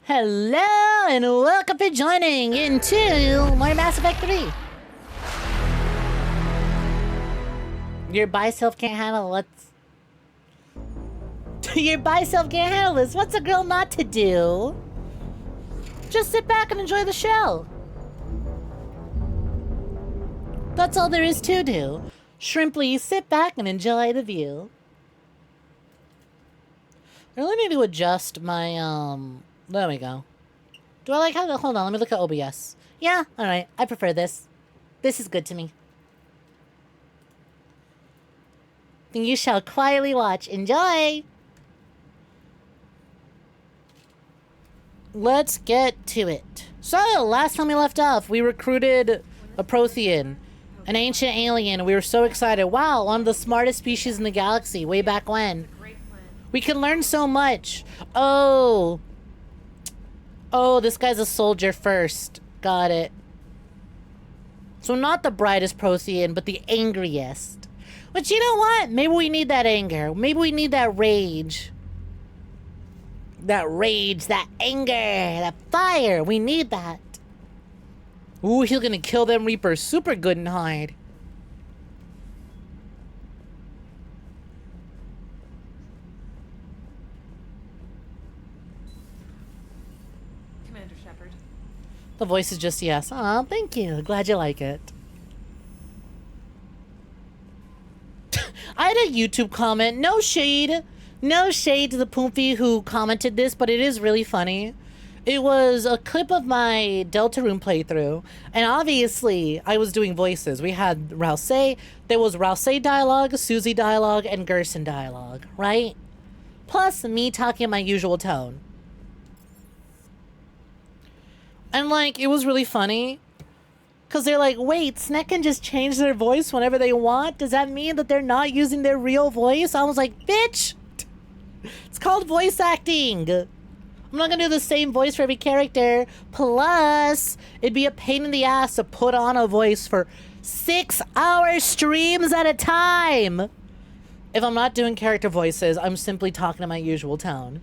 Hello and welcome for joining into more Mass Effect 3. Your bi-self can't handle what's... Your bi-self can't handle this. What's a girl not to do? Just sit back and enjoy the show. That's all there is to do. Shrimply sit back and enjoy the view. I really need to adjust my, there we go. Do I like how the... Hold on, let me look at OBS. Yeah, alright. I prefer this. This is good to me. Then you shall quietly watch. Enjoy! Let's get to it. So, last time we left off, we recruited a Prothean, an ancient alien. We were so excited. Wow, one of the smartest species in the galaxy way back when. We can learn so much. Oh, this guy's a soldier first. Got it. So not the brightest Prothean, but the angriest. But you know what? Maybe we need that anger. Maybe we need that rage. That rage, that anger, that fire. We need that. Ooh, he's gonna kill them Reapers super good and hard. The voice is just yes. Aw, thank you. Glad you like it. I had a YouTube comment. No shade. No shade to the Poomfy who commented this, but it is really funny. It was a clip of my Deltarune playthrough, and obviously I was doing voices. We had 𝐉𝐨. There was 𝐉𝐨 dialogue, Susie dialogue, and Gerson dialogue, right? Plus me talking in my usual tone. And, like, it was really funny. Because they're like, wait, Snek can just change their voice whenever they want? Does that mean that they're not using their real voice? I was like, bitch! It's called voice acting! I'm not gonna do the same voice for every character. Plus, it'd be a pain in the ass to put on a voice for 6-hour streams at a time! If I'm not doing character voices, I'm simply talking in my usual tone.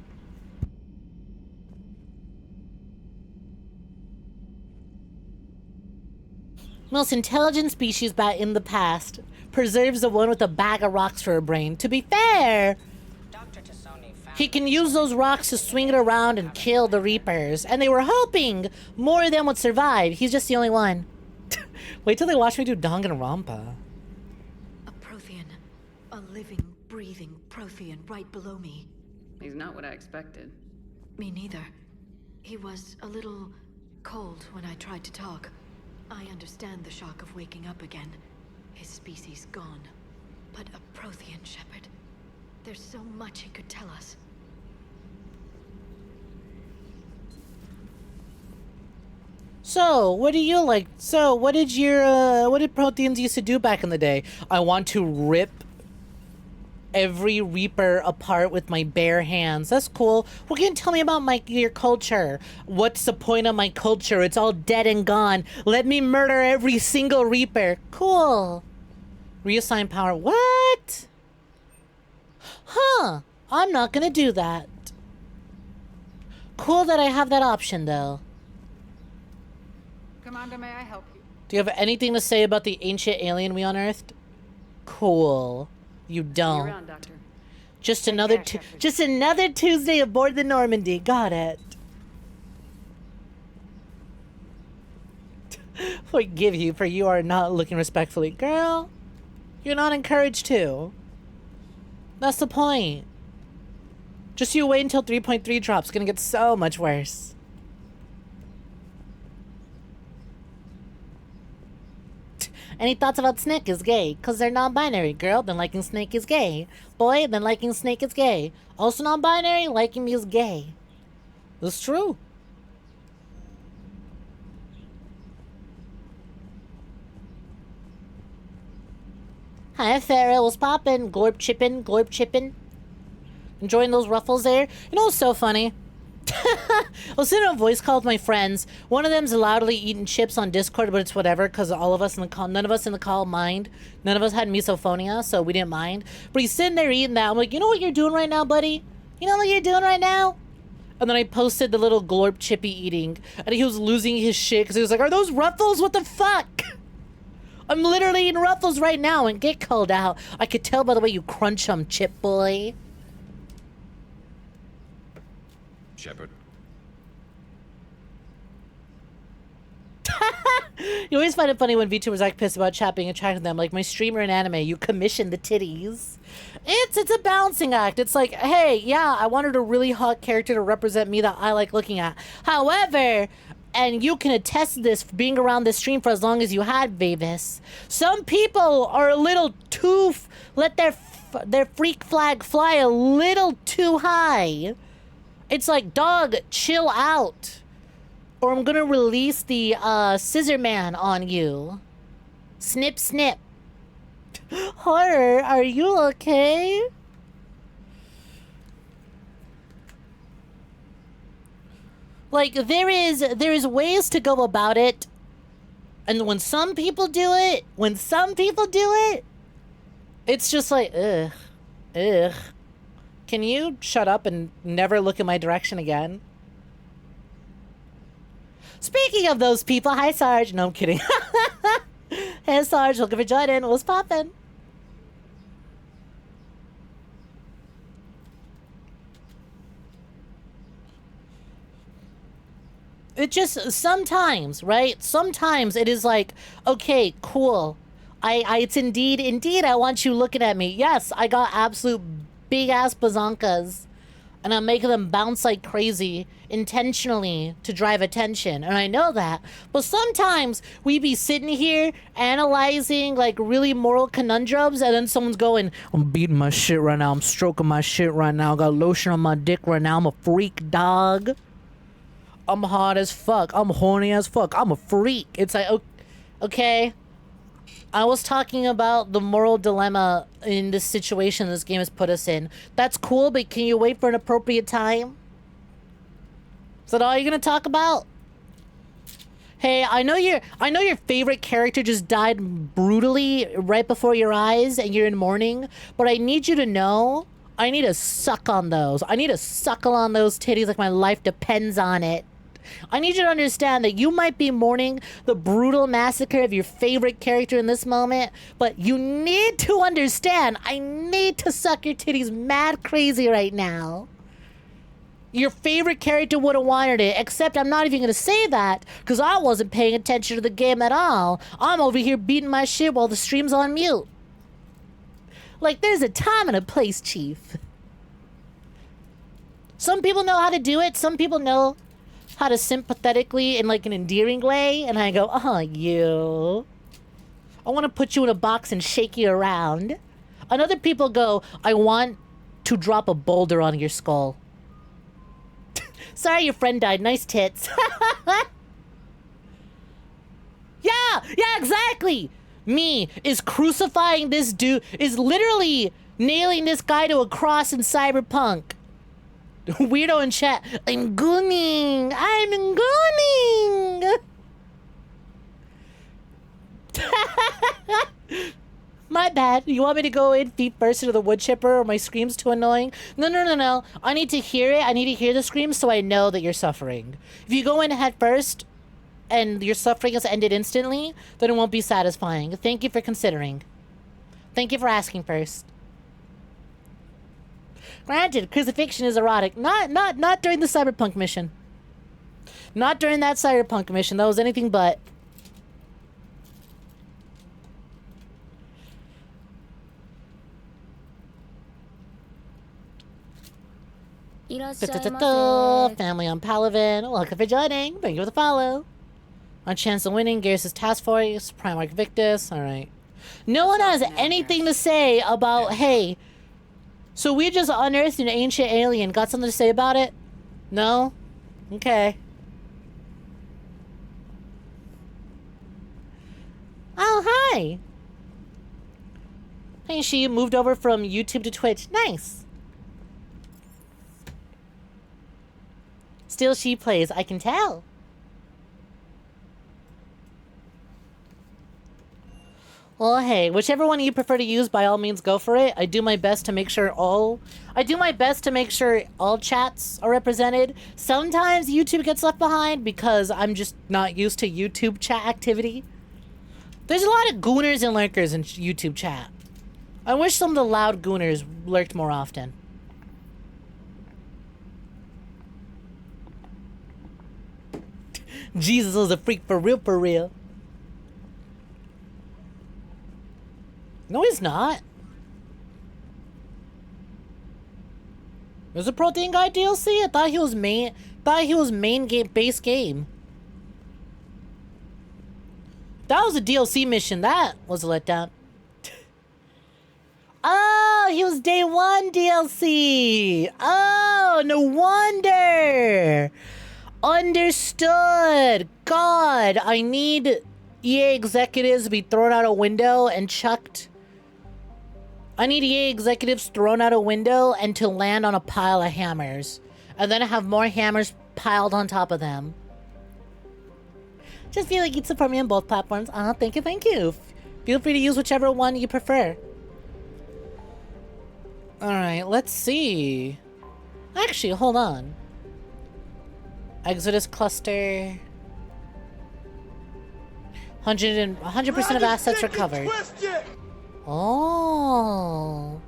Most intelligent species bat in the past preserves the one with a bag of rocks for a brain. To be fair, he can use those rocks to swing it around and kill the Reapers. And they were hoping more of them would survive. He's just the only one. Wait till they watch me do Danganronpa. A Prothean. A living, breathing Prothean right below me. He's not what I expected. Me neither. He was a little cold when I tried to talk. I understand the shock of waking up again. His species gone. But a Prothean shepherd. There's so much he could tell us. So, what do you like? So, what did Protheans used to do back in the day? I want to rip every Reaper apart with my bare hands. That's cool. What can you tell me about your culture? What's the point of my culture? It's all dead and gone. Let me murder every single Reaper. Cool. Reassign power. What? Huh. I'm not gonna do that. Cool that I have that option, though. Commander, may I help you? Do you have anything to say about the ancient alien we unearthed? Cool. You don't. Around, Doctor. Just another Tuesday aboard the Normandy. Got it. Forgive you, for you are not looking respectfully. Girl, you're not encouraged to. That's the point. Just you wait until 3.3 drops. It's gonna get so much worse. Any thoughts about Snek is gay? Because they're non-binary. Girl, then liking Snake is gay. Boy, then liking Snake is gay. Also non-binary, liking me is gay. That's true. Hi, Farrah. What's poppin'? Glorp chippin'. Enjoying those ruffles there? You know what's so funny? I was sitting on a voice call with my friends. One of them's loudly eating chips on Discord, but it's whatever, because all of us in the call, none of us in the call mind. None of us had misophonia, so we didn't mind. But he's sitting there eating that. I'm like, you know what you're doing right now, buddy? You know what you're doing right now? And then I posted the little glorp Chippy eating, and he was losing his shit because he was like, "Are those Ruffles? What the fuck?" I'm literally in Ruffles right now and get called out. I could tell by the way you crunch them, Chip Boy. Shepard. You always find it funny when VTubers act pissed about chat being attracted to them. Like, my streamer in anime, you commission the titties. It's a balancing act. It's like, hey, yeah, I wanted a really hot character to represent me that I like looking at. However, and you can attest to this being around this stream for as long as you had, Vavis, some people are a little too... let their freak flag fly a little too high. It's like, dog, chill out. Or I'm gonna release the scissor man on you. Snip, snip. Horror, are you okay? Like, there is ways to go about it. And when some people do it, it's just like, ugh. Ugh. Can you shut up and never look in my direction again? Speaking of those people, hi Sarge. No, I'm kidding. Hey Sarge, looking for joining. What's poppin'? It just, sometimes, right? Sometimes it is like, okay, cool. It's indeed, I want you looking at me. Yes, I got absolute big-ass bazonkas. And I'm making them bounce like crazy intentionally to drive attention. And I know that. But sometimes we be sitting here analyzing like really moral conundrums, and then someone's going, "I'm beating my shit right now. I'm stroking my shit right now. I got lotion on my dick right now. I'm a freak, dog. I'm hot as fuck. I'm horny as fuck. I'm a freak." It's like, okay. I was talking about the moral dilemma in this situation this game has put us in. That's cool, but can you wait for an appropriate time? Is that all you're gonna talk about? Hey, I know your favorite character just died brutally right before your eyes and you're in mourning, but I need you to know, I need to suck on those. I need to suckle on those titties like my life depends on it. I need you to understand that you might be mourning the brutal massacre of your favorite character in this moment, but you need to understand, I need to suck your titties mad crazy right now. Your favorite character would have wanted it, except I'm not even going to say that, because I wasn't paying attention to the game at all. I'm over here beating my shit while the stream's on mute. Like, there's a time and a place, Chief. Some people know how to do it, some people know how to sympathetically in like an endearing way, and I go, "Oh, you. I want to put you in a box and shake you around." And other people go, "I want to drop a boulder on your skull." Sorry, your friend died. Nice tits. Yeah, exactly. Me is crucifying this dude, is literally nailing this guy to a cross in Cyberpunk. Weirdo in chat, I'm gooning. My bad. You want me to go in feet first into the wood chipper, or my scream's too annoying? No. I need to hear it. I need to hear the scream so I know that you're suffering. If you go in head first and your suffering is ended instantly, then it won't be satisfying. Thank you for considering. Thank you for asking first. Granted, crucifixion is erotic. Not during the Cyberpunk mission. Not during that Cyberpunk mission. That was anything but. Family on Palaven. Welcome for joining. Thank you for the follow. On chance of winning, Garrus' task force, Primarch Victus. Alright. No one has anything to say about, hey, so we just unearthed an ancient alien. Got something to say about it? No? Okay. Oh, hi. Hey, she moved over from YouTube to Twitch. Nice. Still she plays, I can tell. Well, hey, whichever one you prefer to use, by all means, go for it. I do my best to make sure all chats are represented. Sometimes YouTube gets left behind because I'm just not used to YouTube chat activity. There's a lot of gooners and lurkers in YouTube chat. I wish some of the loud gooners lurked more often. Jesus was a freak for real, for real. No, he's not. There's a Protein Guy DLC? I thought he was main game, base game. That was a DLC mission. That was a letdown. Oh, he was day one DLC. Oh, no wonder. Understood. God, I need EA executives to be thrown out a window and chucked. I need EA executives thrown out a window and to land on a pile of hammers. And then have more hammers piled on top of them. Just feel like you'd support me on both platforms. Thank you, thank you. Feel free to use whichever one you prefer. Alright, let's see. Actually, hold on. Exodus cluster. 100% of assets recovered. Oh.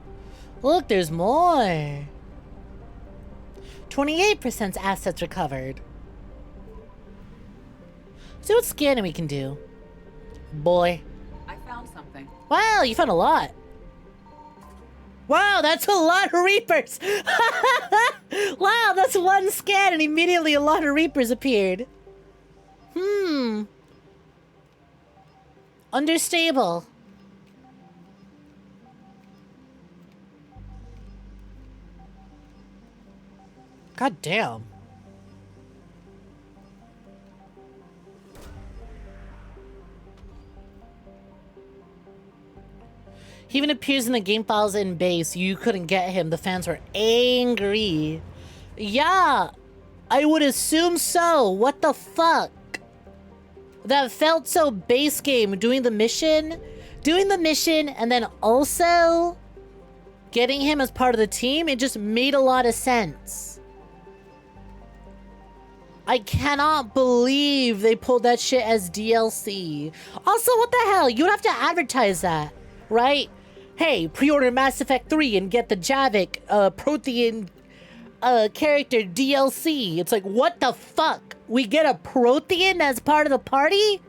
Look, there's more. 28% assets recovered. See what scanning we can do. Boy. I found something. Wow, you found a lot. Wow, that's a lot of Reapers. Wow, that's one scan and immediately a lot of Reapers appeared. Understable. God damn. He even appears in the game files in base. You couldn't get him. The fans were angry. Yeah, I would assume so. What the fuck? That felt so base game. Doing the mission, and then also getting him as part of the team. It just made a lot of sense. I cannot believe they pulled that shit as DLC. Also, what the hell? You would have to advertise that, right? Hey, pre-order Mass Effect 3 and get the Javik Prothean character DLC. It's like, what the fuck? We get a Prothean as part of the party?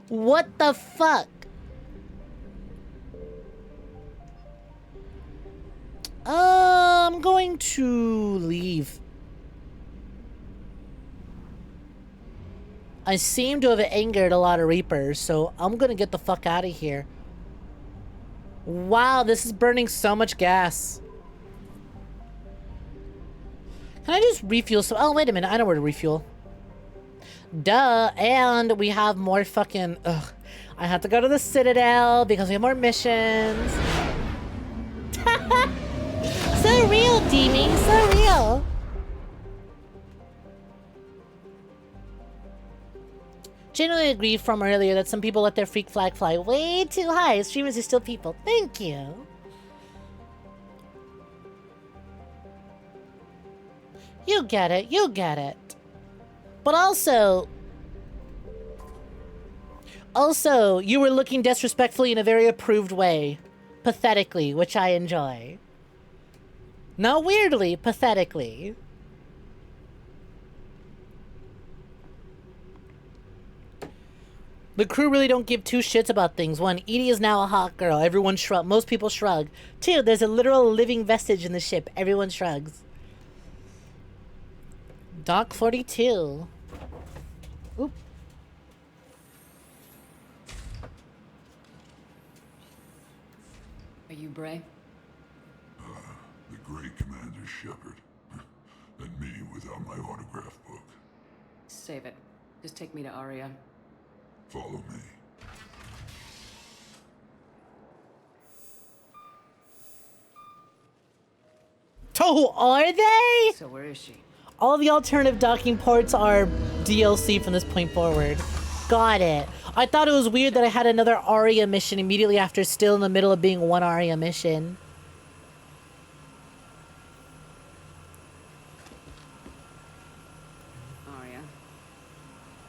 What the fuck? I'm going to leave. I seem to have angered a lot of Reapers, so I'm gonna get the fuck out of here. Wow, this is burning so much gas. Can I just refuel some? Oh, wait a minute, I know where to refuel. Duh, and we have more fucking... Ugh. I have to go to the Citadel because we have more missions. So real, Deeming, so real. Genuinely agree from earlier that some people let their freak flag fly way too high. Streamers are still people. Thank you. You get it. You get it. But also, you were looking disrespectfully in a very approved way. Pathetically, which I enjoy. Not weirdly, pathetically. The crew really don't give two shits about things. One, Edie is now a hot girl. Everyone shrug. Most people shrug. Two, there's a literal living vestige in the ship. Everyone shrugs. Doc 42. Oop. Are you Bray? The great Commander Shepard. And me without my autograph book. Save it. Just take me to Aria. Follow me. Oh, are they? So where is she? All the alternative docking ports are DLC from this point forward. Got it. I thought it was weird that I had another Aria mission immediately after, still in the middle of being one Aria mission. Arya.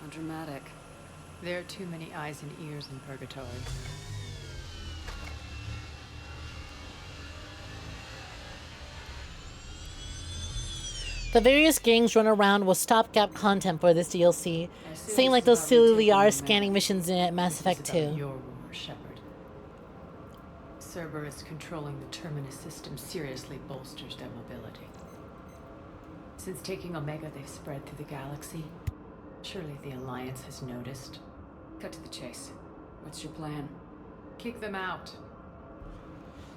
How dramatic. There are too many eyes and ears in purgatory. The various gangs run around with stopgap content for this DLC. Same like those silly Liar scanning missions in Mass Effect 2. Your war, Shepard. Cerberus controlling the Terminus system seriously bolsters their mobility. Since taking Omega, they've spread through the galaxy. Surely the Alliance has noticed. Cut to the chase. What's your plan? Kick them out.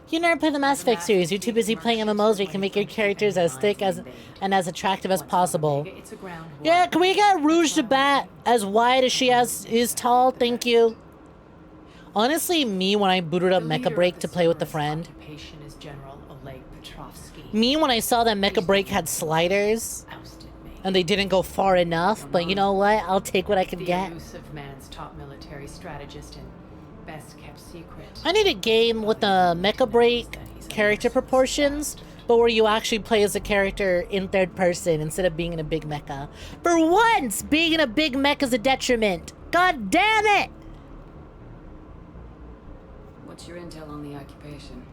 You never play the Mass Effect series. You're too busy playing MMOs where you can make your characters as thick as and as attractive as possible. Yeah, can we get Rouge the Bat as wide as she is tall? Thank you. Honestly, me when I booted up Mecha Break to play with the friend. Me when I saw that Mecha Break had sliders and they didn't go far enough, but you know what? I'll take what I can get. The elusive man's top military strategist and best kept secret. I need a game with the Mecha Break character proportions, but where you actually play as a character in third person instead of being in a big mecha. For once, being in a big mecha is a detriment. God damn it! What's your intel on the occupation?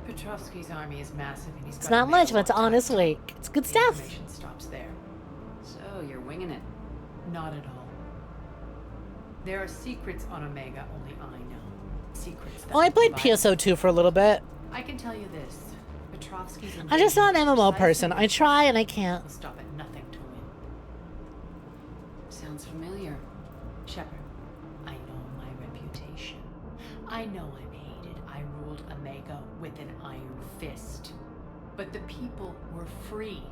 Petrovsky's army is massive and he's It's not much, but it's honest wake. It's good stuff. Information stops there. So, you're winging it. Not at all. There are secrets on Omega only I know. Secrets that Oh, I played provide- PSO2 for a little bit. I can tell you this. Petrovsky's I'm just not an MMO precisely person. I try and I can't. will stop at nothing to win. Sounds familiar. Shepard, I know my reputation. I know I'm hated. I ruled Omega with an iron fist. But the people were free.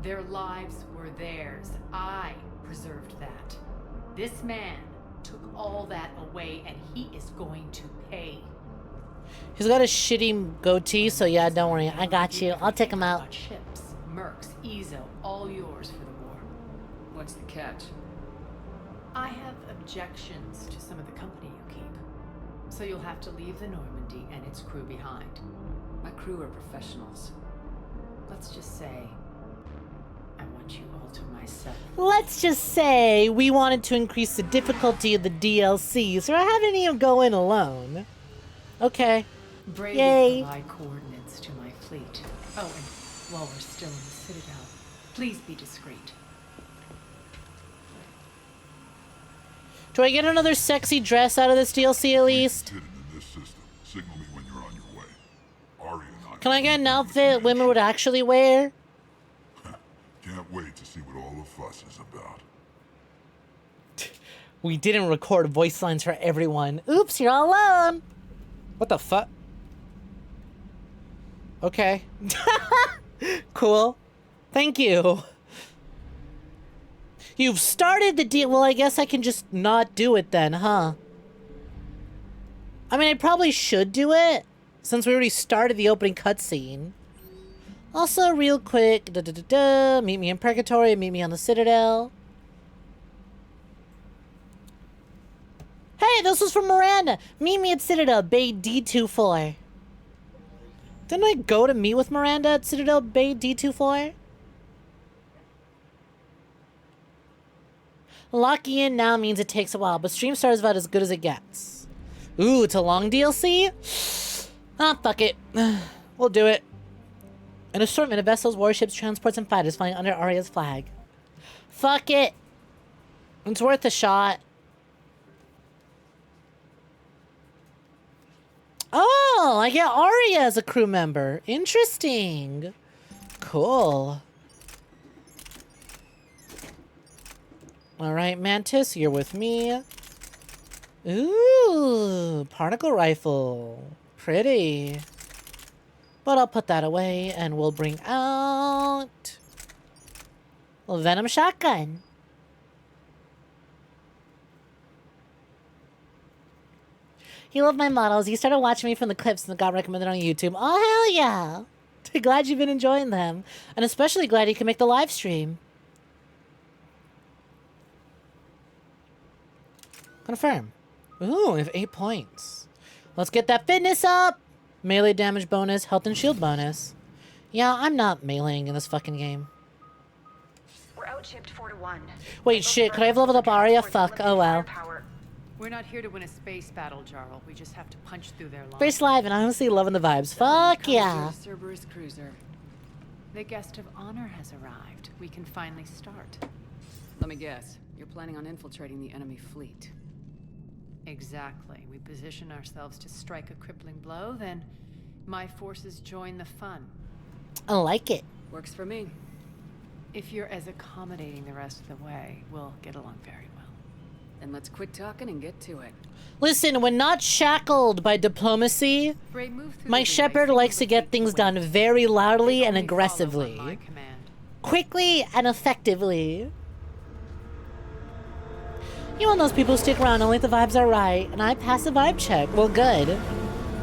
Their lives were theirs. I preserved that. This man took all that away, and he is going to pay. He's got a shitty goatee, so yeah, don't worry. I got you. I'll take him out. Got ships, mercs, 𝐒𝐴, all yours for the war. What's the catch? I have objections to some of the company you keep. So you'll have to leave the Normandy and its crew behind. My crew are professionals. Let's just say I want you all to myself. Let's just say we wanted to increase the difficulty of the DLC, so I having you go in alone. Okay. Brady Yay. provide coordinates to my fleet. Oh, and while we're still in the Citadel, please be discreet. Do I get another sexy dress out of this DLC at least? Hidden in this system. Signal me when you're on your way. Arya and I Can I get an outfit women would actually wear? can't wait to see what all the fuss is about. We didn't record voice lines for everyone. Oops, you're all alone. What the fuck? Okay. Cool. Thank you. You've started the deal. Well, I guess I can just not do it then, huh? I mean, I probably should do it, since we already started the opening cutscene. Also, real quick, meet me in Purgatory, meet me on the Citadel. Hey, this was from Miranda. Meet me at Citadel, Bay D24. Didn't I go to meet with Miranda at Citadel, Bay D24? Locking in now means it takes a while, but stream start is about as good as it gets. Ooh, it's a long DLC? Ah, fuck it. We'll do it. An assortment of vessels, warships, transports, and fighters flying under Arya's flag. Fuck it. It's worth a shot. Oh, I get Arya as a crew member. Interesting. Cool. Alright, Mantis, you're with me. Ooh, particle rifle. Pretty. But I'll put that away and we'll bring out a Venom shotgun. You love my models. You started watching me from the clips that got recommended on YouTube. Oh, hell yeah. Glad you've been enjoying them. And especially glad you can make the live stream. Confirm. Ooh, we have 8 points. Let's get that fitness up! Melee damage bonus, health and shield bonus. Yeah, I'm not meleeing in this fucking game. We're outshipped 4-1. Wait, shit, could I have leveled up Arya? Fuck, oh well. We're not here to win a space battle, Jarl. We just have to punch through their lines. First live and honestly loving the vibes. Fuck yeah. Cerberus cruiser. The guest of honor has arrived. We can finally start. Let me guess. You're planning on infiltrating the enemy fleet. Exactly. We position ourselves to strike a crippling blow, then my forces join the fun. I like it. Works for me. If you're as accommodating the rest of the way, we'll get along very well. Then let's quit talking and get to it. Listen, when not shackled by diplomacy, Bray, move through my the shepherd relay, likes to signal the get things fleet to win. done very loudly They and only follow on aggressively. my command. Quickly and effectively. You want those people who stick around only if the vibes are right, and I pass the vibe check. Well, good.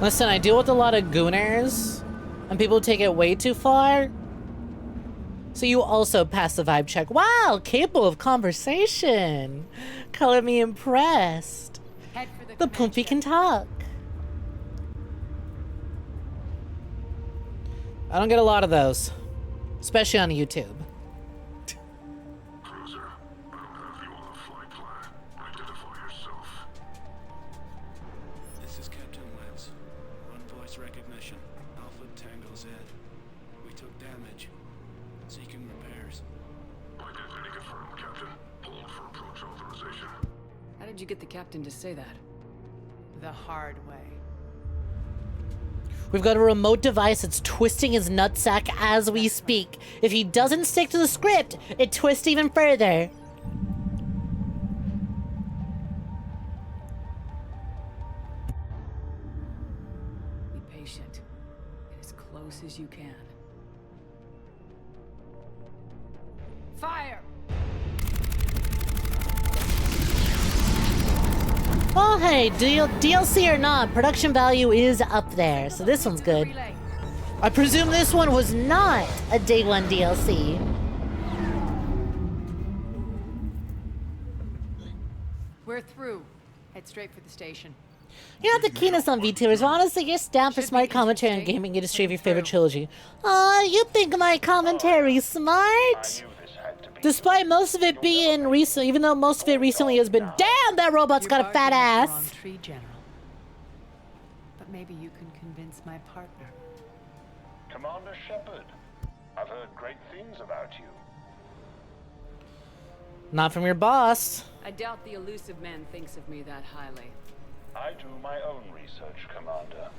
Listen, I deal with a lot of gooners, and people take it way too far. So you also pass the vibe check. Wow, capable of conversation. Color me impressed. Head for The command Poompy check. can talk. I don't get a lot of those, especially on YouTube. Cruiser, I don't have you on the flight plan. Identify yourself. This is Captain Wentz. On voice recognition, Alpha Tango Z. We took damage. Seeking repairs. Identity confirmed, Captain. Hold for approach authorization. How did you get the captain to say that? The hard way. We've got a remote device that's twisting his nutsack as we speak. If he doesn't stick to the script, it twists even further. Be patient. Get as close as you can. Fire! Well, hey, DLC or not, production value is up there, so this one's good. Relay. I presume this one was not a day one DLC. We're through. Head straight for the station. You're not the keenest on VTubers, but honestly, you're down for Should smart be commentary on interesting. gaming industry of your Put 'em favorite through. trilogy. Aw, you think my commentary's smart? Despite most of it being recent, even though most of it recently has been, damn, that robot's got a fat barking up the ass. wrong tree, General. But maybe you can convince my partner. Commander Shepard, I've heard great things about you. Not from your boss. I doubt the elusive man thinks of me that highly. I do my own research, Commander.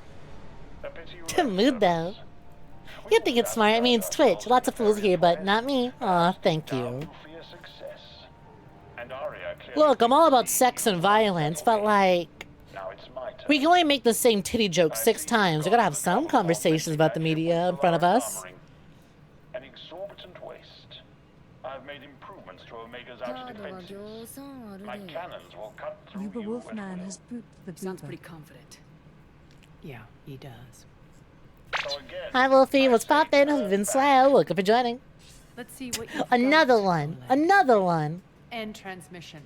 A pity you To left mood, though. service. You think it's smart, it means Twitch. Lots of fools here, but not me. Aw, thank Now you. for your success. And Arya clearly Look, I'm all about thinks sex and violence, but like, now it's my turn. we can only make the same titty joke I 6 see times. We gotta have some conversations about the media in front of us. An exorbitant waste. I've made improvements to Omega's outer defenses. My cannons will cut through Uber you Wolfman at will. has booped the Sounds boober. pretty confident. Yeah, he does. So again, Hi, Wolfie. I What's say poppin'? turn It's been back. swell. Welcome for joining. Let's see what you've Another got, one. Olay. Another one. End transmission.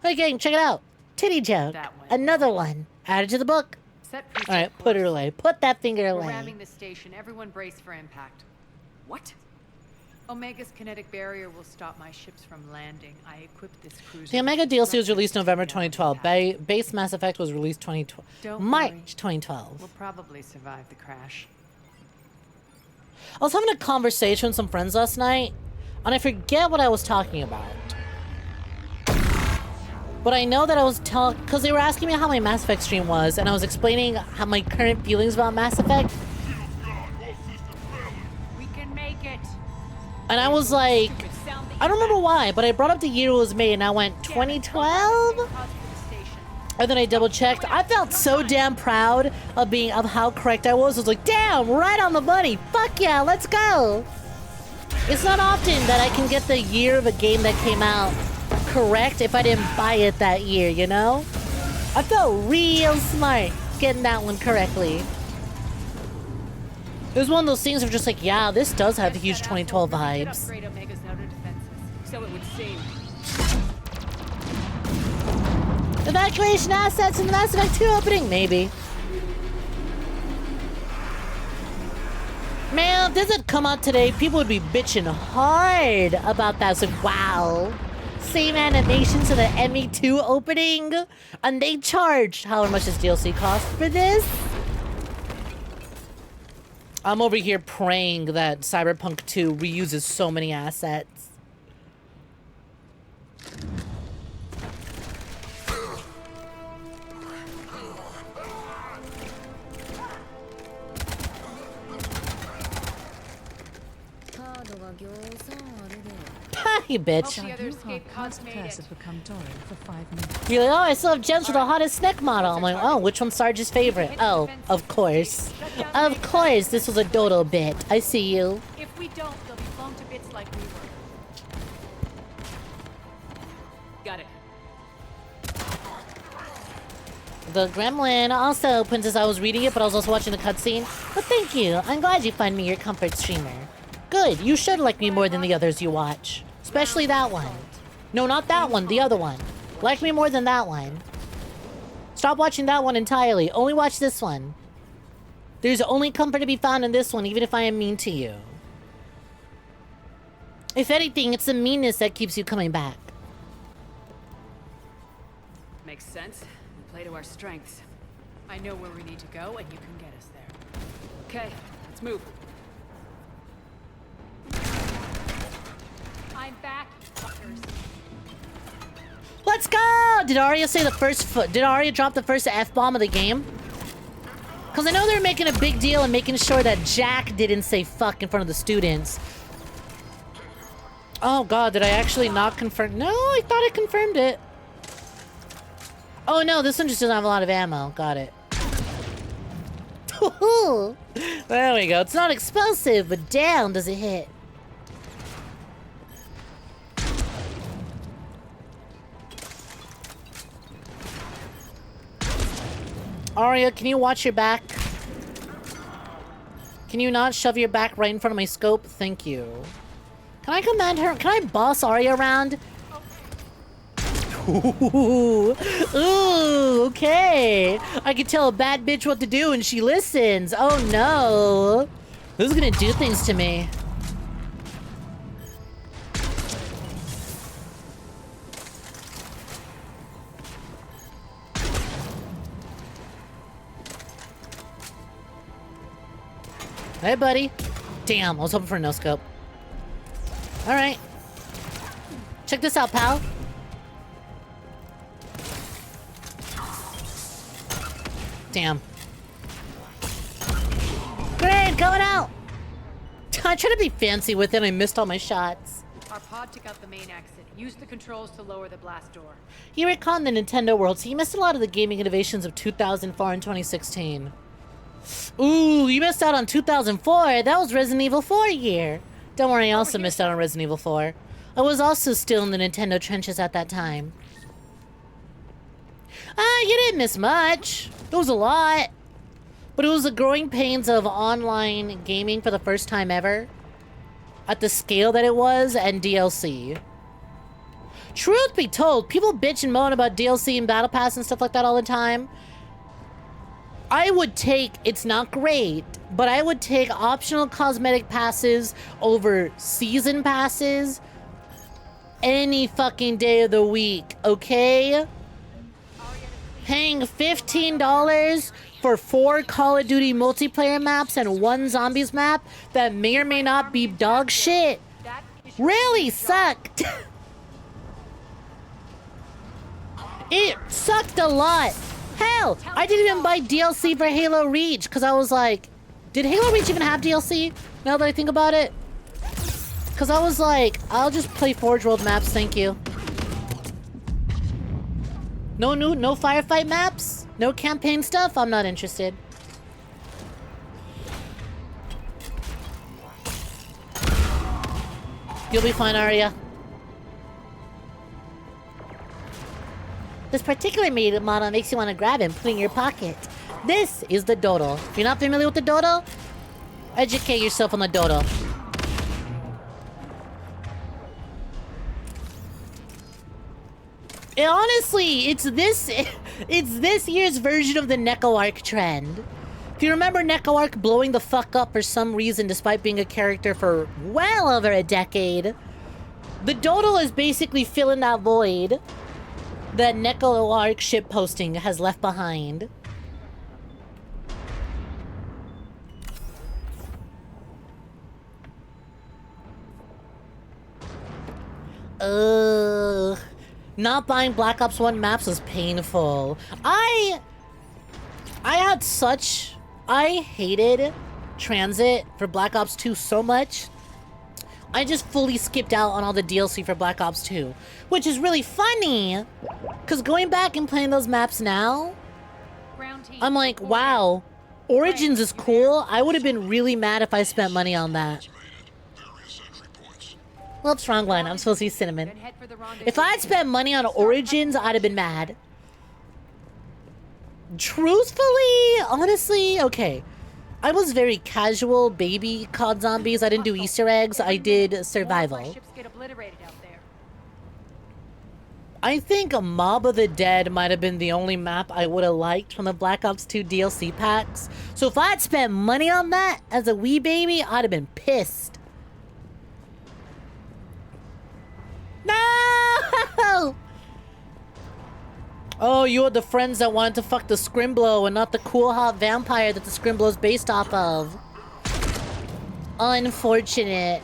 Hey, gang, check it out. Titty joke. That one. Another one. Add it to the book. Set preset All right, put it course. away. Put that finger We're away. ramming the station. Everyone brace for impact. What? Omega's kinetic barrier will stop my ships from landing. I equipped this cruiser. The Omega with DLC was structures released to November take down 2012. impact. Base Mass Effect was released Don't worry. March 2012. We'll probably survive the crash. I was having a conversation with some friends last night, and I forget what I was talking about. But I know that I was telling, because they were asking me how my Mass Effect stream was, and I was explaining how my current feelings about Mass Effect, We can make it. and I was like, Stupid, sound the I don't remember impact. why, but I brought up the year it was made, and I went, Damn it, 2012? we're cause for the station. And then I double checked. I felt so damn proud of how correct I was. I was like, damn, right on the money. Fuck yeah, let's go. It's not often that I can get the year of a game that came out correct if I didn't buy it that year, you know? I felt real smart getting that one correctly. It was one of those things of just like, yeah, this does have huge 2012 Did vibes. upgrade Omega's outer defenses. So it would seem. Evacuation assets in the Mass Effect 2 opening? Maybe. Man, if this had come out today, people would be bitching hard about that. It's like, wow. Same animation to the ME2 opening. And they charged however much does DLC cost for this? I'm over here praying that Cyberpunk 2 reuses so many assets. You bitch. You're like, oh, I still have gems for the hottest Snek model. I'm like, oh, which one's Sarge's favorite? Oh, of course. Of course, this was a dodo bit. I see you. If we don't, they'll be blown to bits like we were. Got it. The gremlin also opens as I was reading it, but I was also watching the cutscene. But thank you. I'm glad you find me your comfort streamer. Good. You should like me more than the others you watch. Especially that one. No, not that one. The other one. Like me more than that one. Stop watching that one entirely. Only watch this one. There's only comfort to be found in this one, even if I am mean to you. If anything, it's the meanness that keeps you coming back. Makes sense. We play to our strengths. I know where we need to go, and you can get us there. Okay, let's move. I'm back, fuckers. Let's go! Did Arya say the first did Arya drop the first F-bomb of the game? Because I know they're making a big deal and making sure that Jack didn't say fuck in front of the students. Oh god, did I actually not confirm? No, I thought I confirmed it. Oh no, this one just doesn't have a lot of ammo. Got it. There we go. It's not explosive, but damn, does it hit. Arya, can you watch your back? Can you not shove your back right in front of my scope? Thank you. Can I command her? Can I boss Arya around? Ooh, ooh, okay. I can tell a bad bitch what to do and she listens. Oh no. Who's gonna do things to me? Hey, buddy. Damn, I was hoping for a no-scope. Alright. Check this out, pal. Damn. Grenade, going out! I tried to be fancy with it and I missed all my shots. Our pod took out the main exit. Use the controls to lower the blast door. You recon the Nintendo world, so you missed a lot of the gaming innovations of 2004 and 2016. Ooh, you missed out on 2004. That was Resident Evil 4 year. Don't worry, I also missed out on Resident Evil 4. I was also still in the Nintendo trenches at that time. You didn't miss much. It was a lot. But it was the growing pains of online gaming for the first time ever. At the scale that it was, and DLC. Truth be told, people bitch and moan about DLC and Battle Pass and stuff like that all the time. I would take, it's not great, but I would take optional cosmetic passes over season passes any fucking day of the week, okay? Paying $15 for 4 Call of Duty multiplayer maps and 1 zombies map that may or may not be dog shit really sucked. It sucked a lot. Hell, I didn't even buy DLC for Halo Reach because I was like, did Halo Reach even have DLC? Now that I think about it. Because I was like, I'll just play Forge World maps, thank you. No firefight maps? No campaign stuff? I'm not interested. You'll be fine, Arya. This particular model makes you want to grab and put it in your pocket. This is the Dodo. If you're not familiar with the Dodo, educate yourself on the Dodo. Honestly, it's this year's version of the 𝐒𝐈𝐕𝐄 trend. If you remember 𝐒𝐈𝐕𝐄 blowing the fuck up for some reason despite being a character for well over a decade, the Doodle is basically filling that void that 𝐒𝐈𝐕𝐄 shitposting has left behind. Ugh. Not buying Black Ops 1 maps was painful. I hated Transit for Black Ops 2 so much. I just fully skipped out on all the DLC for Black Ops 2. Which is really funny. Because going back and playing those maps now, I'm like, wow. Origins is cool. I would have been really mad if I spent money on that. Whoops, wrong one. I'm supposed to be Cinnamon. If I had spent money on Origins, I'd have been mad. Truthfully, honestly, okay. I was very casual baby COD zombies. I didn't do Easter eggs. I did survival. I think a Mob of the Dead might have been the only map I would have liked from the Black Ops 2 DLC packs. So if I had spent money on that as a wee baby, I'd have been pissed. No! Oh, you had the friends that wanted to fuck the Scrimblow and not the cool hot vampire that the Scrimblow is based off of. Unfortunate.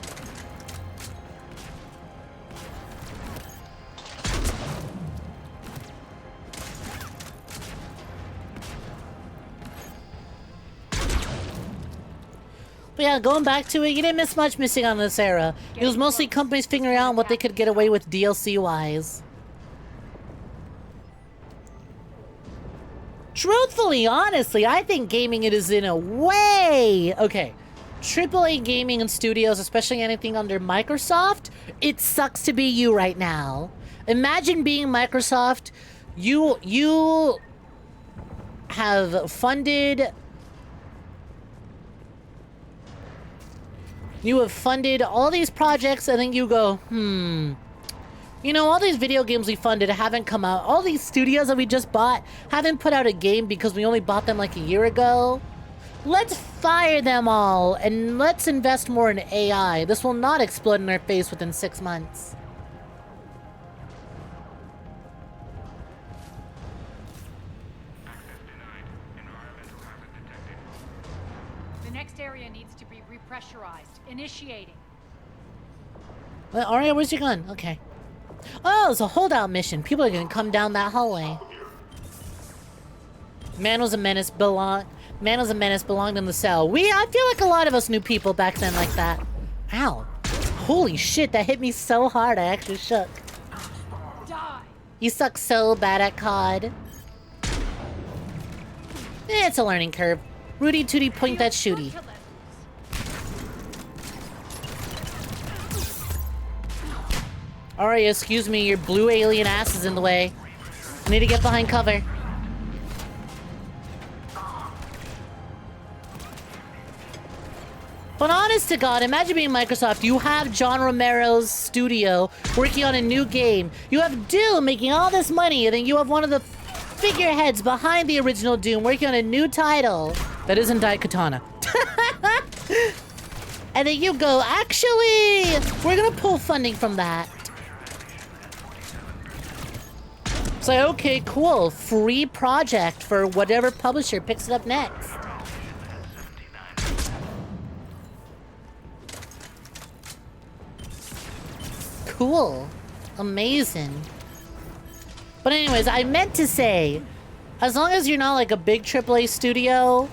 But yeah, going back to it, you didn't miss much missing on this era. It was mostly companies figuring out what they could get away with DLC-wise. Truthfully, honestly, I think gaming it is in a way... Okay, AAA gaming and studios, especially anything under Microsoft, it sucks to be you right now. Imagine being Microsoft. You have funded... You have funded all these projects, and then you go, you know, all these video games we funded haven't come out. All these studios that we just bought haven't put out a game because we only bought them like a year ago. Let's fire them all, and let's invest more in AI. This will not explode in our face within 6 months. The next area needs to be repressurized. Initiating. Well, Aria, where's your gun? Okay. Oh, it's a holdout mission. People are gonna come down that hallway. Man was a menace belonged in the cell. I feel like a lot of us knew people back then like that. Ow. Holy shit, that hit me so hard I actually shook. Die. You suck so bad at COD. It's a learning curve. Rudy Tooty, point that shooty. Aria, excuse me, your blue alien ass is in the way. I need to get behind cover. But honest to God, imagine being Microsoft. You have John Romero's studio working on a new game. You have Doom making all this money, and then you have one of the figureheads behind the original Doom working on a new title that isn't Daikatana. And then you go, actually, we're gonna pull funding from that. It's like, okay, cool. Free project for whatever publisher picks it up next. Cool. Amazing. But anyways, I meant to say, as long as you're not like a big AAA studio...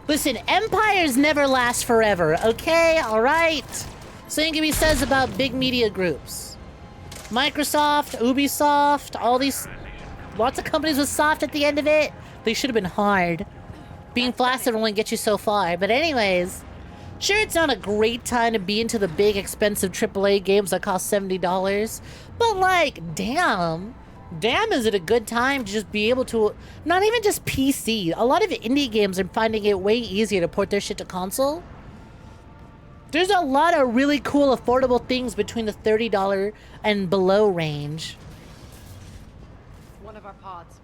Listen, empires never last forever, okay? Alright? Same can be said about big media groups. Microsoft, Ubisoft, all these... Lots of companies with soft at the end of it. They should have been hard. Being flaccid will only get you so far. But anyways, sure, it's not a great time to be into the big, expensive AAA games that cost $70. But like, damn, is it a good time to just be able to... Not even just PC. A lot of indie games are finding it way easier to port their shit to console. There's a lot of really cool, affordable things between the $30 and below range. one of our pods.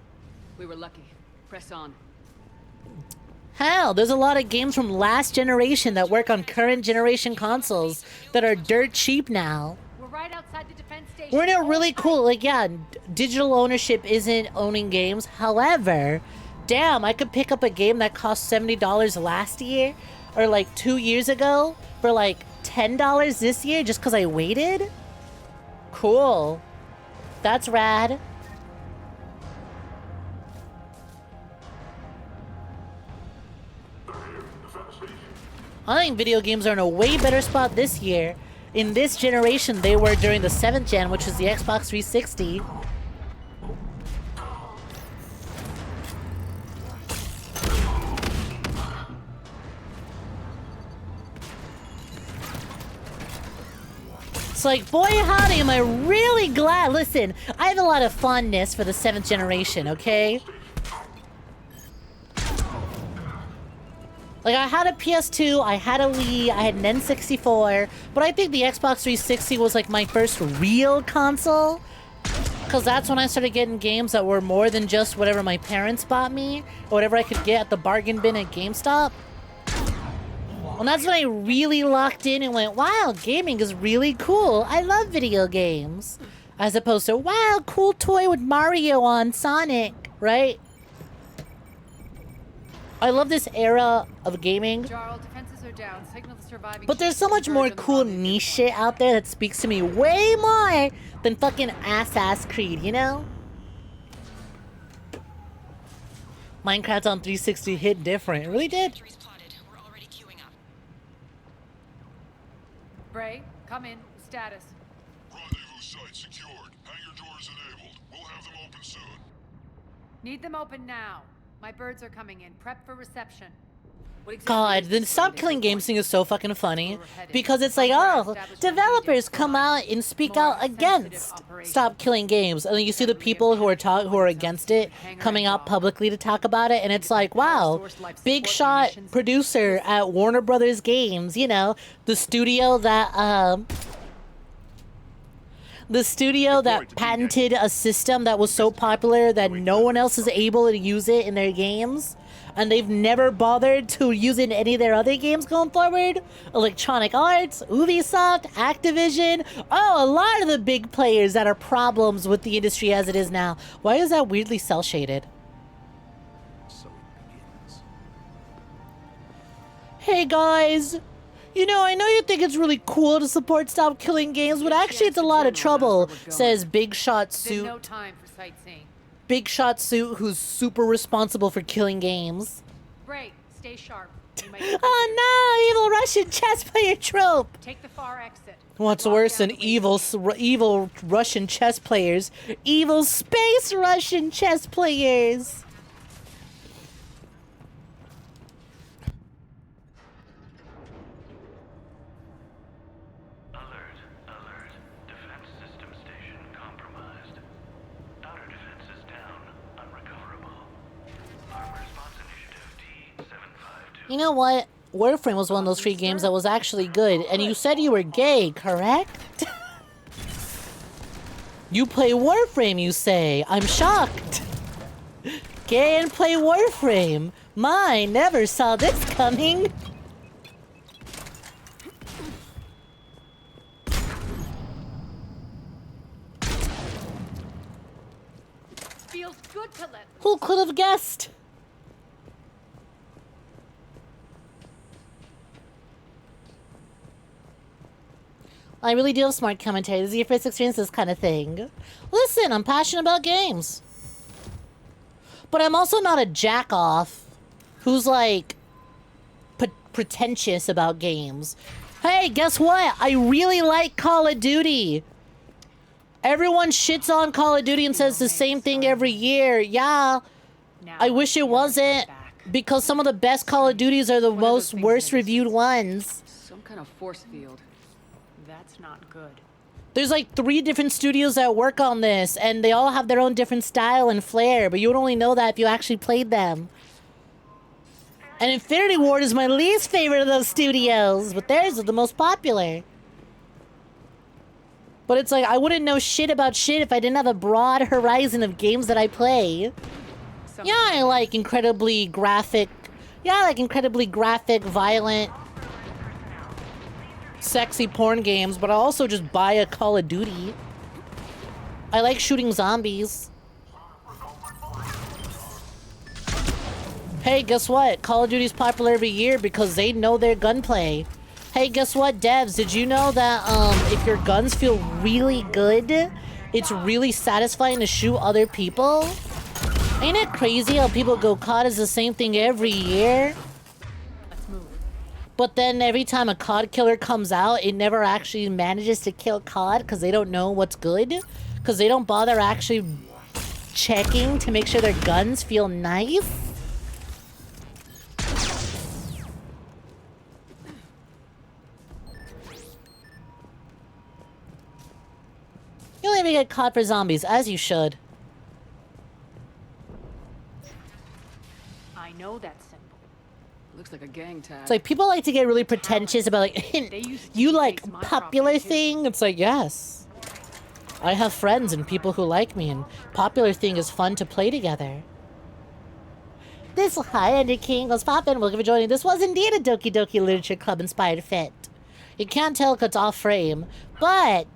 We were lucky. Press on. Hell, there's a lot of games from last generation that work on current generation consoles that are dirt cheap now. We're right outside the defense station. We're in a really cool, like, yeah, digital ownership isn't owning games. However, damn, I could pick up a game that cost $70 last year or like 2 years ago for like $10 this year just because I waited. Cool. That's rad. I think video games are in a way better spot this year, in this generation, they were during the 7th gen, which was the Xbox 360. It's like, boy howdy, am I really glad. Listen, I have a lot of fondness for the 7th generation, okay? Like, I had a PS2, I had a Wii, I had an N64, but I think the Xbox 360 was like my first real console. Because that's when I started getting games that were more than just whatever my parents bought me, or whatever I could get at the bargain bin at GameStop. And that's when I really locked in and went, wow, gaming is really cool. I love video games. As opposed to, wow, cool toy with Mario on Sonic, right? I love this era of gaming. Jarl, defenses are down. Signal the surviving. But there's so much more cool niche shit out there that speaks to me way more than fucking Assassin's Creed, you know? Minecraft on 360 hit different. It really did. Bray, come in. Status. Rendezvous site secured. Hangar doors enabled. We'll have them open soon. Need them open now. My birds are coming in. Prep for reception. God, the Stop Killing Games thing is so fucking funny. Because it's like, oh, developers come out and speak out against Stop Killing Games. And then you see the people who are against it coming out publicly to talk about it. And it's like, wow, big shot producer at Warner Brothers Games, you know, the studio that patented a system that was so popular that no one else is able to use it in their games. And they've never bothered to use it in any of their other games going forward. Electronic Arts, Ubisoft, Activision. Oh, a lot of the big players that are problems with the industry as it is now. Why is that weirdly cel-shaded? Hey guys. You know, I know you think it's really cool to support Stop Killing Games, but actually it's a lot of trouble, says Big Shot Suit. No time for sightseeing. Big Shot Suit, who's super responsible for killing games. Bray, stay sharp. Oh no, evil Russian chess player trope. Take the far exit. What's worse than evil Russian chess players? Evil space Russian chess players. You know what? Warframe was one of those free games that was actually good. And you said you were gay, correct? You play Warframe, you say. I'm shocked. Gay and play Warframe. My, never saw this coming. Feels good to let. Who could have guessed? I really do have smart commentary. This is your first experience this kind of thing. Listen, I'm passionate about games. But I'm also not a jack-off who's, like, pretentious about games. Hey, guess what? I really like Call of Duty. Everyone shits on Call of Duty and says the same thing every year. Yeah, I wish it wasn't, because some of the best Call of Duties are the most worst reviewed ones. Some kind of force field. That's not good. There's like 3 different studios that work on this, and they all have their own different style and flair, but you would only know that if you actually played them. And Infinity Ward is my least favorite of those studios, but theirs is the most popular. But it's like, I wouldn't know shit about shit if I didn't have a broad horizon of games that I play. Yeah, I like incredibly graphic, violent, sexy porn games, but I also just buy a Call of Duty. I like shooting zombies. Hey, guess what? Call of Duty's popular every year because they know their gunplay. Hey, guess what, devs? Did you know that if your guns feel really good, it's really satisfying to shoot other people? Ain't it crazy how people go COD is the same thing every year? Let's move. But then every time a COD killer comes out, it never actually manages to kill COD because they don't know what's good? Because they don't bother actually checking to make sure their guns feel nice? You'll never get caught for zombies, as you should. I know that symbol. Looks like a gang tag. It's like, people like to get really pretentious about, like, you like popular thing? It's like, yes. I have friends and people who like me, and popular thing is fun to play together. This high-ended king was poppin'. Welcome for joining. This was indeed a Doki Doki Literature Club inspired fit. You can't tell because it's off frame, but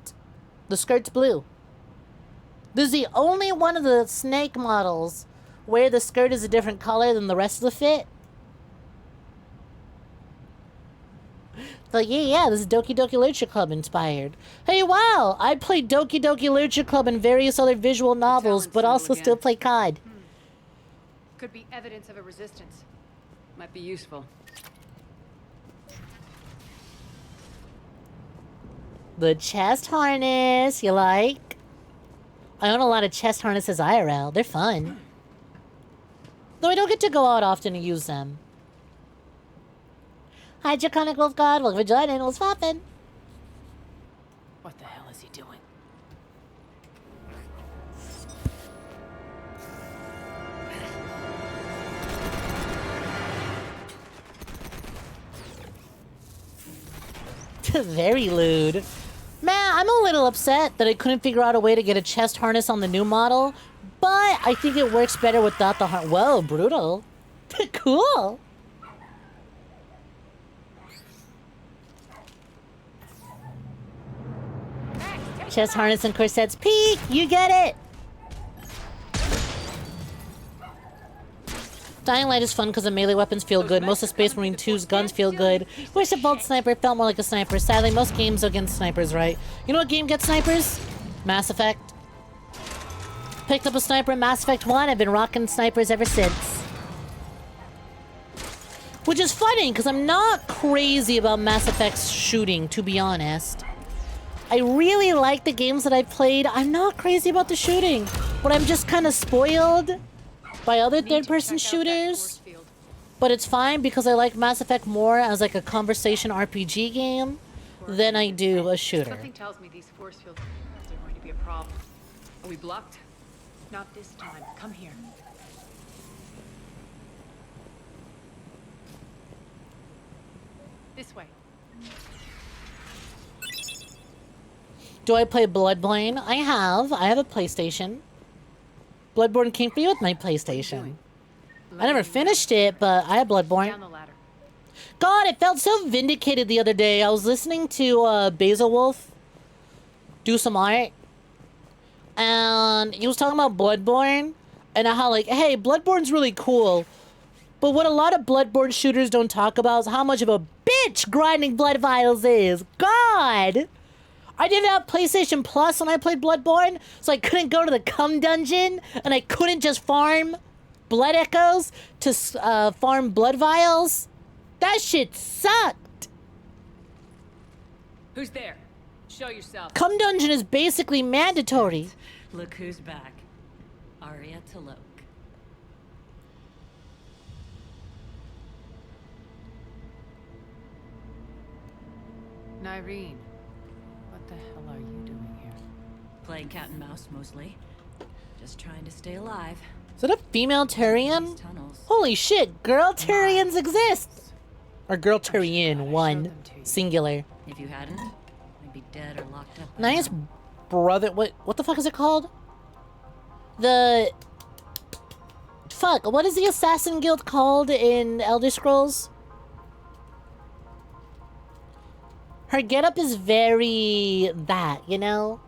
the skirt's blue. This is the only one of the Snake models where the skirt is a different color than the rest of the fit. Like, yeah, this is Doki Doki Literature Club inspired. Hey, wow! I played Doki Doki Literature Club and various other visual novels, but also still play COD. Could be evidence of a resistance. Might be useful. The chest harness, you like? I own a lot of chest harnesses IRL. They're fun. Though I don't get to go out often to use them. Hi, Draconic Wolf God. Welcome for joining. What's poppin'? What the hell is he doing? Very lewd. Man, I'm a little upset that I couldn't figure out a way to get a chest harness on the new model, but I think it works better without the harness. Whoa, brutal. Cool. Chest harness and corsets peak. You get it. Dying Light is fun because the melee weapons feel good. Most of Space Marine 2's guns feel good. Wish the Vods sniper felt more like a sniper. Sadly, most games against snipers, right? You know what game gets snipers? Mass Effect. Picked up a sniper in Mass Effect 1. I've been rocking snipers ever since. Which is funny, because I'm not crazy about Mass Effect's shooting, to be honest. I really like the games that I've played. I'm not crazy about the shooting, but I'm just kind of spoiled by other third-person shooters. But it's fine because I like Mass Effect more as like a conversation RPG game than I do a shooter. Something tells me these force fields are going to be a problem. Are we blocked? Not this time. Come here. This way. Do I play Bloodborne? I have a PlayStation. Bloodborne came free with my PlayStation. I never finished it, but I have Bloodborne. Down the ladder. God, it felt so vindicated the other day. I was listening to Basil Wolf do some art, and he was talking about Bloodborne and how, like, hey, Bloodborne's really cool, but what a lot of Bloodborne shooters don't talk about is how much of a bitch grinding blood vials is. God! I didn't have PlayStation Plus when I played Bloodborne, so I couldn't go to the cum dungeon, and I couldn't just farm blood echoes to farm blood vials. That shit sucked. Who's there? Show yourself. Cum dungeon is basically mandatory. Look who's back. Arya T'Loak. Nyreen, what the hell are you doing here? Playing cat and mouse mostly. Just trying to stay alive. Is that a female Turian? Holy shit, girl Turians exist! Or girl Turian, one, singular. If you hadn't, I'd be dead or locked up. Nice brother. What the fuck is it called? Fuck, what is the assassin guild called in Elder Scrolls? Her getup is very that, you know?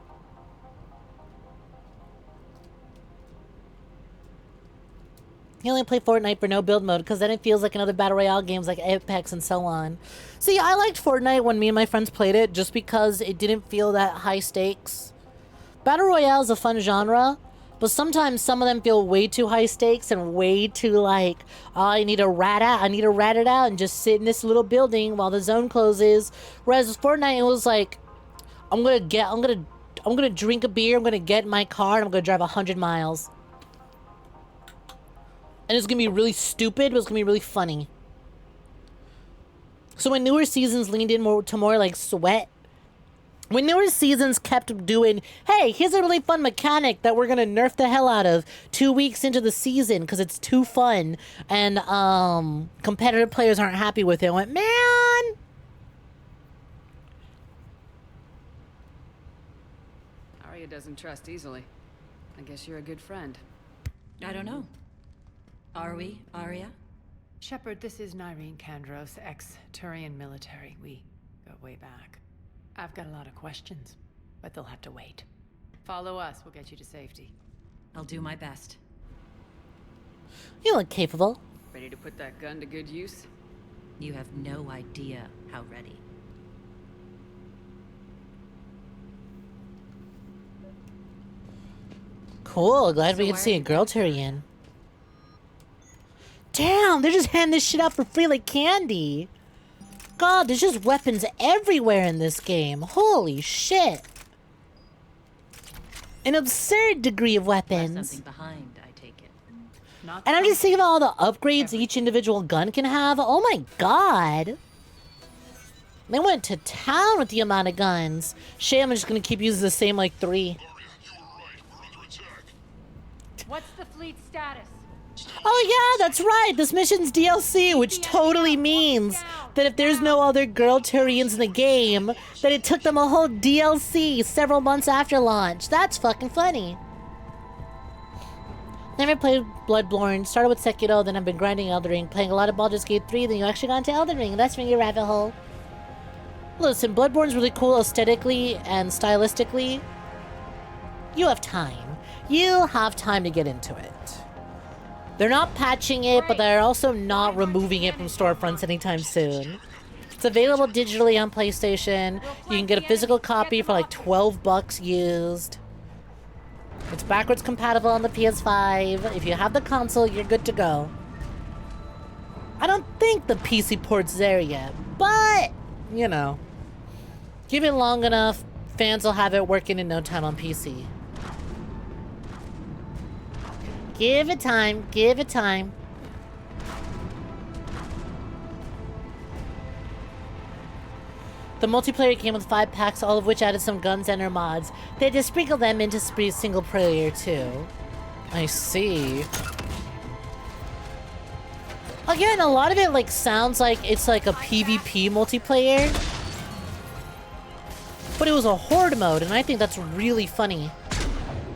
You only play Fortnite for no build mode because then it feels like another Battle Royale games like Apex and so on. See, I liked Fortnite when me and my friends played it just because it didn't feel that high stakes. Battle Royale is a fun genre, but sometimes some of them feel way too high stakes and way too like, oh, I need to rat it out and just sit in this little building while the zone closes. Whereas with Fortnite, it was like, I'm gonna drink a beer, I'm gonna get in my car, and I'm gonna drive 100 miles. And it's gonna be really stupid, but it's gonna be really funny. So when newer seasons leaned in more like sweat, when newer seasons kept doing, hey, here's a really fun mechanic that we're gonna nerf the hell out of 2 weeks into the season because it's too fun, and competitive players aren't happy with it, I went, man! Arya doesn't trust easily. I guess you're a good friend. I don't know. Are we, Arya? Shepard, this is 𝐒𝐚𝐭𝐜, ex-Turian military. We go way back. I've got a lot of questions, but they'll have to wait. Follow us, we'll get you to safety. I'll do my best. You look capable. Ready to put that gun to good use? You have no idea how ready. Cool, glad we could see a girl Tyrion. Damn, they're just handing this shit out for free like candy. God, there's just weapons everywhere in this game. Holy shit. An absurd degree of weapons. Something behind, I take it. And I'm just thinking about all the upgrades each individual gun can have. Oh my god. They went to town with the amount of guns. Shame, I'm just gonna keep using the same like 3. What's the fleet status? Oh yeah, that's right. This mission's DLC, which totally means that if there's no other girl Tyrians in the game, that it took them a whole DLC several months after launch. That's fucking funny. Never played Bloodborne. Started with Sekiro, then I've been grinding Elden Ring, playing a lot of Baldur's Gate 3, then you actually got into Elden Ring. That's from your rabbit hole. Listen, Bloodborne's really cool aesthetically and stylistically. You have time. You have time to get into it. They're not patching it, but they're also not removing it from storefronts anytime soon. It's available digitally on PlayStation. You can get a physical copy for like 12 bucks used. It's backwards compatible on the PS5. If you have the console, you're good to go. I don't think the PC port's there yet, but, you know. Give it long enough, fans will have it working in no time on PC. Give it time. Give it time. The multiplayer came with 5 packs, all of which added some guns and or mods. They had to sprinkle them into single player too. I see. Again, a lot of it like sounds like it's like a PvP multiplayer. But it was a horde mode, and I think that's really funny.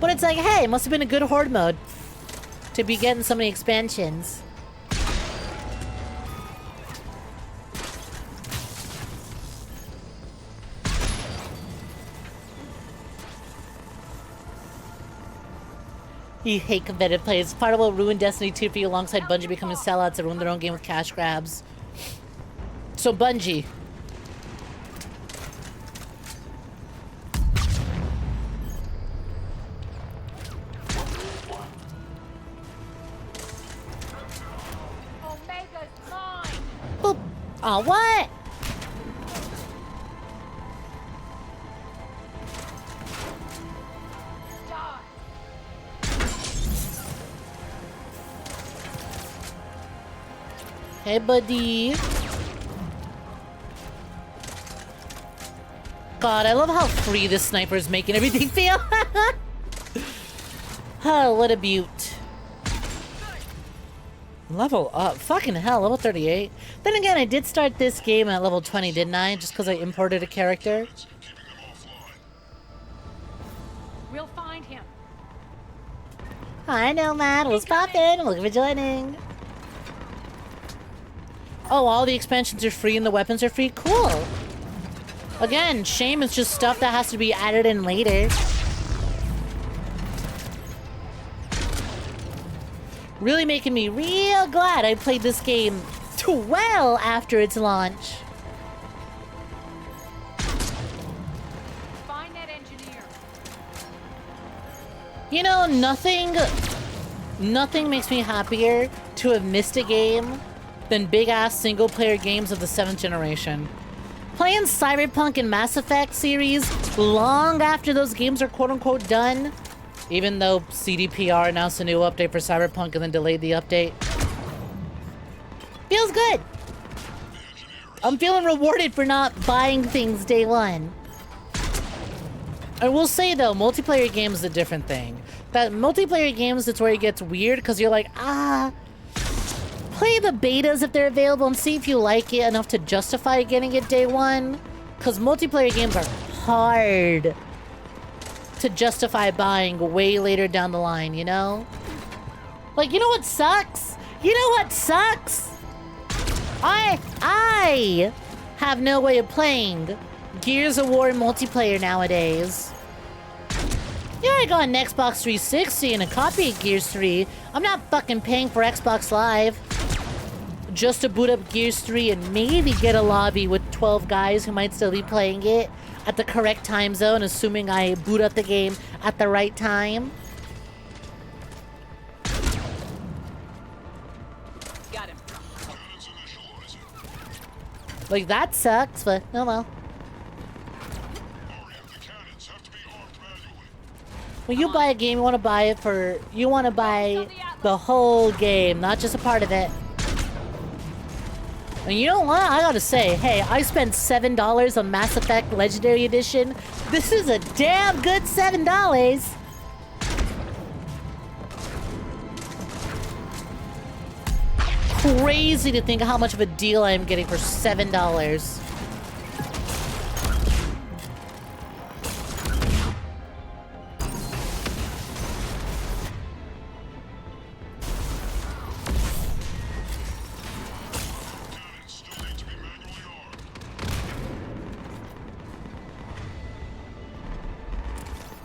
But it's like, hey, it must have been a good horde mode to be getting so many expansions. You hate competitive play. It's part of what ruined Destiny 2 for you alongside Bungie becoming sellouts that ruined their own game with cash grabs. So Bungie. Boop. Oh, what? Hey, buddy. God, I love how free this sniper is making everything feel. Oh, what a beaut. Level up. Fucking hell, level 38. Then again, I did start this game at level 20, didn't I? Just because I imported a character. We'll find him. Hi, Nomad. What's poppin'? Welcome for joining. Oh, all the expansions are free and the weapons are free? Cool. Again, shame it's just stuff that has to be added in later. Really making me real glad I played this game well after its launch. Find that engineer. You know, nothing makes me happier to have missed a game than big-ass single-player games of the 7th generation. Playing Cyberpunk and Mass Effect series long after those games are quote-unquote done, even though CDPR announced a new update for Cyberpunk and then delayed the update. Feels good! I'm feeling rewarded for not buying things day one. I will say though, multiplayer games is a different thing. That multiplayer games, that's where it gets weird, because you're like, play the betas if they're available and see if you like it enough to justify getting it day one. Because multiplayer games are hard to justify buying way later down the line, you know? Like, you know what sucks? You know what sucks? I have no way of playing Gears of War multiplayer nowadays. Yeah, I got an Xbox 360 and a copy of Gears 3. I'm not fucking paying for Xbox Live just to boot up Gears 3 and maybe get a lobby with 12 guys who might still be playing it at the correct time zone, assuming I boot up the game at the right time. Got him. Like, that sucks, but oh well. When you buy a game, you want to buy it for... You want to buy the whole game, not just a part of it. And you know what? I gotta say, hey, I spent $7 on Mass Effect Legendary Edition. This is a damn good $7. Crazy to think how much of a deal I am getting for $7.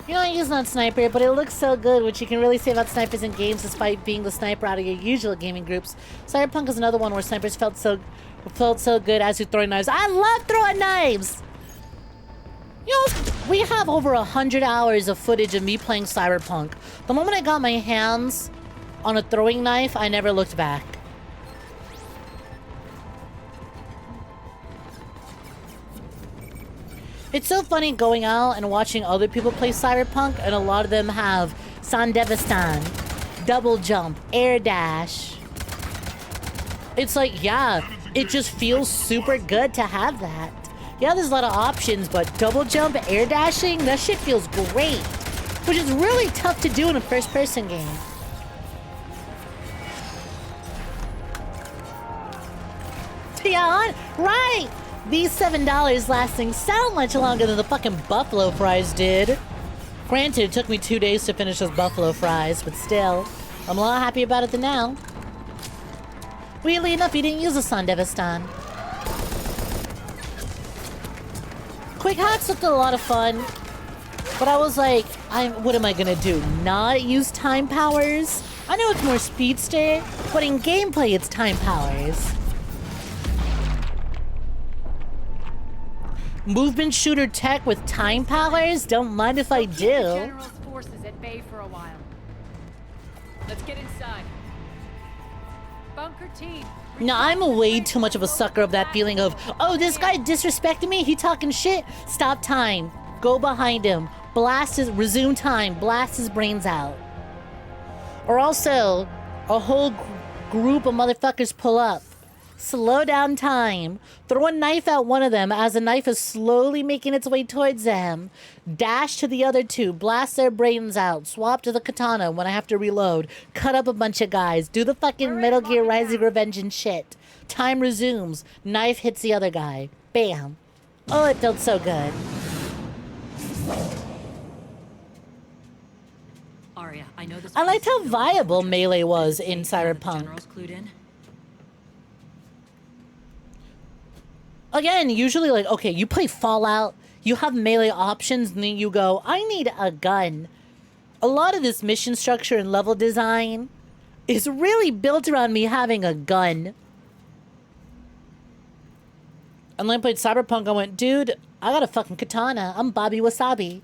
You know, I use not sniper, but it looks so good, which you can really say about snipers in games despite being the sniper out of your usual gaming groups. Cyberpunk is another one where snipers felt so good as you throwing knives. I love throwing knives! You know, we have over 100 hours of footage of me playing Cyberpunk. The moment I got my hands on a throwing knife, I never looked back. It's so funny going out and watching other people play Cyberpunk, and a lot of them have Sandevistan, double jump, air dash. It's like, yeah, it just feels super good to have that. Yeah, there's a lot of options, but double jump, air dashing, that shit feels great. Which is really tough to do in a first-person game. Yeah, right! These $7 lasting so much longer than the fucking buffalo fries did. Granted, it took me 2 days to finish those buffalo fries, but still, I'm a lot happy about it than now. Weirdly enough, he didn't use a Sandevistan. Quick hacks looked a lot of fun, but I was like, what am I gonna do? Not use time powers? I know it's more speedster, but in gameplay, it's time powers. Movement shooter tech with time powers? Don't mind if I do. General's forces at bay for a while. Let's get inside. Bunker team. No, I'm way too much of a sucker of that feeling of, oh, this guy disrespected me, he talking shit. Stop time. Go behind him. Blast his, resume time. Blast his brains out. Or also, a whole group of motherfuckers pull up. Slow down time. Throw a knife at one of them as the knife is slowly making its way towards them. Dash to the other two. Blast their brains out. Swap to the katana when I have to reload. Cut up a bunch of guys. Do the fucking Metal Gear Rising Revenge and shit. Time resumes. Knife hits the other guy. Bam. Oh, it felt so good. Arya, I know this. I liked how viable melee was in Cyberpunk. General's clued in. Again, usually like, okay, you play Fallout, you have melee options, and then you go, I need a gun. A lot of this mission structure and level design is really built around me having a gun. And then I played Cyberpunk, I went, dude, I got a fucking katana. I'm Bobby Wasabi.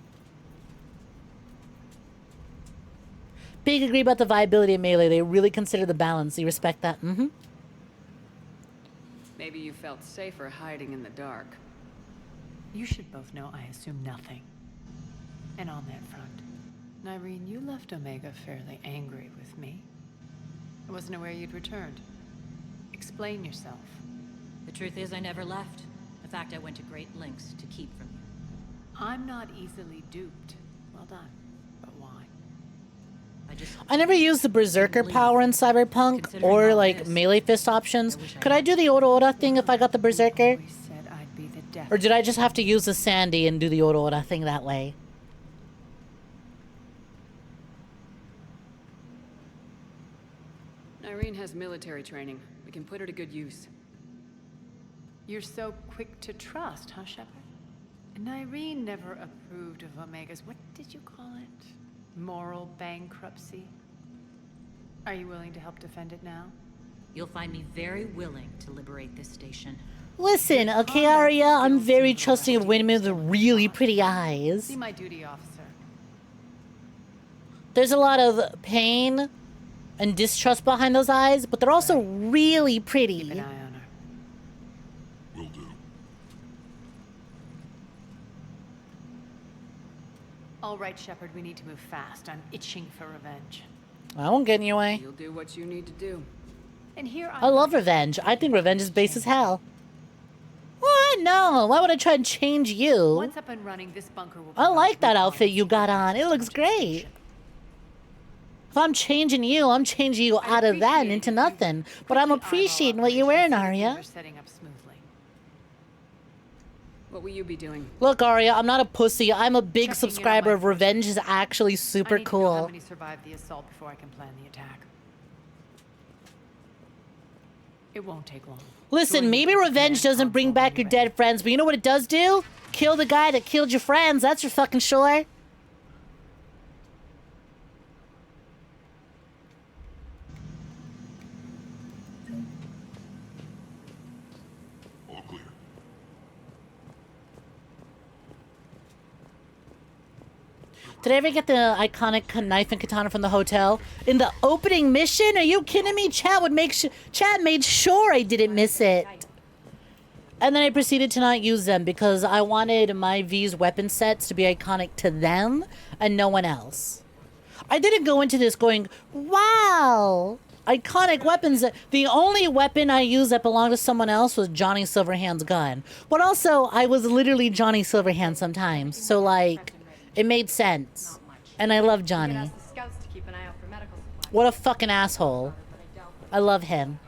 Big agree about the viability of melee. They really consider the balance. You respect that? Mm-hmm. Maybe you felt safer hiding in the dark. You should both know I assume nothing. And on that front, Nyreen, you left Omega fairly angry with me. I wasn't aware you'd returned. Explain yourself. The truth is, I never left. In fact, I went to great lengths to keep from you. I'm not easily duped. Well done. But why? I never used the Berserker power in Cyberpunk or like melee fist options. Could I do the Ora thing if I got the Berserker? Said I'd be the death. Or did I just have to use the Sandy and do the Ora thing that way? Nyreen has military training. We can put her to good use. You're so quick to trust, huh, Shepard? Nyreen never approved of Omega's, what did you call it? Moral bankruptcy? Are you willing to help defend it now? You'll find me very willing to liberate this station. Listen, okay, Arya, I'm very trusting of women with really pretty eyes. See my duty, officer. There's a lot of pain and distrust behind those eyes, but they're also really pretty. Keep an eye on her. Will do. All right, Shepard, we need to move fast. I'm itching for revenge. I won't get in your way. You'll do what you need to do. And here I love revenge. I think revenge is base as hell. What? No. Why would I try and change you? Once up and running, this bunker will. I like that outfit you got on. It looks great. If I'm changing you, I'm changing you out of that and into nothing. But I'm appreciating what you're wearing, Arya. Setting up smoothly. What will you be doing? Look, Arya, I'm not a pussy. I'm a big Checking in subscriber on of Revenge is actually super I need to know how cool. many survived the assault before I can plan the attack. It won't take long. Listen, maybe Revenge doesn't bring back your dead friends, but you know what it does do? Kill the guy that killed your friends. That's for fucking sure. All clear. Did I ever get the iconic knife and katana from the hotel? In the opening mission? Are you kidding me? Chad made sure I didn't miss it. And then I proceeded to not use them because I wanted my V's weapon sets to be iconic to them and no one else. I didn't go into this going, wow, iconic weapons. The only weapon I used that belonged to someone else was Johnny Silverhand's gun. But also, I was literally Johnny Silverhand sometimes. So, like, it made sense. And I love Johnny. What a fucking asshole. I love him.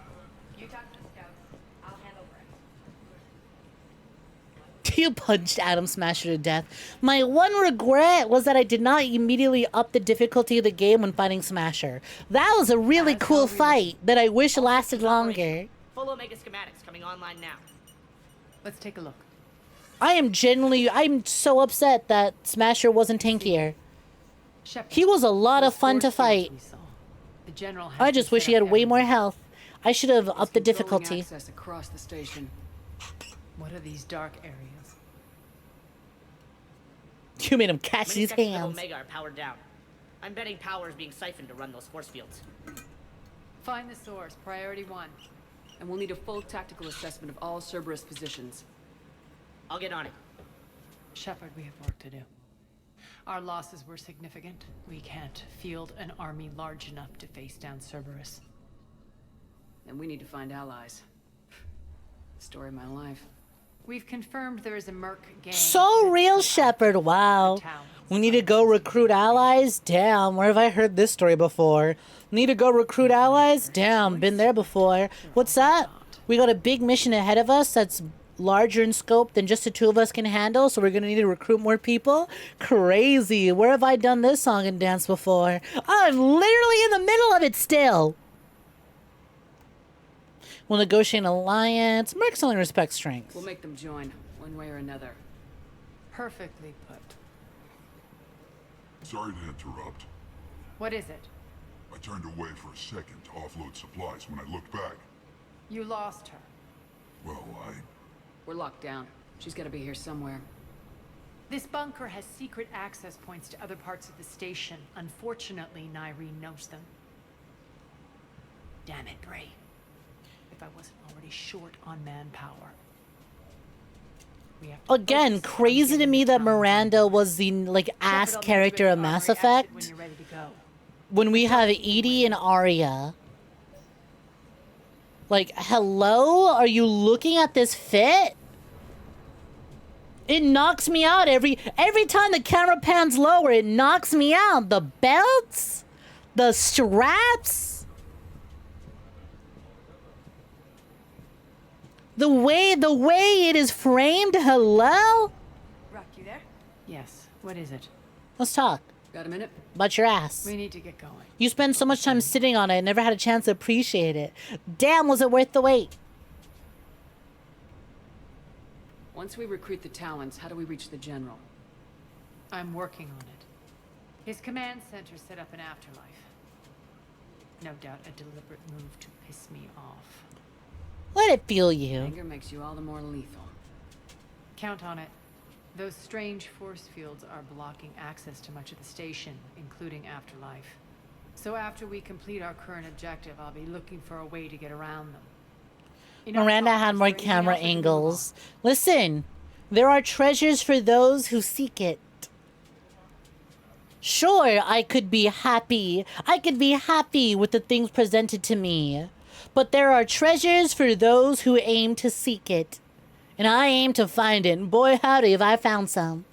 You punched Atom Smasher to death. My one regret was that I did not immediately up the difficulty of the game when fighting Smasher. That was a really cool fight that I wish lasted longer. Full Omega schematics coming online now. Let's take a look. I'm so upset that Smasher wasn't tankier. He was a lot of fun to fight. I just wish he had way more health. I should have upped the difficulty. Access across the station. What are these dark areas? You made him catch Many these sections of hands. Omega are powered down. I'm betting power is being siphoned to run those force fields. Find the source, priority 1. And we'll need a full tactical assessment of all Cerberus positions. I'll get on it. Shepard, we have work to do. Our losses were significant. We can't field an army large enough to face down Cerberus. And we need to find allies. Story of my life. We've confirmed there is a Merc gang. So real, Shepard. Wow. We need to go recruit allies? Damn, where have I heard this story before? Need to go recruit allies? Damn, been there before. What's that? We got a big mission ahead of us that's larger in scope than just the two of us can handle, so we're gonna need to recruit more people. Crazy. Where have I done this song and dance before? I'm literally in the middle of it still. We'll negotiate an alliance. Mercs only respect strength. We'll make them join, one way or another. Perfectly put. Sorry to interrupt. What is it? I turned away for a second to offload supplies. When I looked back, You lost her. well, We're locked down. She's gotta be here somewhere. This bunker has secret access points to other parts of the station. Unfortunately, Nyreen knows them. Damn it, Gray. If I wasn't already short on manpower. We have to Again, focus on crazy to getting me the that town Miranda was the, like, ass Shepard, I'll character meet of you at Mass Armory Exit Effect. when you're ready to go. When we have Edie and Arya. Like, hello? Are you looking at this fit? It knocks me out every time the camera pans lower, it knocks me out. The belts, the straps, the way it is framed. Hello? Rock, you there? Yes. What is it? Let's talk Got a minute? about your ass. We need to get going. You spend so much time sitting on it, and never had a chance to appreciate it. Damn, was it worth the wait? Once we recruit the Talons, how do we reach the General? I'm working on it. His command center set up an afterlife. No doubt a deliberate move to piss me off. Let it feel you. Anger makes you all the more lethal. Count on it. Those strange force fields are blocking access to much of the station, including afterlife. So after we complete our current objective, I'll be looking for a way to get around them. Miranda had more camera angles. Listen, there are treasures for those who seek it. Sure, I could be happy. I could be happy with the things presented to me. But there are treasures for those who aim to seek it. And I aim to find it. And boy, howdy, have I found some.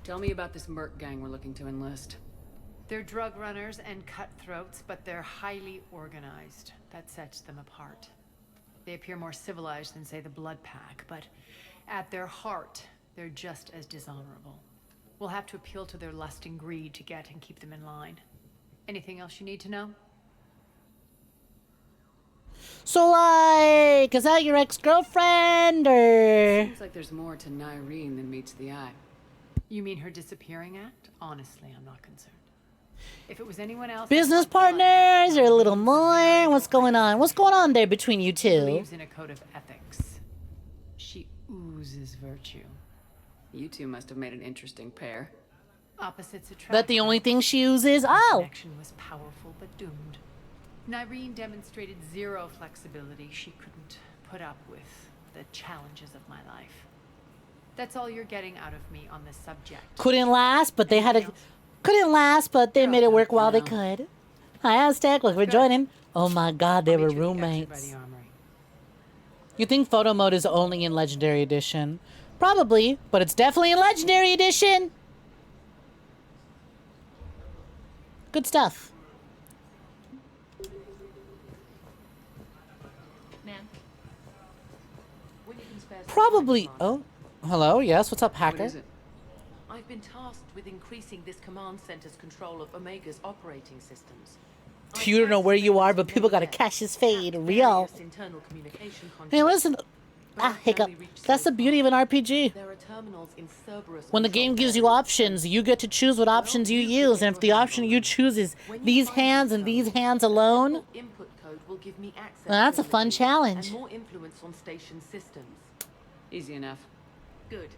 Tell me about this merc gang we're looking to enlist. They're drug runners and cutthroats, but they're highly organized. That sets them apart. They appear more civilized than, say, the Blood Pack, but at their heart, they're just as dishonorable. We'll have to appeal to their lust and greed to get and keep them in line. Anything else you need to know? So, like, is that your ex-girlfriend, or...? Seems like there's more to Nyreen than meets the eye. You mean her disappearing act? Honestly, I'm not concerned. If it was anyone else... Business partners, or a little more? What's going on? What's going on there between you She two? believes in a code of ethics. She oozes virtue. You two must have made an interesting pair. Opposites attract. That the only thing she uses? The Oh! connection was powerful but doomed. Nyreen demonstrated zero flexibility. She couldn't put up with the challenges of my life. That's all you're getting out of me on this subject. Couldn't last, but they had a... Couldn't last, but they made it work while they could. Hi, Aztec. Look, we're joining. Oh my god, they were roommates. You think photo mode is only in Legendary Edition? Probably, but it's definitely in Legendary Edition. Good stuff. Probably. Oh, hello. Yes, what's up, hacker? What is it? I've been tasked with increasing this command center's control of Omega's operating systems. You don't know where you are, but people gotta catch his fade. Real. Internal communication Hey, listen. Ah, hiccup. That's the beauty of an RPG. There are terminals in Cerberus. When the game gives you options, you get to choose what options you use, and if the option you choose is these hands and these hands alone, Input code will give me access. well, that's to a fun images challenge. And more influence on station systems. Easy enough. Good.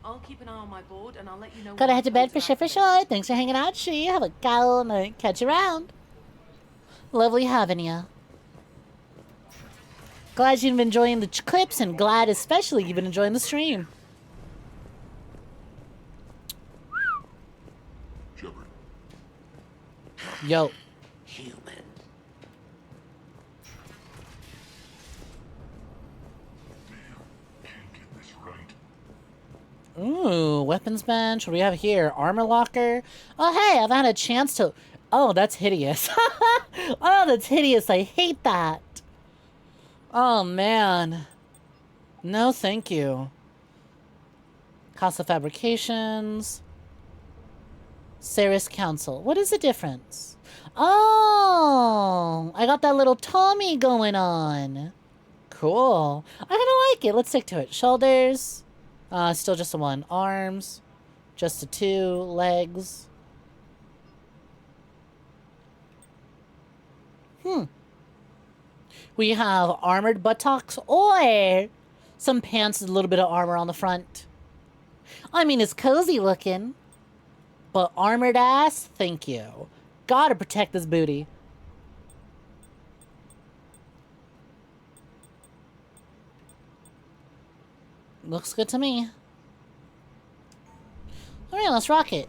I'll keep an eye on my board and I'll let you know. Gotta when head to the bed codes for are sure, for activated. sure. Thanks for hanging out, she. Have a gal night. Catch you around. Lovely having you. Glad you've been enjoying the clips, and glad especially you've been enjoying the stream. Shepard. Yo. Human. Can't get this right. Ooh, weapons bench. What do we have here? Armor locker. Oh, hey, I've had a chance to... Oh, that's hideous. Oh, that's hideous. I hate that. Oh, man. No, thank you. Casa Fabrications. Ceres Council. What is the difference? Oh, I got that little Tommy going on. Cool. I kind of like it. Let's stick to it. Shoulders. Still just a 1. Arms. Just a 2. Legs. We have armored buttocks or some pants with a little bit of armor on the front. I mean, it's cozy looking. But armored ass? Thank you. Gotta protect this booty. Looks good to me. Alright, let's rock it.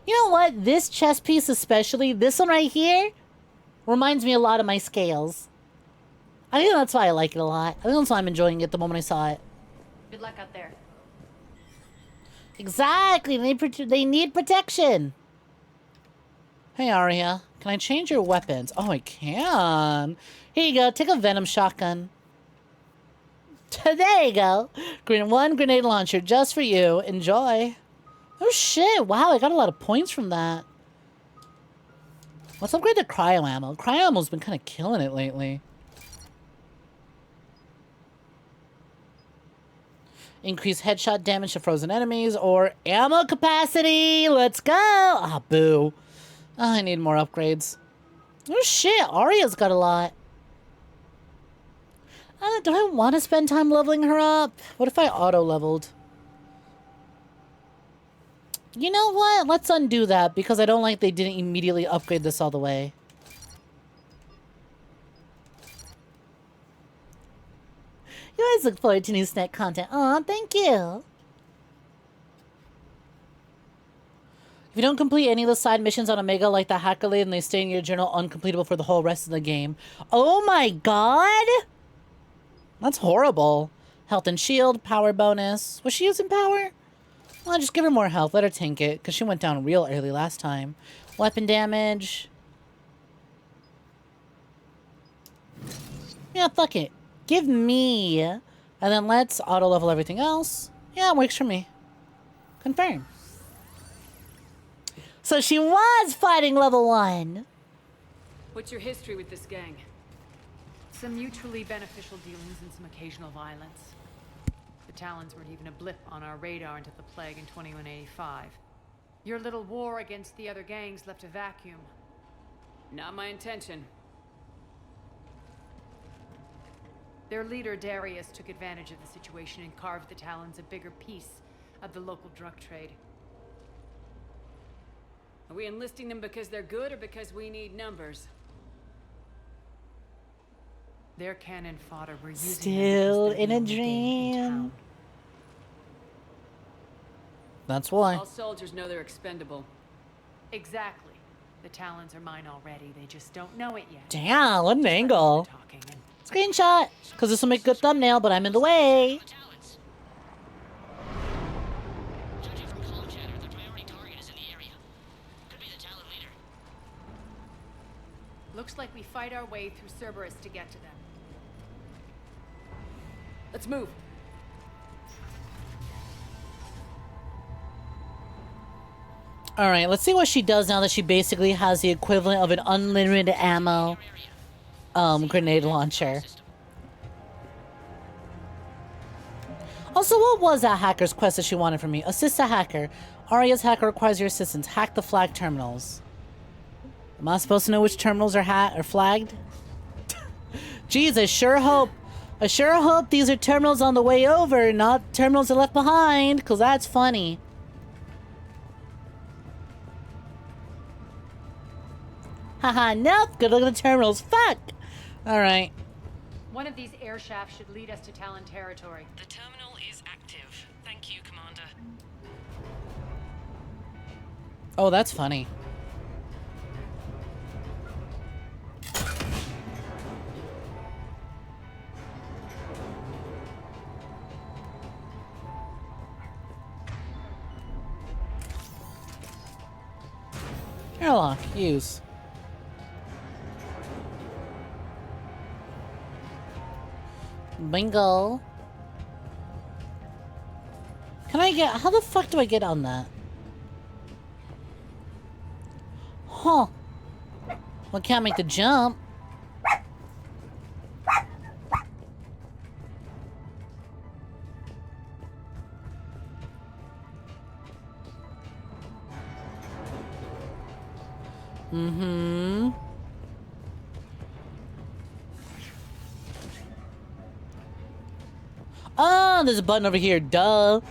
You know what? This chest piece especially, this one right here, reminds me a lot of my scales. I think that's why I like it a lot. I think that's why I'm enjoying it the moment I saw it. Good luck out there. Exactly. They need protection. Hey, Arya. Can I change your weapons? Oh, I can. Here you go. Take a venom shotgun. There you go. 1 grenade launcher just for you. Enjoy. Oh, shit. Wow, I got a lot of points from that. Let's upgrade to cryo ammo. Cryo ammo's been kind of killing it lately. Increase headshot damage to frozen enemies or ammo capacity. Let's go. Ah, boo. Oh, I need more upgrades. Oh, shit. Arya's got a lot. Do I want to spend time leveling her up? What if I auto-leveled? You know what? Let's undo that because I don't like they didn't immediately upgrade this all the way. You guys look forward to new Snek content. Aw, thank you. If you don't complete any of the side missions on Omega like the hacker lady, then they stay in your journal uncompletable for the whole rest of the game. Oh my god! That's horrible. Health and shield, power bonus. Was she using power? Well, just give her more health. Let her tank it, because she went down real early last time. Weapon damage. Yeah, fuck it. Give me. And then let's auto-level everything else. Yeah, it works for me. Confirm. So she was fighting level 1. What's your history with this gang? Some mutually beneficial dealings and some occasional violence. The Talons weren't even a blip on our radar until the plague in 2185. Your little war against the other gangs left a vacuum. Not my intention. Their leader, Darius, took advantage of the situation and carved the Talons a bigger piece of the local drug trade. Are we enlisting them because they're good or because we need numbers? Their cannon fodder were using Still in a dream. That's why. All soldiers know they're expendable. Exactly. The Talons are mine already. They just don't know it yet. Damn, what an angle. Screenshot. Because this will make a good thumbnail, but I'm in the way. Looks like we fight our way through Cerberus to get to them. Let's move. Alright, let's see what she does now that she basically has the equivalent of an unlimited ammo grenade launcher. Also, what was that hacker's quest that she wanted from me? Assist a hacker. Arya's hacker requires your assistance. Hack the flag terminals. Am I supposed to know which terminals are flagged? Jeez, I sure hope these are terminals on the way over, not terminals that left behind, because that's funny. Haha, nope. Good look at the terminals. Fuck! Alright. One of these air shafts should lead us to Talon territory. The terminal is active. Thank you, Commander. Oh, that's funny. Airlock, use. Bingo. Can I get... How the fuck do I get on that? Huh. Well, can't make the jump. Mm-hmm. Oh, there's a button over here. Duh.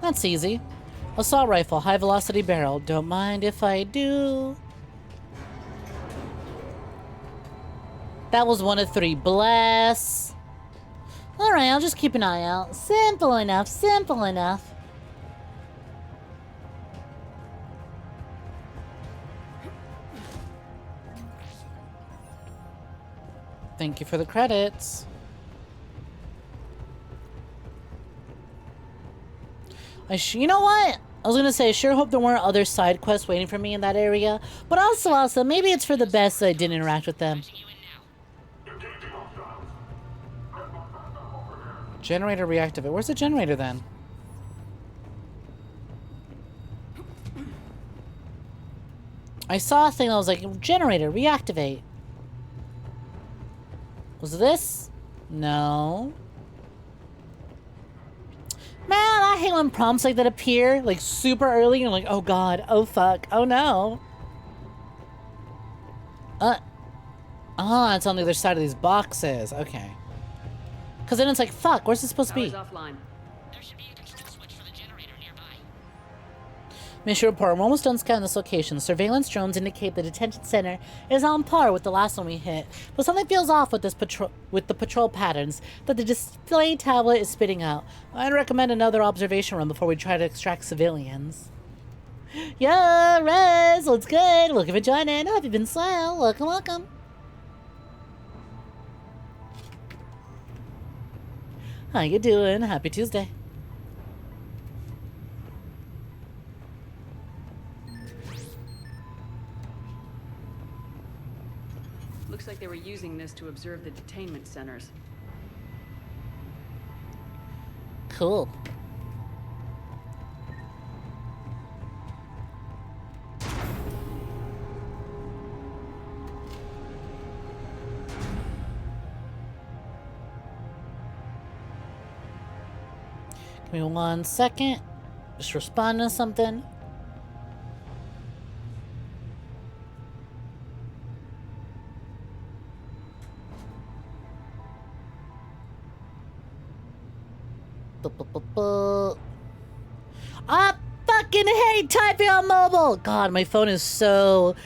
That's easy. Assault rifle, high velocity barrel. Don't mind if I do. That was 1 of 3. Bless. Alright, I'll just keep an eye out. Simple enough, simple enough. Thank you for the credits. You know what? I was gonna say, I sure hope there weren't other side quests waiting for me in that area. But also, maybe it's for the best that I didn't interact with them. Generator reactivate. Where's the generator then? I saw a thing that was like, generator reactivate. Was this? No. Man, I hate when prompts like that appear, like super early, and like, oh god, oh fuck, oh no. Oh, it's on the other side of these boxes. Okay. Because then it's like, fuck, where's it supposed to be? Offline. Mission report. We're almost done scanning this location. Surveillance drones indicate the detention center is on par with the last one we hit, but something feels off with the patrol patterns that the display tablet is spitting out. I'd recommend another observation run before we try to extract civilians. Yeah, Rez, what's good? Looking for joining. Have you been swell? Welcome, welcome. How you doing? Happy Tuesday. Looks like they were using this to observe the detainment centers. Cool. Give me 1 second. Just respond to something. I fucking hate typing on mobile! God, my phone is so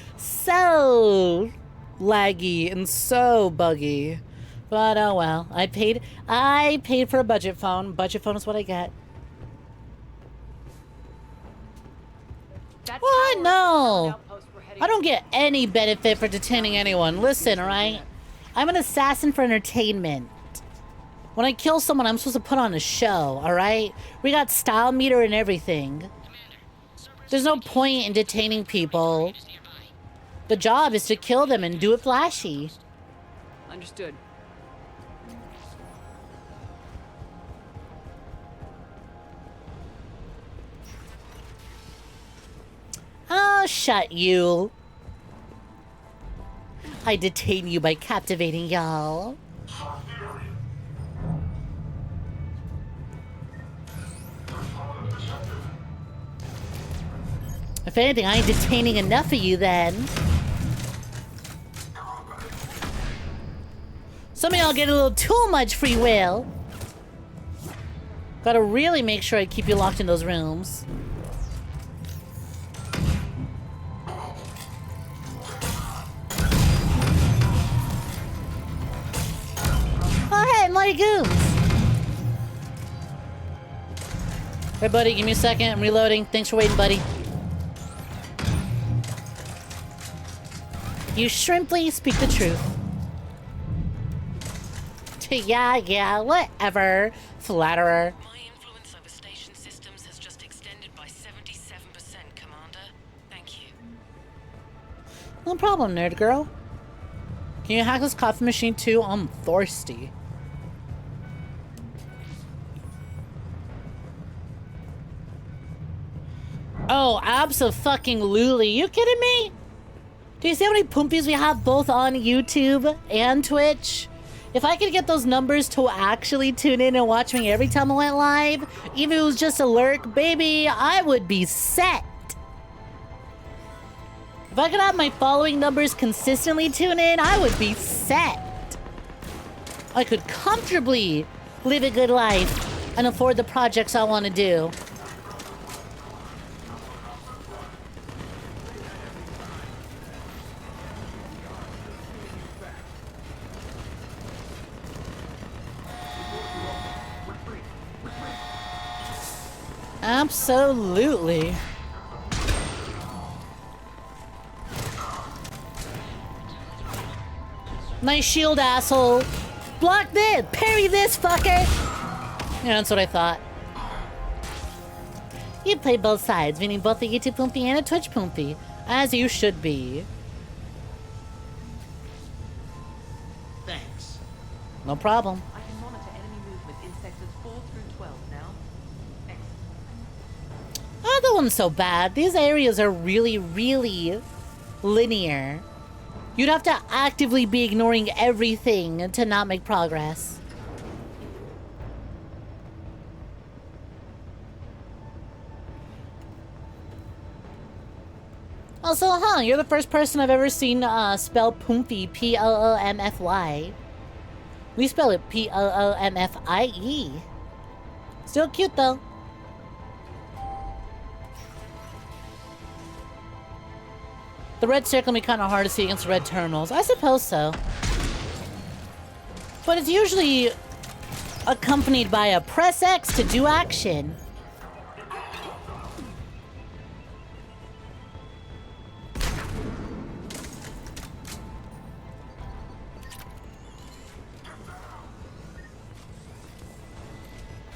laggy and so buggy. But oh well. I paid for a budget phone. Budget phone is what I get. What? No! I don't get any benefit for detaining anyone. Listen, alright? I'm an assassin for entertainment. When I kill someone, I'm supposed to put on a show, alright? We got style meter and everything. There's no point in detaining people. The job is to kill them and do it flashy. Understood. Oh, shut you. I detain you by captivating y'all. If anything, I ain't detaining enough of you then. Some of y'all get a little too much free will. Gotta really make sure I keep you locked in those rooms. Oh, hey, Mighty Goons! Hey, buddy, give me a second. I'm reloading. Thanks for waiting, buddy. You shrimply speak the truth. Yeah, whatever. Flatterer. My influence over station systems has just extended by 77%, Commander. Thank you. No problem, nerd girl. Can you hack this coffee machine too? I'm thirsty. Oh, abso-fucking-lutely. You kidding me? Do you see how many Poompies we have both on YouTube and Twitch? If I could get those numbers to actually tune in and watch me every time I went live, even if it was just a lurk, baby, I would be set. If I could have my following numbers consistently tune in, I would be set. I could comfortably live a good life and afford the projects I want to do. Absolutely. Nice shield, asshole. Block this! Parry this, fucker! Yeah, that's what I thought. You play both sides, meaning both a YouTube Poompy and a Twitch Poompy. As you should be. Thanks. No problem. I can monitor enemy movement in sectors 4 through 12 now. Oh, that one's so bad. These areas are really, really linear. You'd have to actively be ignoring everything to not make progress. Also, you're the first person I've ever seen spell Poompy, P-O-O-M-F-Y. We spell it P-O-O-M-F-I-E. Still cute, though. The red circle can be kind of hard to see against red terminals. I suppose so. But it's usually accompanied by a press X to do action.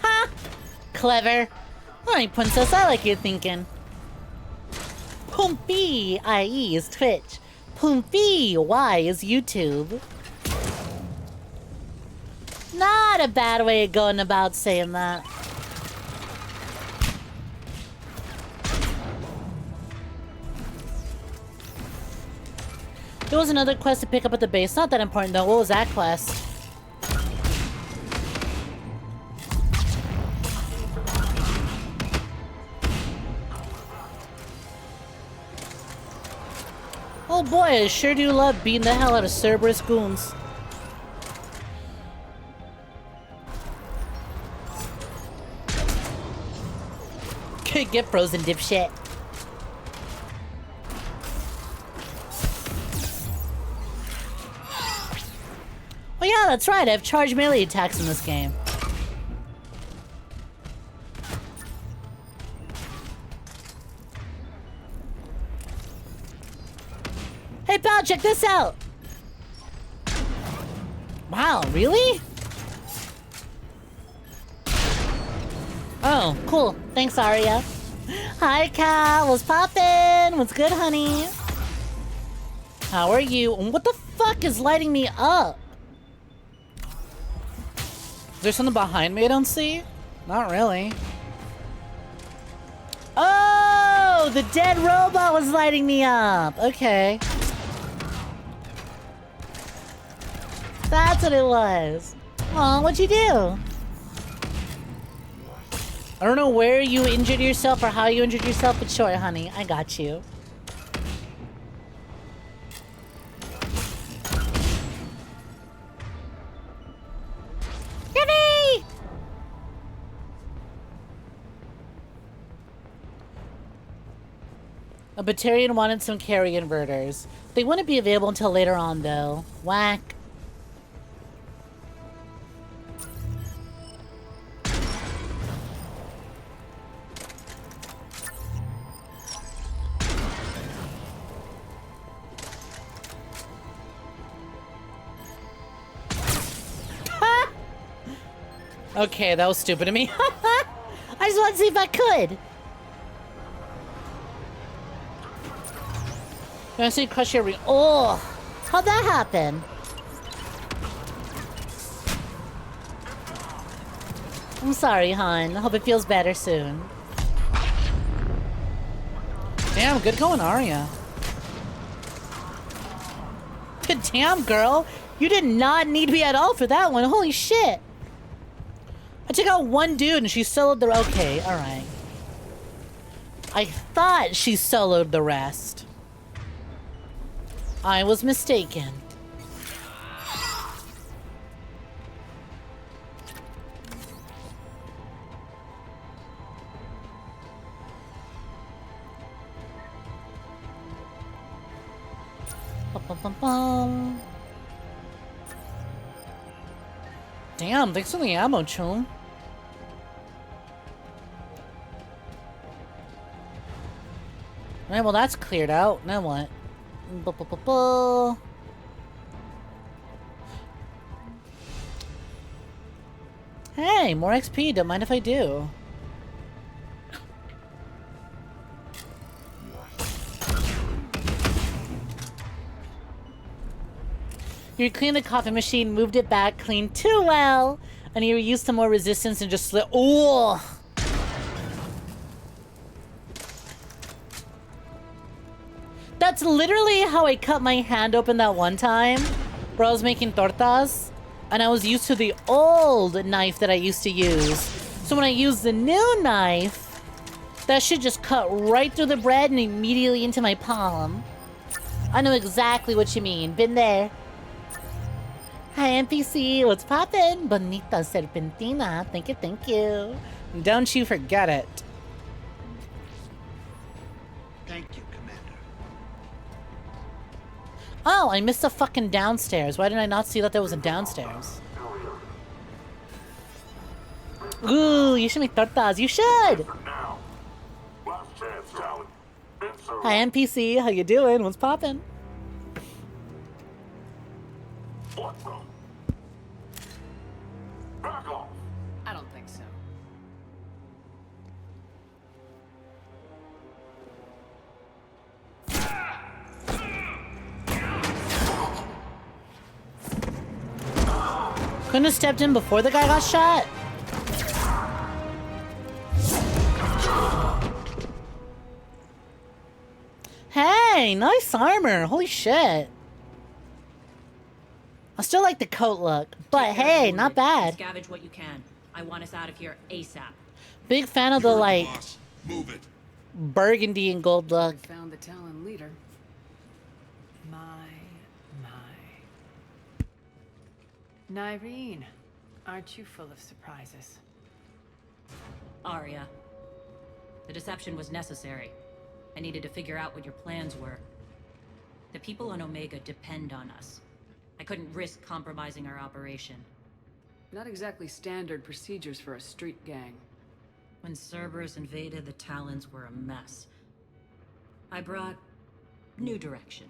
Ha! Clever. Alright, princess, I like your thinking. Poompy, i.e. is Twitch. Poompy, y is YouTube. Not a bad way of going about saying that. There was another quest to pick up at the base. Not that important though. What was that quest? Oh boy, I sure do love beating the hell out of Cerberus goons. Get frozen, dipshit. Oh yeah, that's right, I have charged melee attacks in this game. Hey pal, check this out! Wow, really? Oh, cool. Thanks, Arya. Hi, Cal. What's poppin'? What's good, honey? How are you? What the fuck is lighting me up? Is there something behind me I don't see? Not really. Oh, the dead robot was lighting me up. Okay. That's what it was. Aw, what'd you do? I don't know where you injured yourself or how you injured yourself, but sure, honey, I got you. Yippee! A Batarian wanted some carry inverters. They wouldn't be available until later on, though. Whack. Okay, that was stupid of me. I just wanted to see if I could. You want to see crush your ring? Oh, how'd that happen? I'm sorry, hon. Hope it feels better soon. Damn, good going, Arya. Good damn, girl. You did not need me at all for that one. Holy shit. I took out one dude and she soloed the... Okay, alright. I thought she soloed the rest. I was mistaken. Bum. Damn, thanks for the ammo, chum. Alright, well that's cleared out. Now what? Hey, more XP. Don't mind if I do. You cleaned the coffee machine, moved it back, cleaned too well, and you used some more resistance and just slid. Ooh! That's literally how I cut my hand open that one time, where I was making tortas, and I was used to the old knife that I used to use. So when I used the new knife, that shit just cut right through the bread and immediately into my palm. I know exactly what you mean. Been there. Hi, NPC. What's poppin'? Bonita Serpentina. Thank you, thank you. Don't you forget it. Thank you, Commander. Oh, I missed a fucking downstairs. Why did I not see that there was a downstairs? Ooh, you should make tortas. You should! Hi, NPC. How you doing? What's poppin'? I don't think so. Couldn't have stepped in before the guy got shot? Hey, nice armor. Holy shit. I still like the coat look, but hey, not bad. Scavenge what you can. I want us out of here ASAP. Big fan of the, like, Move it. burgundy and gold look. Found the Talon leader. My. Nyreen, aren't you full of surprises? Arya. The deception was necessary. I needed to figure out what your plans were. The people on Omega depend on us. I couldn't risk compromising our operation. Not exactly standard procedures for a street gang. When Cerberus invaded, the Talons were a mess. I brought new direction.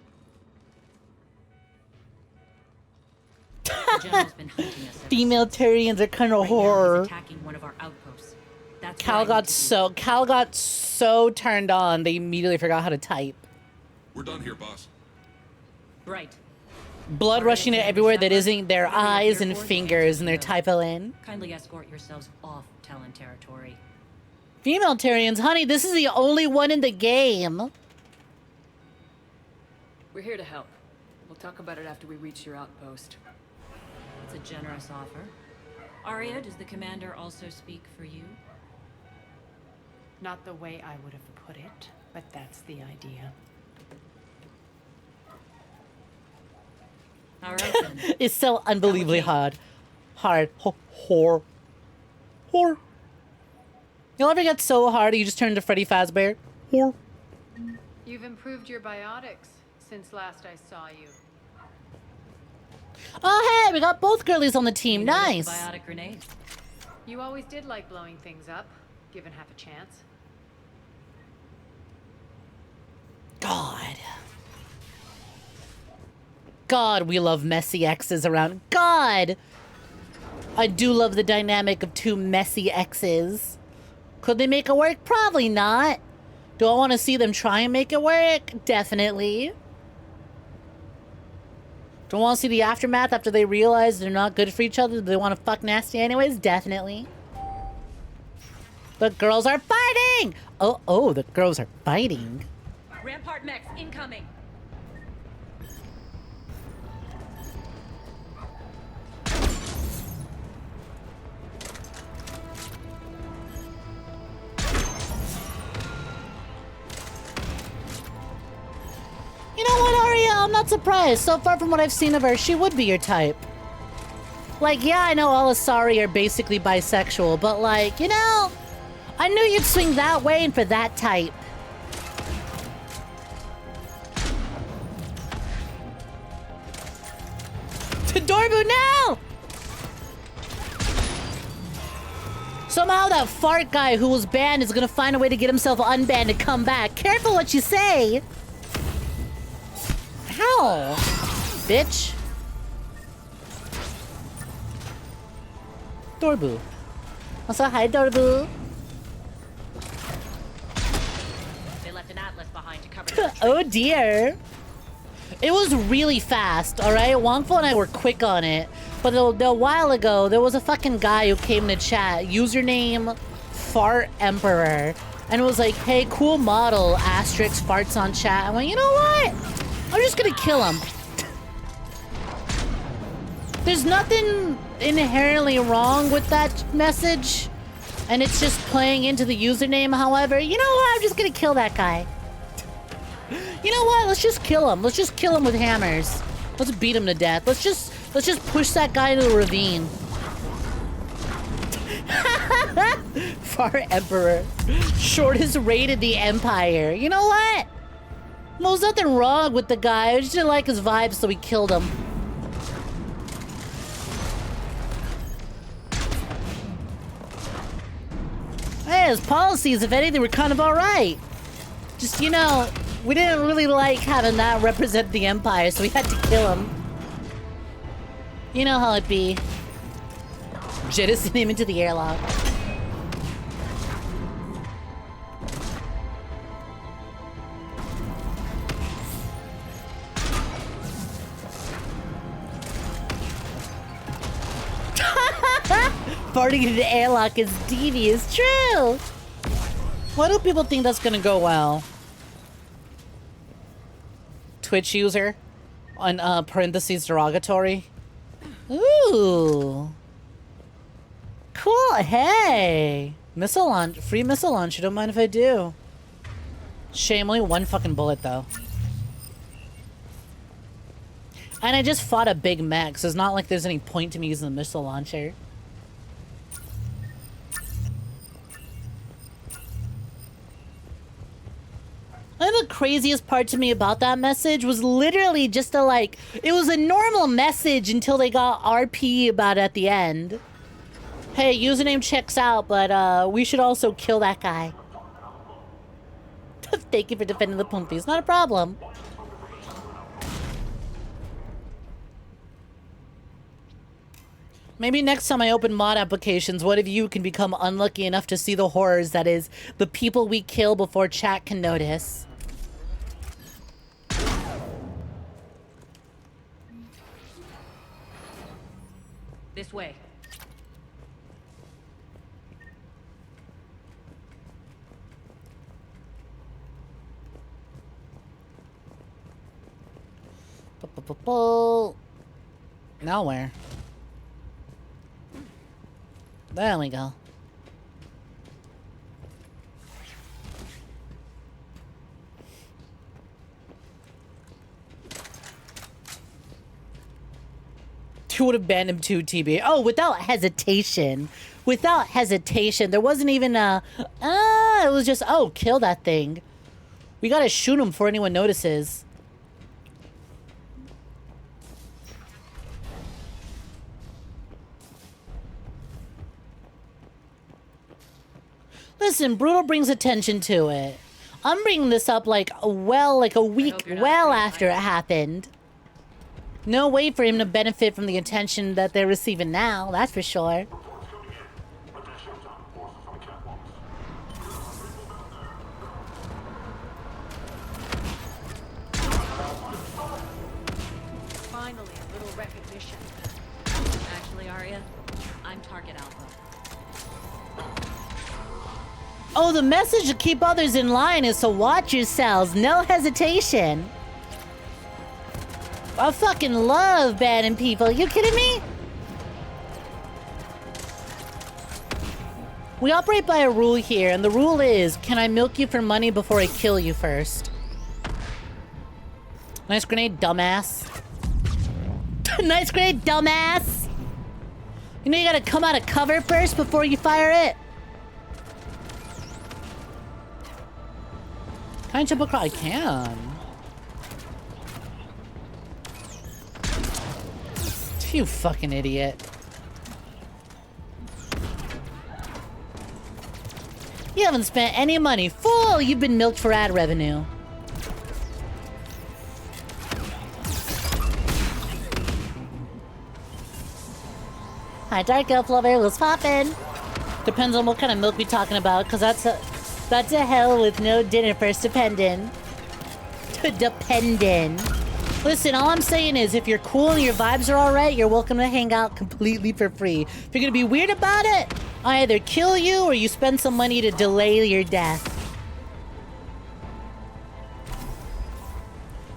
The general's been hunting us. Female Tyrians are kind of Right now, horror. he's attacking one of our outposts. That's Cal got so turned on they immediately forgot how to type. We're done here, boss. Right. Blood rushing to everywhere that isn't their eyes and fingers and their typo in. Kindly escort yourselves off Talon territory. Female Tyrians, honey, this is the only one in the game. We're here to help. We'll talk about it after we reach your outpost. It's a generous offer. Arya, does the commander also speak for you? Not the way I would have put it, but that's the idea. All right then. It's so unbelievably hard. You'll ever get so hard you just turn to Freddy Fazbear? You've improved your biotics since last I saw you. Oh, hey, we got both girlies on the team. Nice. Biotic grenade. You always did like blowing things up, given half a chance. God, we love messy exes around. God! I do love the dynamic of two messy exes. Could they make it work? Probably not. Do I want to see them try and make it work? Definitely. Do I want to see the aftermath after they realize they're not good for each other? Do they want to fuck nasty anyways? Definitely. The girls are fighting! Oh, the girls are fighting. Rampart mechs incoming. You know what, Arya? I'm not surprised. So far from what I've seen of her, she would be your type. Like, yeah, I know all Asari are basically bisexual, but like, you know, I knew you'd swing that way and for that type. Dorbu, no! Somehow that fart guy who was banned is gonna find a way to get himself unbanned and come back. Careful what you say! How? Bitch. Dorbu. Also, hi, Dorbu. They left an atlas behind to cover. Oh dear. It was really fast, alright? Wongful and I were quick on it. But a while ago, there was a fucking guy who came to chat, username Fart Emperor, and was like, hey, cool model, asterisk farts on chat. I went, you know what? I'm just gonna kill him. There's nothing inherently wrong with that message, and it's just playing into the username. However, you know what? I'm just gonna kill that guy. You know what? Let's just kill him. Let's just kill him with hammers. Let's beat him to death. Let's just push that guy into the ravine. Far Emperor. Shortest raid in the Empire. You know what? Well, there's nothing wrong with the guy. I just didn't like his vibe, so we killed him. Hey, his policies, if anything, were kind of alright. Just, you know, we didn't really like having that represent the Empire, so we had to kill him. You know how it be. Jettison him into the airlock. Farting in the airlock is devious. True! Why do people think that's gonna go well? Twitch user on parentheses derogatory. Ooh. Cool. Hey. Missile launch. Free missile launch. You don't mind if I do. Shame, only one fucking bullet though. And I just fought a big mech, so it's not like there's any point to me using the missile launcher. And the craziest part to me about that message was literally just a like, it was a normal message until they got RP about it at the end. Hey, username checks out, but we should also kill that guy. Thank you for defending the Pumpies. Not a problem. Maybe next time I open mod applications, one of you can become unlucky enough to see the horrors that is the people we kill before chat can notice. This way. Now where? There we go. You would have banned him too, TB. Oh, without hesitation. Without hesitation. There wasn't even a... it was just, oh, kill that thing. We gotta shoot him before anyone notices. Listen, Brutal brings attention to it. I'm bringing this up like a week well after it happened. No way for him to benefit from the attention that they're receiving now, that's for sure. Finally, a little recognition. Actually, Arya, I'm target alpha. Oh, the message to keep others in line is to watch yourselves. No hesitation. I fucking love banning people. You kidding me? We operate by a rule here, and the rule is, can I milk you for money before I kill you first? Nice grenade, dumbass. Nice grenade, dumbass! You know you gotta come out of cover first before you fire it? Can I jump across? I can. You fucking idiot. You haven't spent any money. Fool! You've been milked for ad revenue. Hi, Dark Elf Lover. What's poppin'? Depends on what kind of milk we're talking about, because that's a hell with no dinner first dependin'. Dependin'. Listen, all I'm saying is, if you're cool and your vibes are alright, you're welcome to hang out completely for free. If you're gonna be weird about it, I either kill you or you spend some money to delay your death.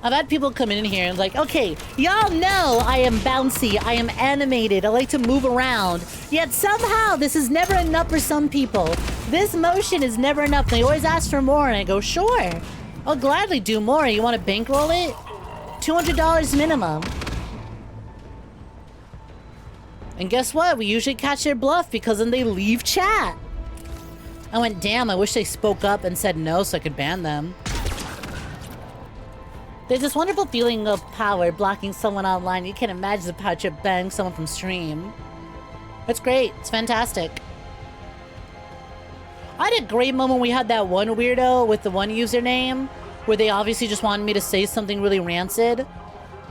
I've had people come in here and like, okay, y'all know I am bouncy, I am animated, I like to move around. Yet somehow this is never enough for some people. This motion is never enough. They always ask for more and I go, sure. I'll gladly do more. You want to bankroll it? $200 minimum. And guess what? We usually catch their bluff because then they leave chat. I went, damn, I wish they spoke up and said no so I could ban them. There's this wonderful feeling of power blocking someone online. You can't imagine the power trip banning someone from stream. It's great. It's fantastic. I had a great moment. We had that one weirdo with the one username where they obviously just wanted me to say something really rancid.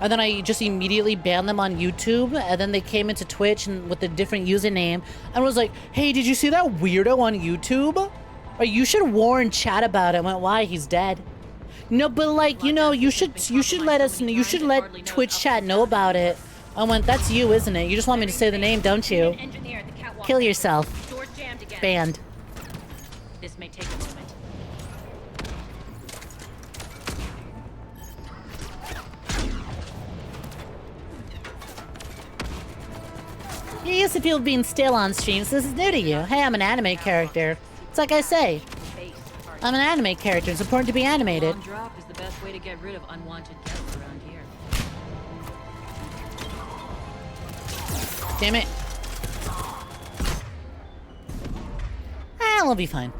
And then I just immediately banned them on YouTube. And then they came into Twitch and with a different username and was like, hey, did you see that weirdo on YouTube? Or you should warn chat about it. I went, why? He's dead. No, but like, you know, you should let Twitch chat know about it. I went, that's you, isn't it? You just want me to say the name, don't you? Kill yourself. Banned. This may take a moment. You used to feel being still on streams. This is new to you. Hey, I'm an anime character. It's like I say. I'm an anime character. It's important to be animated. Long drop is the best way to get rid of unwanted guests around here. Damn it. We'll be fine.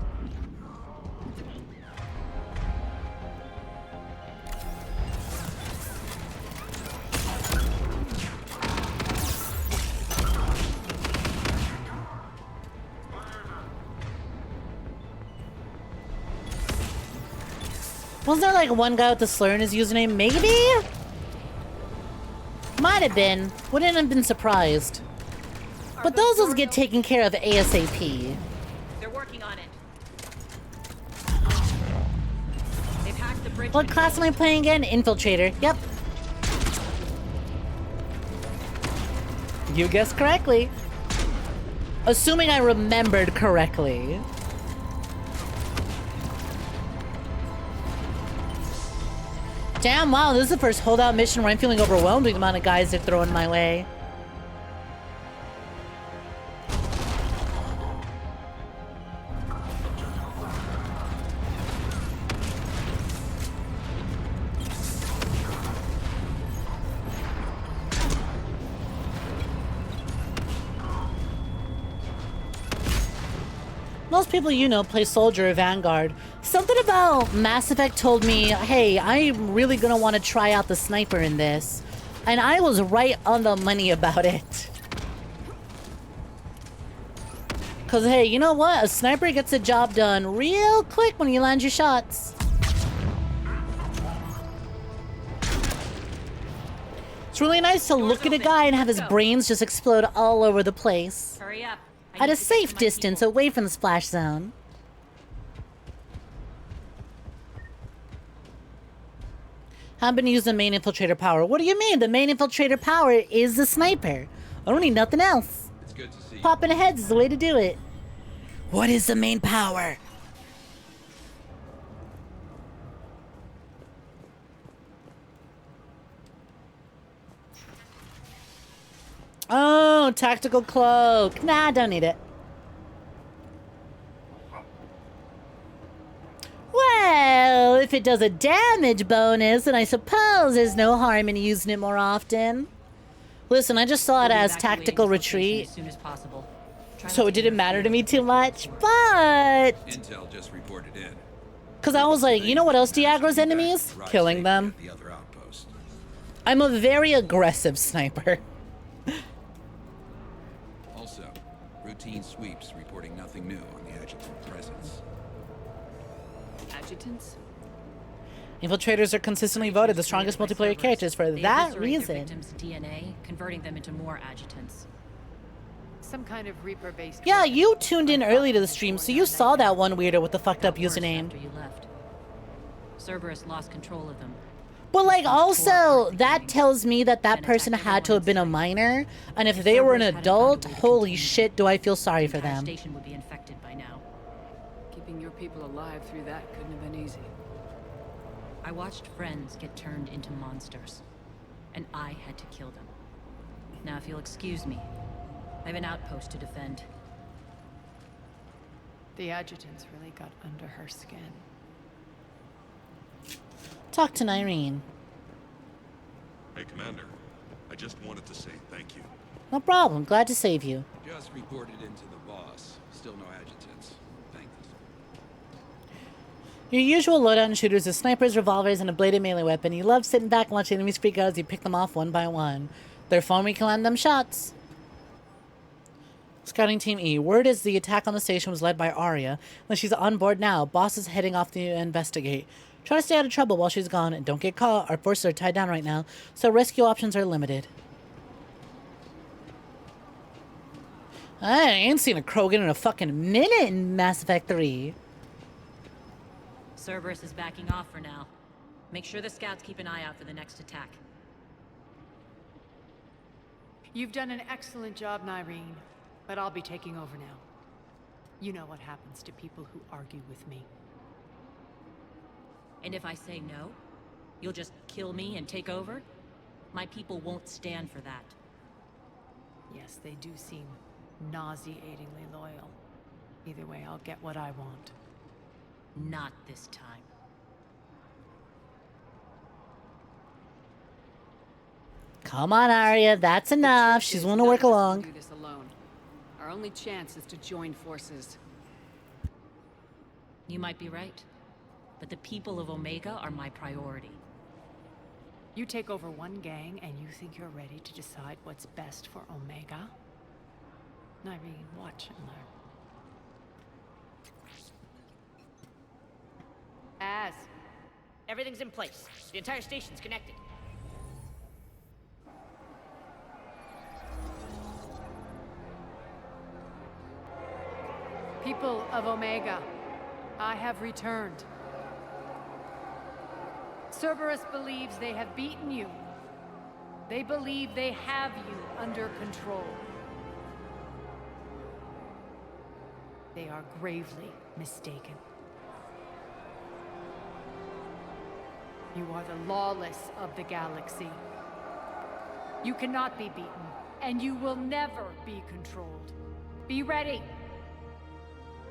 Wasn't there like one guy with the slur in his username? Maybe? Might have been. Wouldn't have been surprised. But those will get taken care of ASAP. They're working on it. They've hacked the bridge. What class am I playing again? Infiltrator. Yep. You guessed correctly. Assuming I remembered correctly. Damn, wow, this is the first holdout mission where I'm feeling overwhelmed with the amount of guys they're throwing my way. Most people you know play Soldier or Vanguard. Something about Mass Effect told me, hey, I'm really gonna want to try out the sniper in this. And I was right on the money about it. Cause hey, you know what? A sniper gets the job done real quick when you land your shots. It's really nice to look at a guy and have his brains just explode all over the place. Hurry up. At a safe distance away from the splash zone. Haven't been using main infiltrator power. What do you mean? The main infiltrator power is the sniper. I don't need nothing else. It's good to see. Popping aheads is the way to do it. What is the main power? Oh, tactical cloak. Nah, don't need it. Well, if it does a damage bonus, then I suppose there's no harm in using it more often. Listen, I just saw it as tactical retreat, as soon as possible. so it didn't matter to me too much, but... Intel just reported in. Because I was like, you know what else de-aggro's enemies? Killing them. The other outpost. I'm a very aggressive sniper. Also, routine sweeps reporting nothing new on the adjutant presence. Adjutants? Infiltrators are consistently voted the strongest multiplayer characters for They that eviscerate their reason. victims' DNA, converting them into more adjutants. Some kind of Reaper-based... Yeah, you tuned in early to the stream, so you saw that one weirdo with the fucked up username. After you left. Cerberus lost control of them. But like, also, that tells me that that person had to have been a minor, and if they were an adult, holy shit, do I feel sorry for them. The station would be infected by now. Keeping your people alive through that couldn't have been easy. I watched friends get turned into monsters, and I had to kill them. Now, if you'll excuse me, I have an outpost to defend. The adjutants really got under her skin. Talk to Nyreen. Hey, Commander. I just wanted to say thank you. No problem, glad to save you. Just reported into the boss. Still no adjutants. Thanks. Your usual loadout in shooters is snipers, revolvers, and a bladed melee weapon. You love sitting back and watching enemies freak out as you pick them off one by one. Therefore, we can land them shots. Scouting Team E. Word is the attack on the station was led by Arya, and she's on board now. Boss is heading off to investigate. Try to stay out of trouble while she's gone, and don't get caught. Our forces are tied down right now, so rescue options are limited. I ain't seen a Krogan in a fucking minute in Mass Effect 3. Cerberus is backing off for now. Make sure the scouts keep an eye out for the next attack. You've done an excellent job, Nyreen, but I'll be taking over now. You know what happens to people who argue with me. And if I say no, you'll just kill me and take over? My people won't stand for that. Yes, they do seem nauseatingly loyal. Either way, I'll get what I want. Not this time. Come on, Arya, that's enough. She's willing to work along. Do this alone. Our only chance is to join forces. You might be right, but the people of Omega are my priority. You take over one gang and you think you're ready to decide what's best for Omega? Nyreen, watch and learn. Everything's in place. The entire station's connected. People of Omega, I have returned. Cerberus believes they have beaten you. They believe they have you under control. They are gravely mistaken. You are the lawless of the galaxy. You cannot be beaten, and you will never be controlled. Be ready.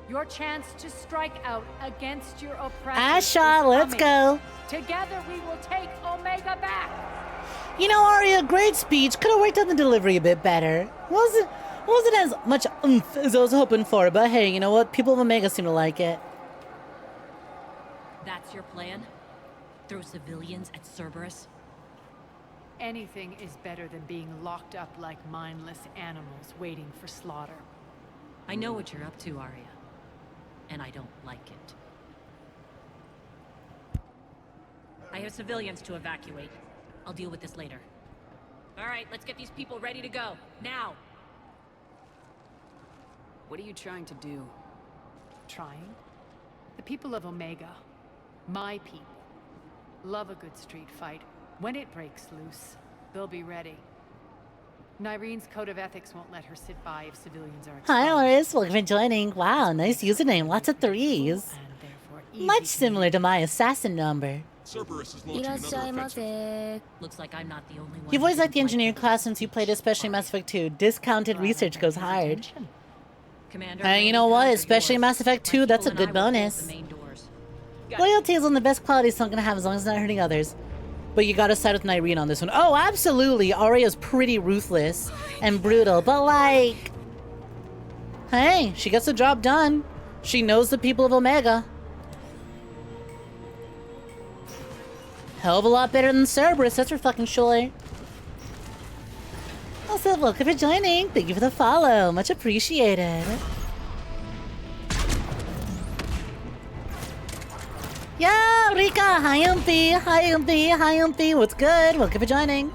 Your chance to strike out against your oppressors. Asha, let's go. Together we will take Omega back. You know, Arya, great speech. Could have worked on the delivery a bit better. Wasn't as much oomph as I was hoping for, but hey, you know what? People of Omega seem to like it. That's your plan? Throw civilians at Cerberus? Anything is better than being locked up like mindless animals waiting for slaughter. I know what you're up to, Arya. And I don't like it. I have civilians to evacuate. I'll deal with this later. All right, let's get these people ready to go. Now! What are you trying to do? Trying? The people of Omega, my people, love a good street fight. When it breaks loose, they'll be ready. Nyreen's code of ethics won't let her sit by if civilians are exposed. Hi, Loris. Welcome for joining. Wow, nice username. Lots of threes. Much similar to my assassin number. Cerberus is launching another offensive. Looks like I'm not the only one. You've always liked the engineering class since you played, especially Mass Effect 2. Discounted research goes hard. Commander, You know what? Especially Mass Effect 2, that's a good bonus. Loyalty is one of the best qualities someone can have as long as it's not hurting others. But you gotta side with Nyreen on this one. Oh, absolutely. Aria's pretty ruthless and brutal, but like... Hey, she gets the job done. She knows the people of Omega. Hell of a lot better than Cerberus, that's for fucking sure. Also, welcome for joining. Thank you for the follow. Much appreciated. Yo, Rika! Hi, Umpy! Hi, Umpy! Hi, Umpy! What's good? Welcome for joining.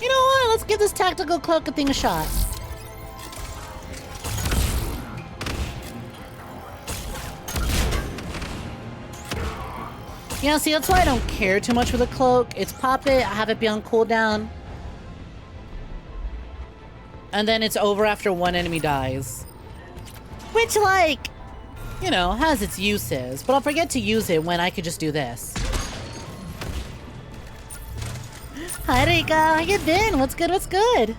You know what? Let's give this tactical cloak thing a shot. Yeah, see, that's why I don't care too much with a cloak. It's pop it, have it be on cooldown. And then it's over after one enemy dies. Which, like, you know, has its uses. But I'll forget to use it when I could just do this. Hi, Rika. How you been? What's good? What's good?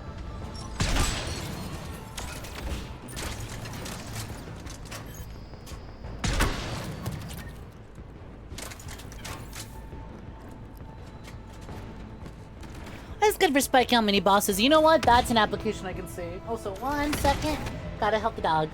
That's good for spiking out mini bosses. You know what? That's an application I can see. Also, 1 second. Gotta help the dog.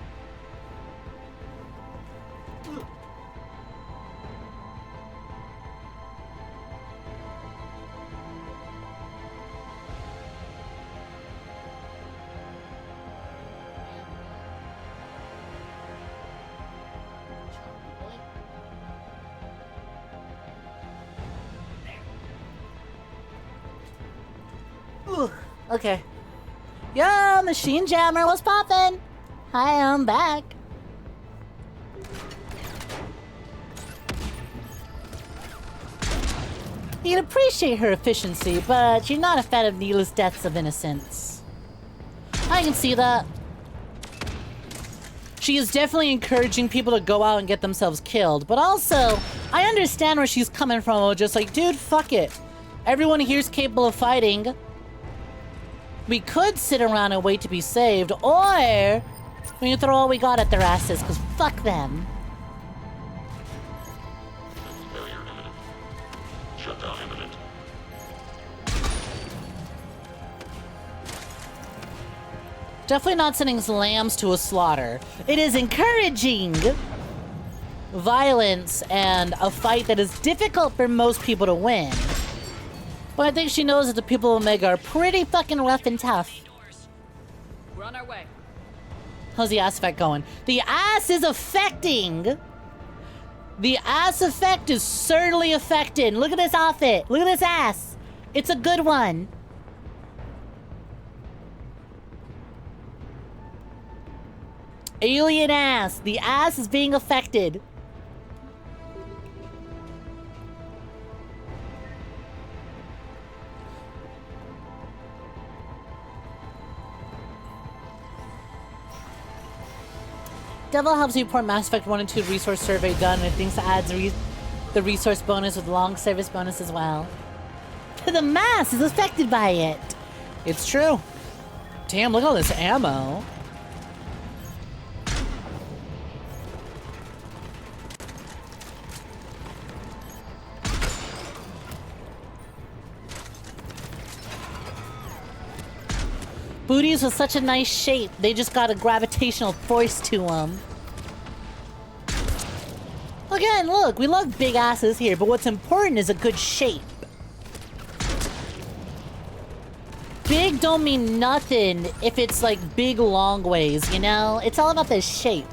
Okay. Yo, Machine Jammer, what's poppin'? Hi, I'm back. You can appreciate her efficiency, but you're not a fan of needless deaths of innocents. I can see that. She is definitely encouraging people to go out and get themselves killed, but also, I understand where she's coming from. Just like, dude, fuck it. Everyone here's capable of fighting. We could sit around and wait to be saved, or we can throw all we got at their asses, because fuck them. Shutdown imminent. Definitely not sending lambs to a slaughter. It is encouraging violence and a fight that is difficult for most people to win. But I think she knows that the people of Omega are pretty fucking rough and tough. We're on our way. How's the ass effect going? The ass is affecting. The ass effect is certainly affecting. Look at this outfit. Look at this ass. It's a good one. Alien ass. The ass is being affected. Devil helps you report Mass Effect 1 and 2 resource survey done, and it thinks it adds the resource bonus with long service bonus as well. The mass is affected by it. It's true. Damn, look at all this ammo. Booties with such a nice shape, they just got a gravitational force to them. Again, look, we love big asses here, but what's important is a good shape. Big don't mean nothing if it's like big long ways, you know? It's all about the shape.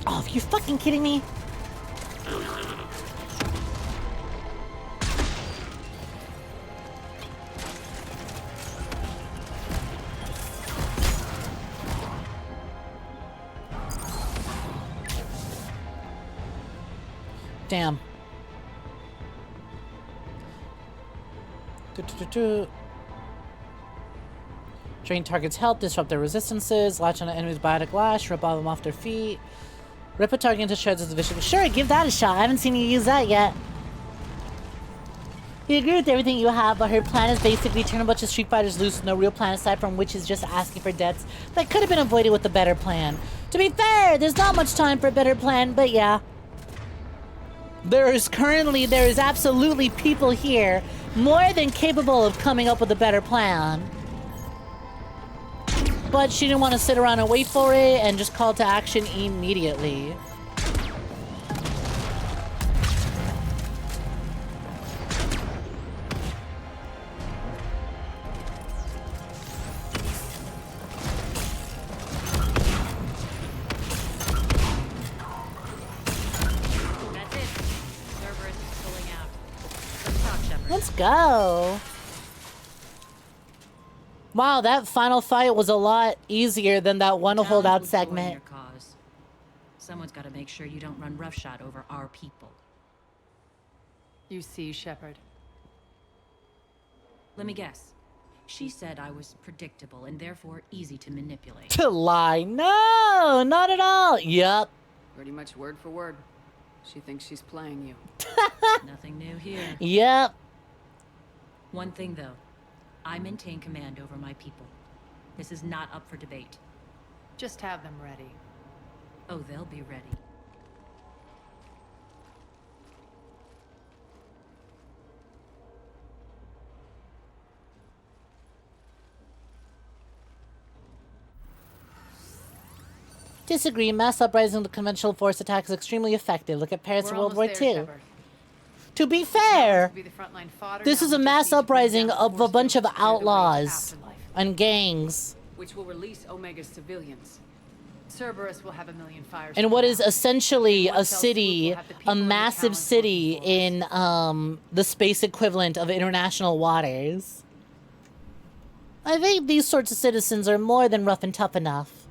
Oh, are you fucking kidding me? Damn. Drain target's health, disrupt their resistances, latch on an enemy's biotic lash, rip them off their feet. Rip a target into shreds as a vicious. Sure, give that a shot. I haven't seen you use that yet. We agree with everything you have, but her plan is basically turn a bunch of Street Fighters loose with no real plan aside from which is just asking for debts that could have been avoided with a better plan. To be fair, there's not much time for a better plan, but yeah. There is absolutely people here more than capable of coming up with a better plan. But she didn't want to sit around and wait for it and just call to action immediately. Let's go. Wow, that final fight was a lot easier than that one holdout segment. Someone's got to make sure you don't run roughshod over our people. You see, Shepard. Let me guess. She said I was predictable and therefore easy to manipulate. To lie? No, not at all. Yup. Pretty much word for word. She thinks she's playing you. Nothing new here. Yep. One thing though. I maintain command over my people. This is not up for debate. Just have them ready. Oh, they'll be ready. Disagree. Mass uprising with conventional force attack is extremely effective. Look at Paris in World War II. To be fair, this is a mass uprising of a bunch of outlaws and gangs. Which will release Omega's civilians. Cerberus will have 1 million fires. And what is essentially a city, a massive city in the space equivalent of international waters. I think these sorts of citizens are more than rough and tough enough.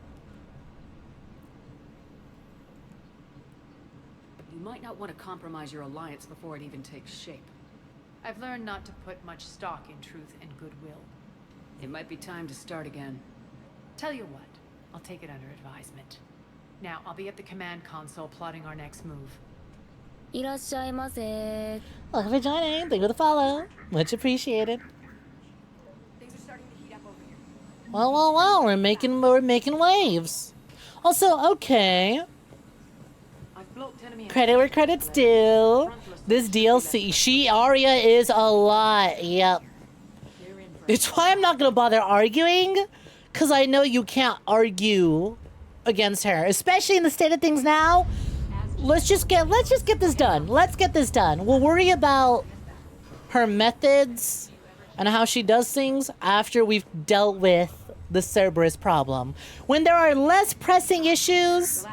You might not want to compromise your alliance before it even takes shape. I've learned not to put much stock in truth and goodwill. It might be time to start again. Tell you what, I'll take it under advisement. Now, I'll be at the command console plotting our next move. いらっしゃいませ. Welcome for joining. Thank you for the follow. Much appreciated. Well, we're making waves. Also, okay. Credit where credit's due. This DLC, Arya is a lot. Yep. It's why I'm not gonna bother arguing, cause I know you can't argue against her, especially in the state of things now. Let's just get this done. Let's get this done. We'll worry about her methods and how she does things after we've dealt with the Cerberus problem. When there are less pressing issues,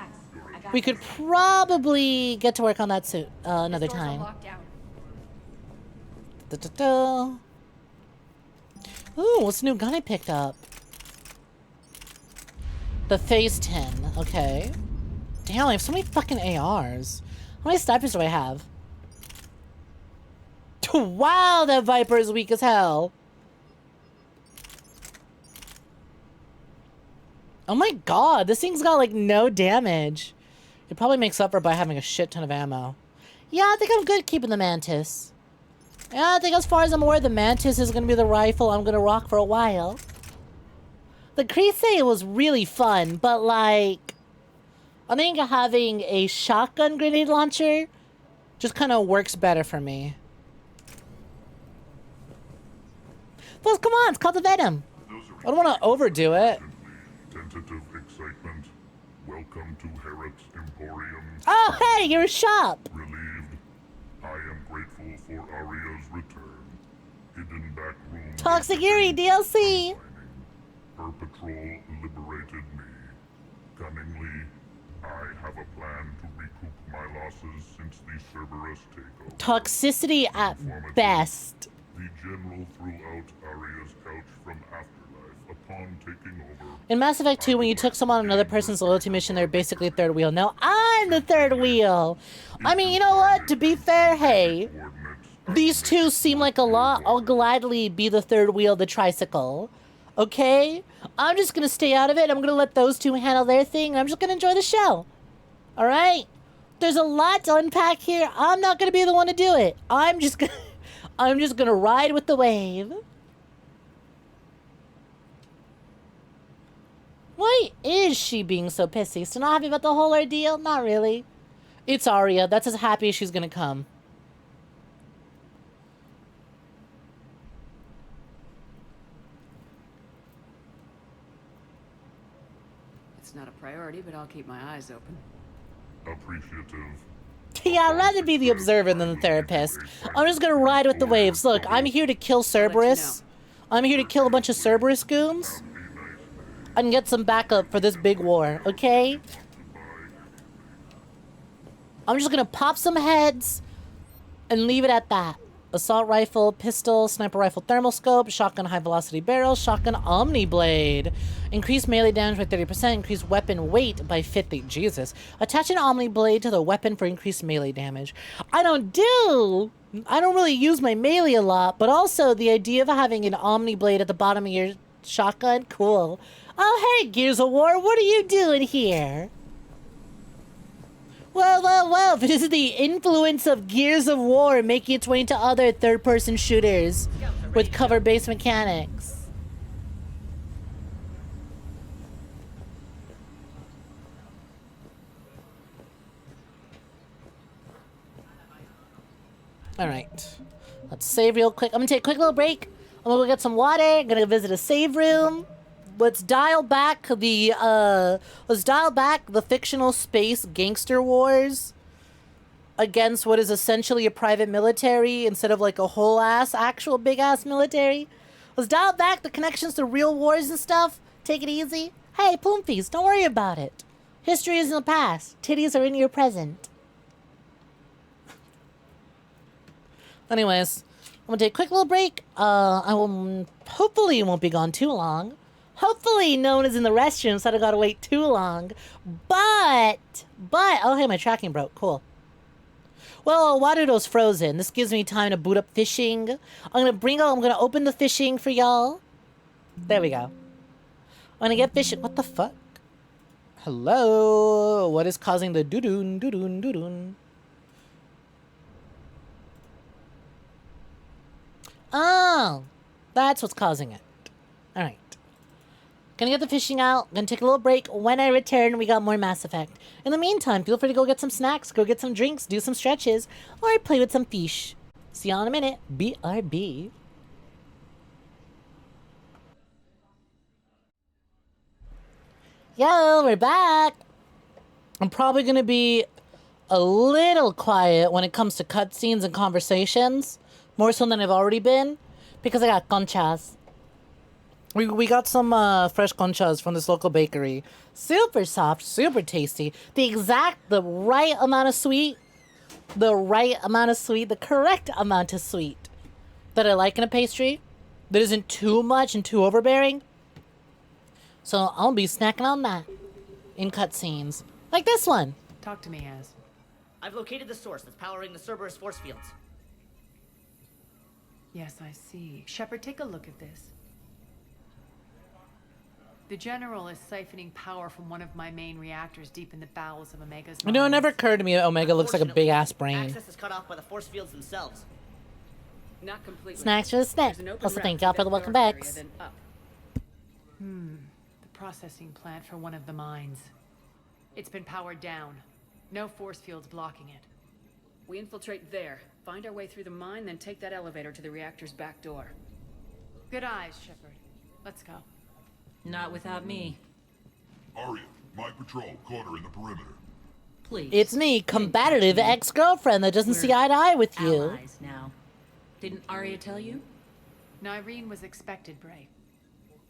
we could probably get to work on that soon, another time. Ooh, what's the new gun I picked up? The Phase 10. Okay. Damn, I have so many fucking ARs. How many snipers do I have? Wow, that Viper is weak as hell. Oh my god, this thing's got like no damage. It probably makes up for it by having a shit ton of ammo. Yeah, I think I'm good keeping the Mantis. Yeah, I think as far as I'm aware, the Mantis is going to be the rifle I'm going to rock for a while. The 𝐒𝐳 was really fun, but like, I think having a shotgun grenade launcher just kind of works better for me. Well, come on, it's called the Venom. I don't want to overdo it. Tentative excitement. Welcome to Harrot's Emporium. Oh, hey, you're a shop. Relieved. I am grateful for Arya's return. Hidden back room. Toxic Yuri DLC. Her patrol liberated me. Cunningly, I have a plan to recoup my losses since the Cerberus takeover. Toxicity at best. The general threw out Arya's couch from Afterlife upon taking over. In Mass Effect 2, when you took someone on another person's loyalty mission, they're basically a third wheel. Now I'm the third wheel. I mean, you know what? To be fair, hey, these two seem like a lot. I'll gladly be the third wheel, the tricycle. Okay? I'm just gonna stay out of it. I'm gonna let those two handle their thing, and I'm just gonna enjoy the show. Alright? There's a lot to unpack here. I'm not gonna be the one to do it. I'm just gonna ride with the wave. Why is she being so pissy? Still not happy about the whole ordeal? Not really. It's Arya. That's as happy as she's gonna come. It's not a priority, but I'll keep my eyes open. Appreciative. Yeah, I'd rather be the observer than the therapist. I'm just gonna ride with the waves. Look, I'm here to kill Cerberus. I'm here to kill a bunch of Cerberus goons. And get some backup for this big war, okay? I'm just gonna pop some heads and leave it at that. Assault rifle, pistol, sniper rifle thermal scope, shotgun high velocity barrel, shotgun omni blade. Increase melee damage by 30%, increase weapon weight by 50. Jesus. Attach an omni blade to the weapon for increased melee damage. I don't really use my melee a lot, but also the idea of having an omni blade at the bottom of your shotgun, cool. Oh, hey, Gears of War, what are you doing here? Well, this is the influence of Gears of War making its way into other third-person shooters with cover-based mechanics. Alright. Let's save real quick. I'm gonna take a quick little break. I'm gonna go get some water. I'm gonna visit a save room. Let's dial back the fictional space gangster wars against what is essentially a private military instead of like a whole ass actual big ass military. Let's dial back the connections to real wars and stuff. Take it easy. Hey, Poomfies, don't worry about it. History is in the past. Titties are in your present. Anyways, I'm gonna take a quick little break. I will hopefully won't be gone too long. Hopefully no one is in the restroom, so I don't gotta wait too long. But, oh hey, my tracking broke, cool. Well, Watero's frozen. This gives me time to boot up fishing. I'm gonna open the fishing for y'all. There we go. I'm gonna get fishing. What the fuck? Hello? What is causing the doo-doon, doo-doon, doo-doon? Oh, that's what's causing it. Alright. Gonna get the fishing out. Gonna take a little break. When I return, we got more Mass Effect. In the meantime, feel free to go get some snacks, go get some drinks, do some stretches, or play with some fish. See y'all in a minute. BRB. Yo, we're back. I'm probably gonna be a little quiet when it comes to cutscenes and conversations. More so than I've already been. Because I got conchas. We got some fresh conchas from this local bakery. Super soft, super tasty. The right amount of sweet. The correct amount of sweet that I like in a pastry. That isn't too much and too overbearing. So I'll be snacking on that in cutscenes. Like this one. Talk to me, Az. I've located the source that's powering the Cerberus force fields. Yes, I see. Shepard, take a look at this. The General is siphoning power from one of my main reactors deep in the bowels of Omega's You know, it never occurred to me that Omega looks like a big-ass brain. Access is cut off by the force fields themselves. Not completely. Snacks for the snack. Also, thank y'all for the welcome backs. The processing plant for one of the mines. It's been powered down. No force fields blocking it. We infiltrate there, find our way through the mine, then take that elevator to the reactor's back door. Good eyes, Shepard. Let's go. Not without me. Arya, my patrol caught her in the perimeter. Please. It's me, combative ex-girlfriend that doesn't see eye to eye with you. Allies now. Didn't Arya tell you? Nyreen was expected, Bray.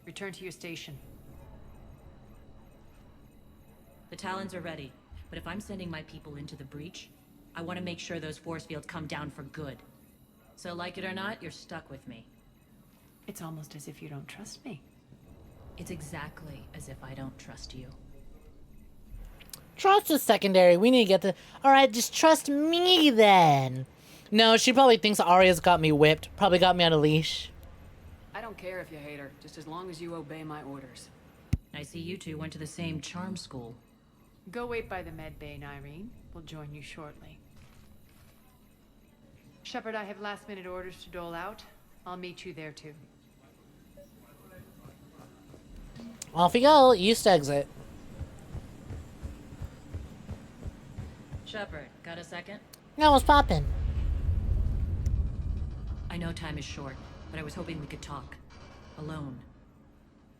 Return to your station. The Talons are ready, but if I'm sending my people into the breach, I want to make sure those force fields come down for good. So like it or not, you're stuck with me. It's almost as if you don't trust me. It's exactly as if I don't trust you. Trust is secondary. We need to get the... Alright, just trust me then. No, she probably thinks Arya's got me whipped. Probably got me on a leash. I don't don't care if you hate her, just as long as you obey my orders. I see you two went to the same charm school. Go wait by the med bay, Nyreen. We'll join you shortly. Shepard, I have last-minute orders to dole out. I'll meet you there, too. Off we go. East exit. Shepard, got a second? No, what's poppin'? I know time is short, but I was hoping we could talk. Alone.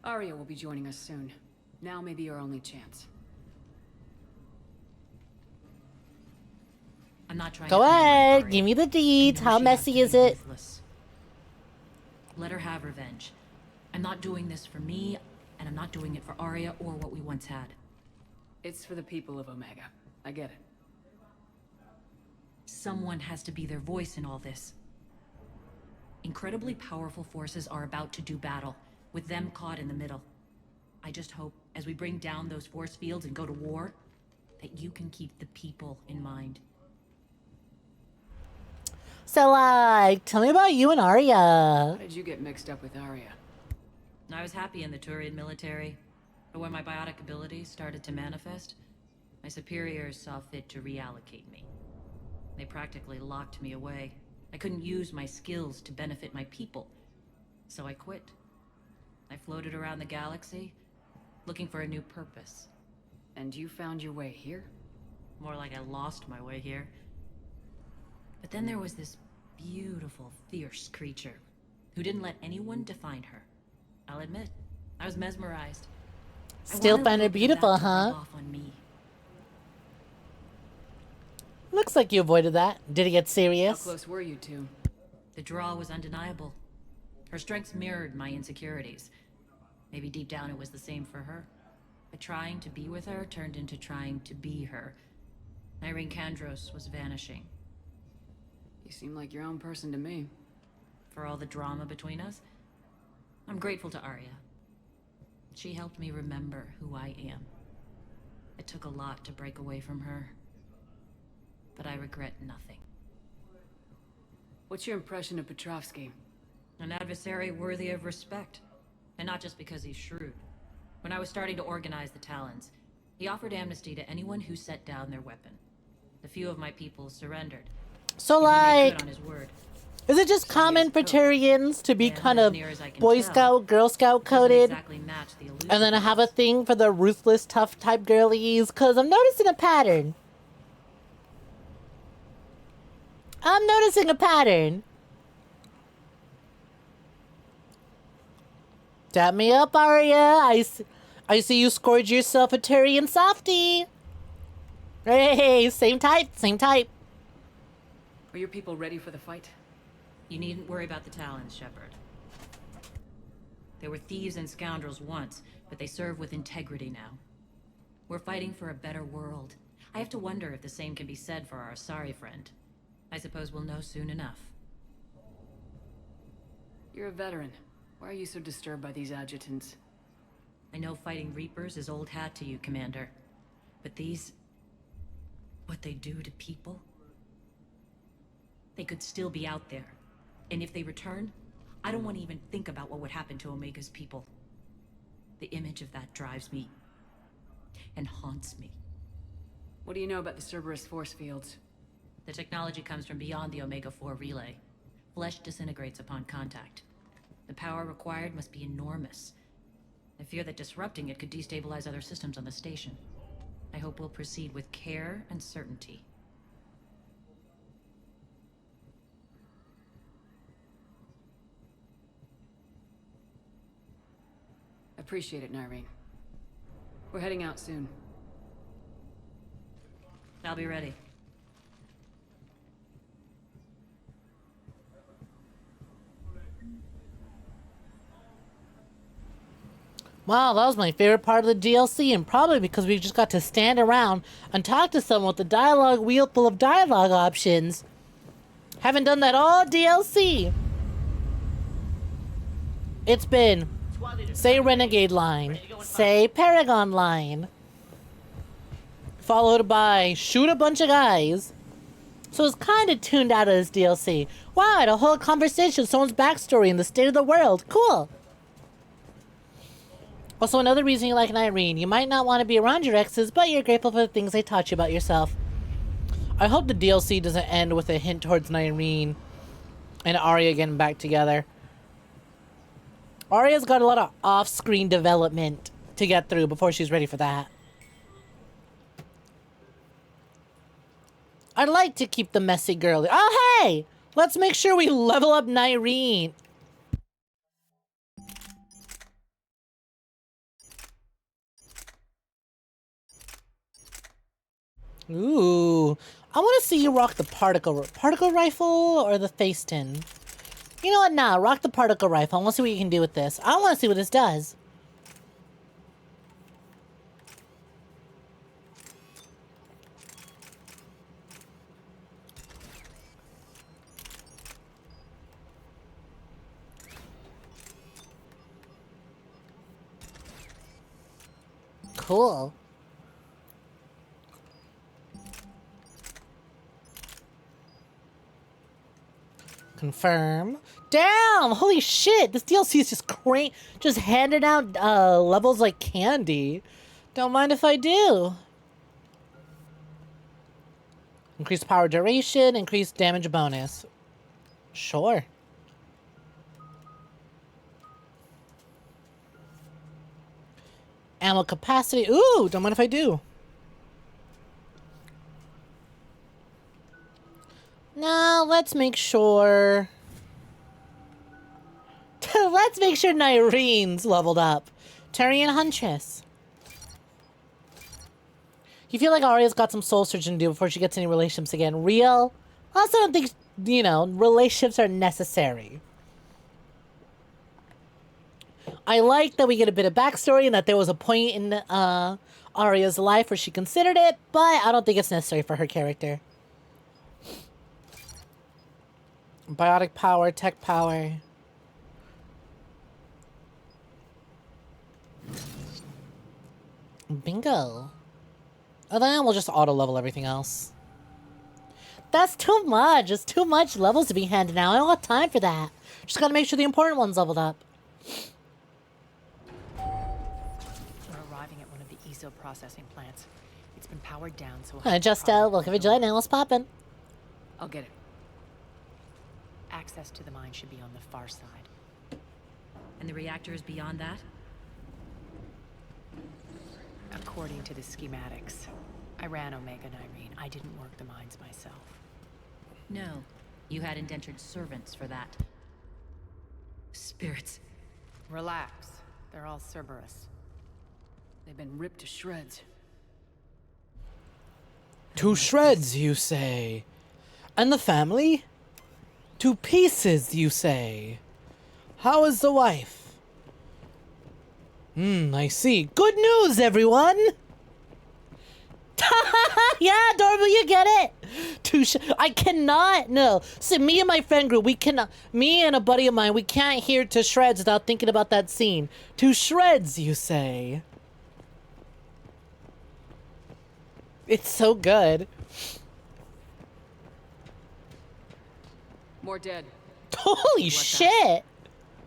Arya will be joining us soon. Now may be our only chance. I'm not trying Go to ahead. Arya. Give me the deeds. How She has to messy is be it? ruthless. Let her have revenge. I'm not doing this for me, and I'm not doing it for Arya or what we once had. It's for the people of Omega. I get it. Someone has to be their voice in all this. Incredibly powerful forces are about to do battle, with them caught in the middle. I just hope, as we bring down those force fields and go to war, that you can keep the people in mind. So, tell me about you and Arya. How did you get mixed up with Arya? I was happy in the Turian military, but when my biotic abilities started to manifest, my superiors saw fit to reallocate me. They practically locked me away. I couldn't use my skills to benefit my people, so I quit. I floated around the galaxy, looking for a new purpose. And you found your way here? More like I lost my way here. But then there was this beautiful, fierce creature who didn't let anyone define her. I'll admit, I was mesmerized. Still find her beautiful, huh? Off on me. Looks like you avoided that. Did it get How serious? close were you two? The draw was undeniable. Her strengths mirrored my insecurities. Maybe deep down it was the same for her. But trying to be with her turned into trying to be her. 𝐒𝐴𝐬 was vanishing. You seem like your own person to me. For all the drama between us, I'm grateful to Arya. She helped me remember who I am. It took a lot to break away from her, but I regret nothing. What's your impression of Petrovsky? An adversary worthy of respect, and not just because he's shrewd. When I was starting to organize the Talons, he offered amnesty to anyone who set down their weapon. A few of my people surrendered. So, He made good on his word. is it just common for Turians to be And kind as of near as I can Boy tell, Scout, Girl Scout doesn't coded? exactly match the illusion. And then I have a thing for the ruthless, tough type girlies? Because I'm noticing a pattern. I'm noticing a pattern. Dap me up, Arya. I see you scored yourself a Turian softie. Hey, same type, same type. Are your people ready for the fight? You needn't worry about the Talons, Shepard. They were thieves and scoundrels once, but they serve with integrity now. We're fighting for a better world. I have to wonder if the same can be said for our Asari friend. I suppose we'll know soon enough. You're a veteran. Why are you so disturbed by these adjutants? I know fighting Reapers is old hat to you, Commander. But these... what they do to people? They could still be out there. And if they return, I don't want to even think about what would happen to Omega's people. The image of that drives me. And haunts me. What do you know about the Cerberus force fields? The technology comes from beyond the Omega-4 relay. Flesh disintegrates upon contact. The power required must be enormous. I fear that disrupting it could destabilize other systems on the station. I hope we'll proceed with care and certainty. Appreciate it, Nyreen. We're heading out soon. I'll be ready. Wow, that was my favorite part of the DLC, and probably because we just got to stand around and talk to someone with a dialogue wheel full of dialogue options. Haven't done that all DLC. It's been, say Renegade line, say Paragon line, followed by shoot a bunch of guys, So it's kind of tuned out of this DLC. Wow, I had a whole conversation, someone's backstory and the state of the world. Cool. Also, another reason you like Irene. You might not want to be around your exes, but you're grateful for the things they taught you about yourself. I hope the DLC doesn't end with a hint towards Irene and Arya getting back together. Arya's got a lot of off-screen development to get through before she's ready for that. I'd like to keep the messy girly. Oh, hey! Let's make sure we level up Irene. Ooh. I want to see you rock the particle rifle or the Facetin. You know what? Nah, rock the particle rifle. I want to see what you can do with this. I want to see what this does. Cool. Confirm. Damn! Holy shit! This DLC is just handing out levels like candy. Don't mind if I do. Increased power duration, increased damage bonus. Sure. Ammo capacity. Ooh, don't mind if I do. Now, let's make sure... let's make sure Irene's leveled up. Tyrion Huntress. You feel like Arya's got some soul searching to do before she gets any relationships again. Real? I also don't think, you know, relationships are necessary. I like that we get a bit of backstory and that there was a point in Arya's life where she considered it, but I don't think it's necessary for her character. Biotic power, tech power. Bingo. Oh, then we'll just auto-level everything else. That's too much. It's too much levels to be handed out. I don't have time for that. Just gotta make sure the important one's leveled up. We're arriving at one of the 𝐒𝐳 processing plants. It's been powered down, so... Just, welcome to join. What's poppin'? I'll get it. Access to the mine should be on the far side. And the reactor is beyond that? According to the schematics. I ran Omega and Irene. I didn't work the mines myself. No. You had indentured servants for that. Spirits. Relax. They're all Cerberus. They've been ripped to shreds. To shreds, you say? And the family? To pieces, you say? How is the wife? I see. Good news, everyone! Yeah, Adorable, you get it! I cannot, no. So me and my friend group, me and a buddy of mine, we can't hear to shreds without thinking about that scene. To shreds, you say? It's so good. More dead. Holy shit!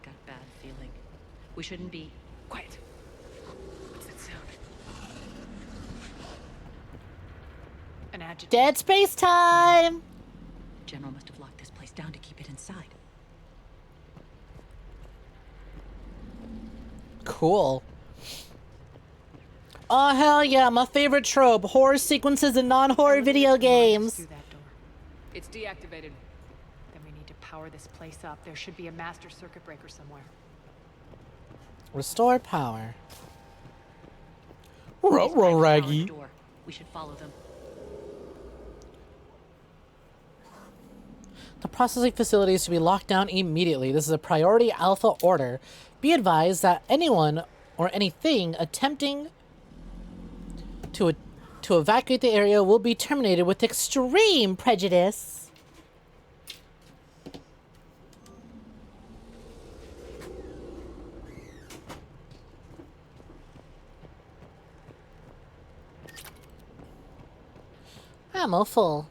Got bad feeling. We shouldn't be... Quiet. What's that sound? An adjutant. Dead space time! General must have locked this place down to keep it inside. Cool. Oh, hell yeah, my favorite trope. Horror sequences in non-horror video games. Through that door. It's deactivated. Then we need to power this place up. There should be a master circuit breaker somewhere. Restore power. Ruh-roh, Raggy. We should follow them. The processing facility is to be locked down immediately. This is a priority alpha order. Be advised that anyone or anything attempting to evacuate the area will be terminated with extreme prejudice. Ammo full.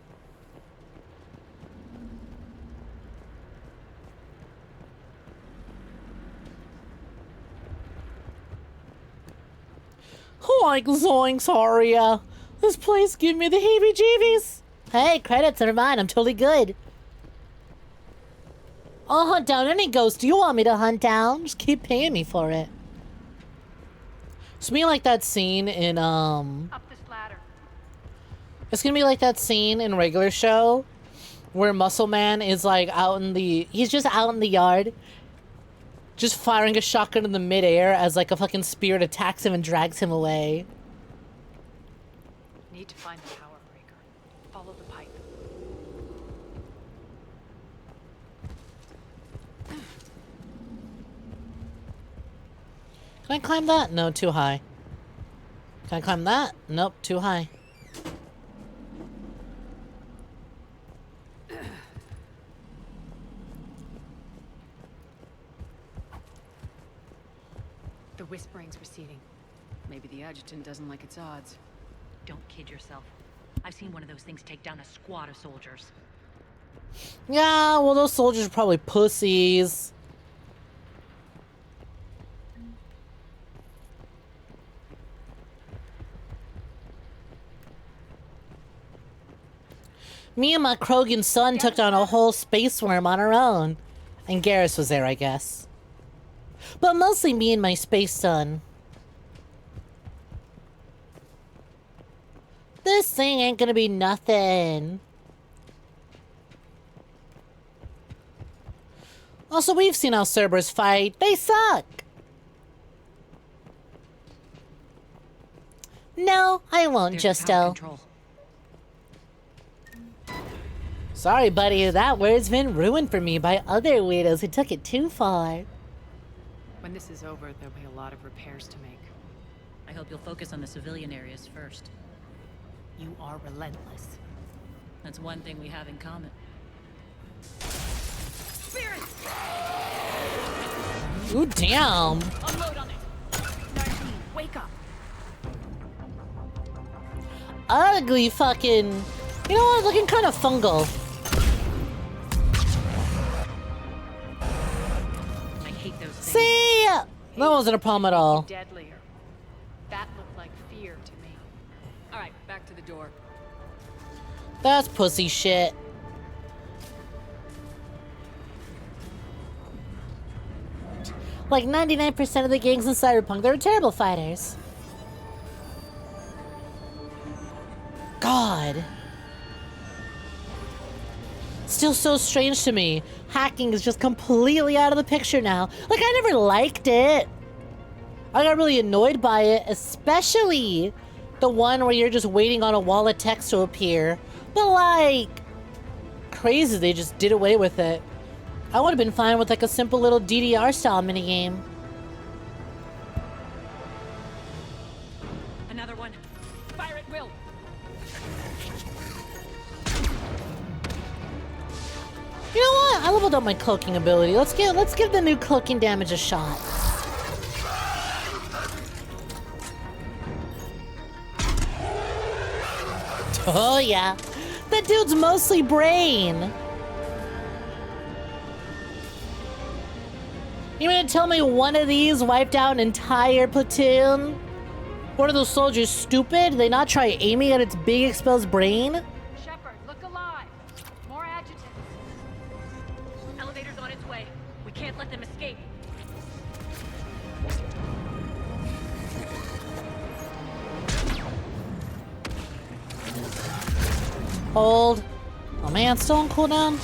Like zoinks, Aria. This place give me the heebie-jeebies. Hey, credits, never mind. I'm totally good. I'll hunt down any ghost you want me to hunt down. Just keep paying me for it. It's gonna be like that scene in, Up this ladder. It's gonna be like that scene in Regular Show where Muscle Man is like he's just out in the yard, just firing a shotgun in the midair as like a fucking spirit attacks him and drags him away. Need to find the power breaker. Follow the pipe. Can I climb that? No, too high. Can I climb that? Nope, too high. The whispering's receding. Maybe the adjutant doesn't like its odds. Don't kid yourself. I've seen one of those things take down a squad of soldiers. Yeah, well, those soldiers are probably pussies. Me and my Krogan son took down a whole space worm on our own. And Garrus was there, I guess. But mostly me and my space son. This thing ain't gonna be nothing. Also, we've seen how Cerberus fight. They suck! No, I won't, Justo. Sorry, buddy, that word's been ruined for me by other weirdos who took it too far. When this is over, there'll be a lot of repairs to make. I hope you'll focus on the civilian areas first. You are relentless. That's one thing we have in common. Spirit! Ooh, damn. Unload on it. 19, wake up. Ugly fucking... You know what? Looking kind of fungal. I hate those things. See? That wasn't a problem at all. Deadlier. That looked like fear to me. All right, back to the door. That's pussy shit. Like 99% of the gangs in Cyberpunk, they're terrible fighters. God. Still so strange to me. Hacking is just completely out of the picture now. Like, I never liked it. I got really annoyed by it, especially the one where you're just waiting on a wall of text to appear. But like, crazy they just did away with it. I would have been fine with like a simple little DDR style minigame. Another one. Fire at will. You know what? I leveled up my cloaking ability. Let's give the new cloaking damage a shot. Oh yeah. That dude's mostly brain. You mean to tell me one of these wiped out an entire platoon? What are those soldiers, stupid? They not try aiming at its big exposed brain? Shepard, look alive. More adjutants. Elevator's on its way. We can't let them escape. Hold. Oh man, still on cooldown?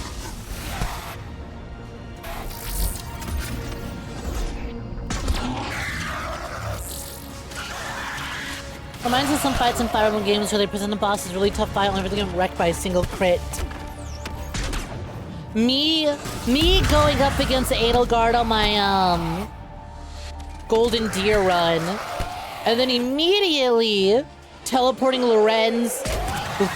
Reminds me of some fights in Fire Emblem games where they present the boss as a really tough fight and everything get wrecked by a single crit. Me going up against Edelgard on my Golden Deer run, and then immediately teleporting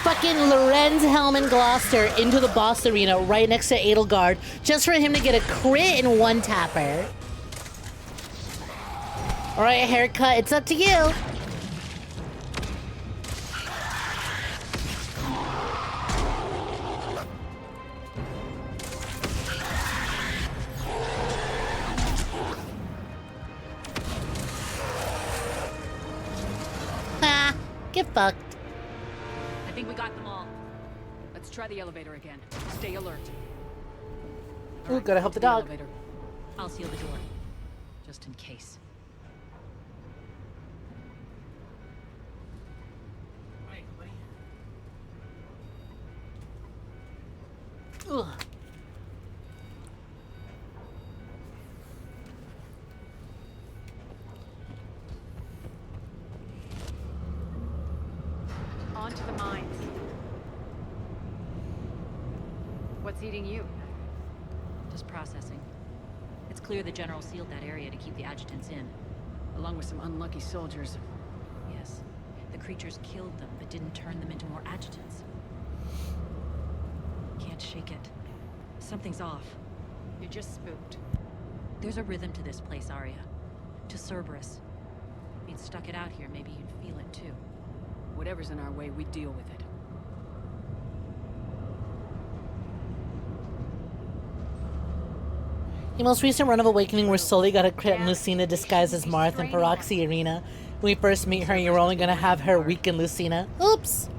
fucking Lorenz Hellman Gloucester into the boss arena right next to Edelgard just for him to get a crit in one tapper. Alright, haircut, it's up to you. Get fucked. I think we got them all. Let's try the elevator again. Stay alert. Ooh, gotta help the dog. Elevator. I'll seal the door. Just in case. Ugh. On to the mines. What's eating you? Just processing. It's clear the General sealed that area to keep the adjutants in. Along with some unlucky soldiers. Yes. The creatures killed them, but didn't turn them into more adjutants. Can't shake it. Something's off. You're just spooked. There's a rhythm to this place, Arya. To Cerberus. If you'd stuck it out here, maybe you'd feel it too. Whatever's in our way, we deal with it. The most recent run of Awakening where Sully got a crit and Lucina disguised as Marth in Peroxy Arena. When we first meet her, you're only gonna have her weaken Lucina. Oops!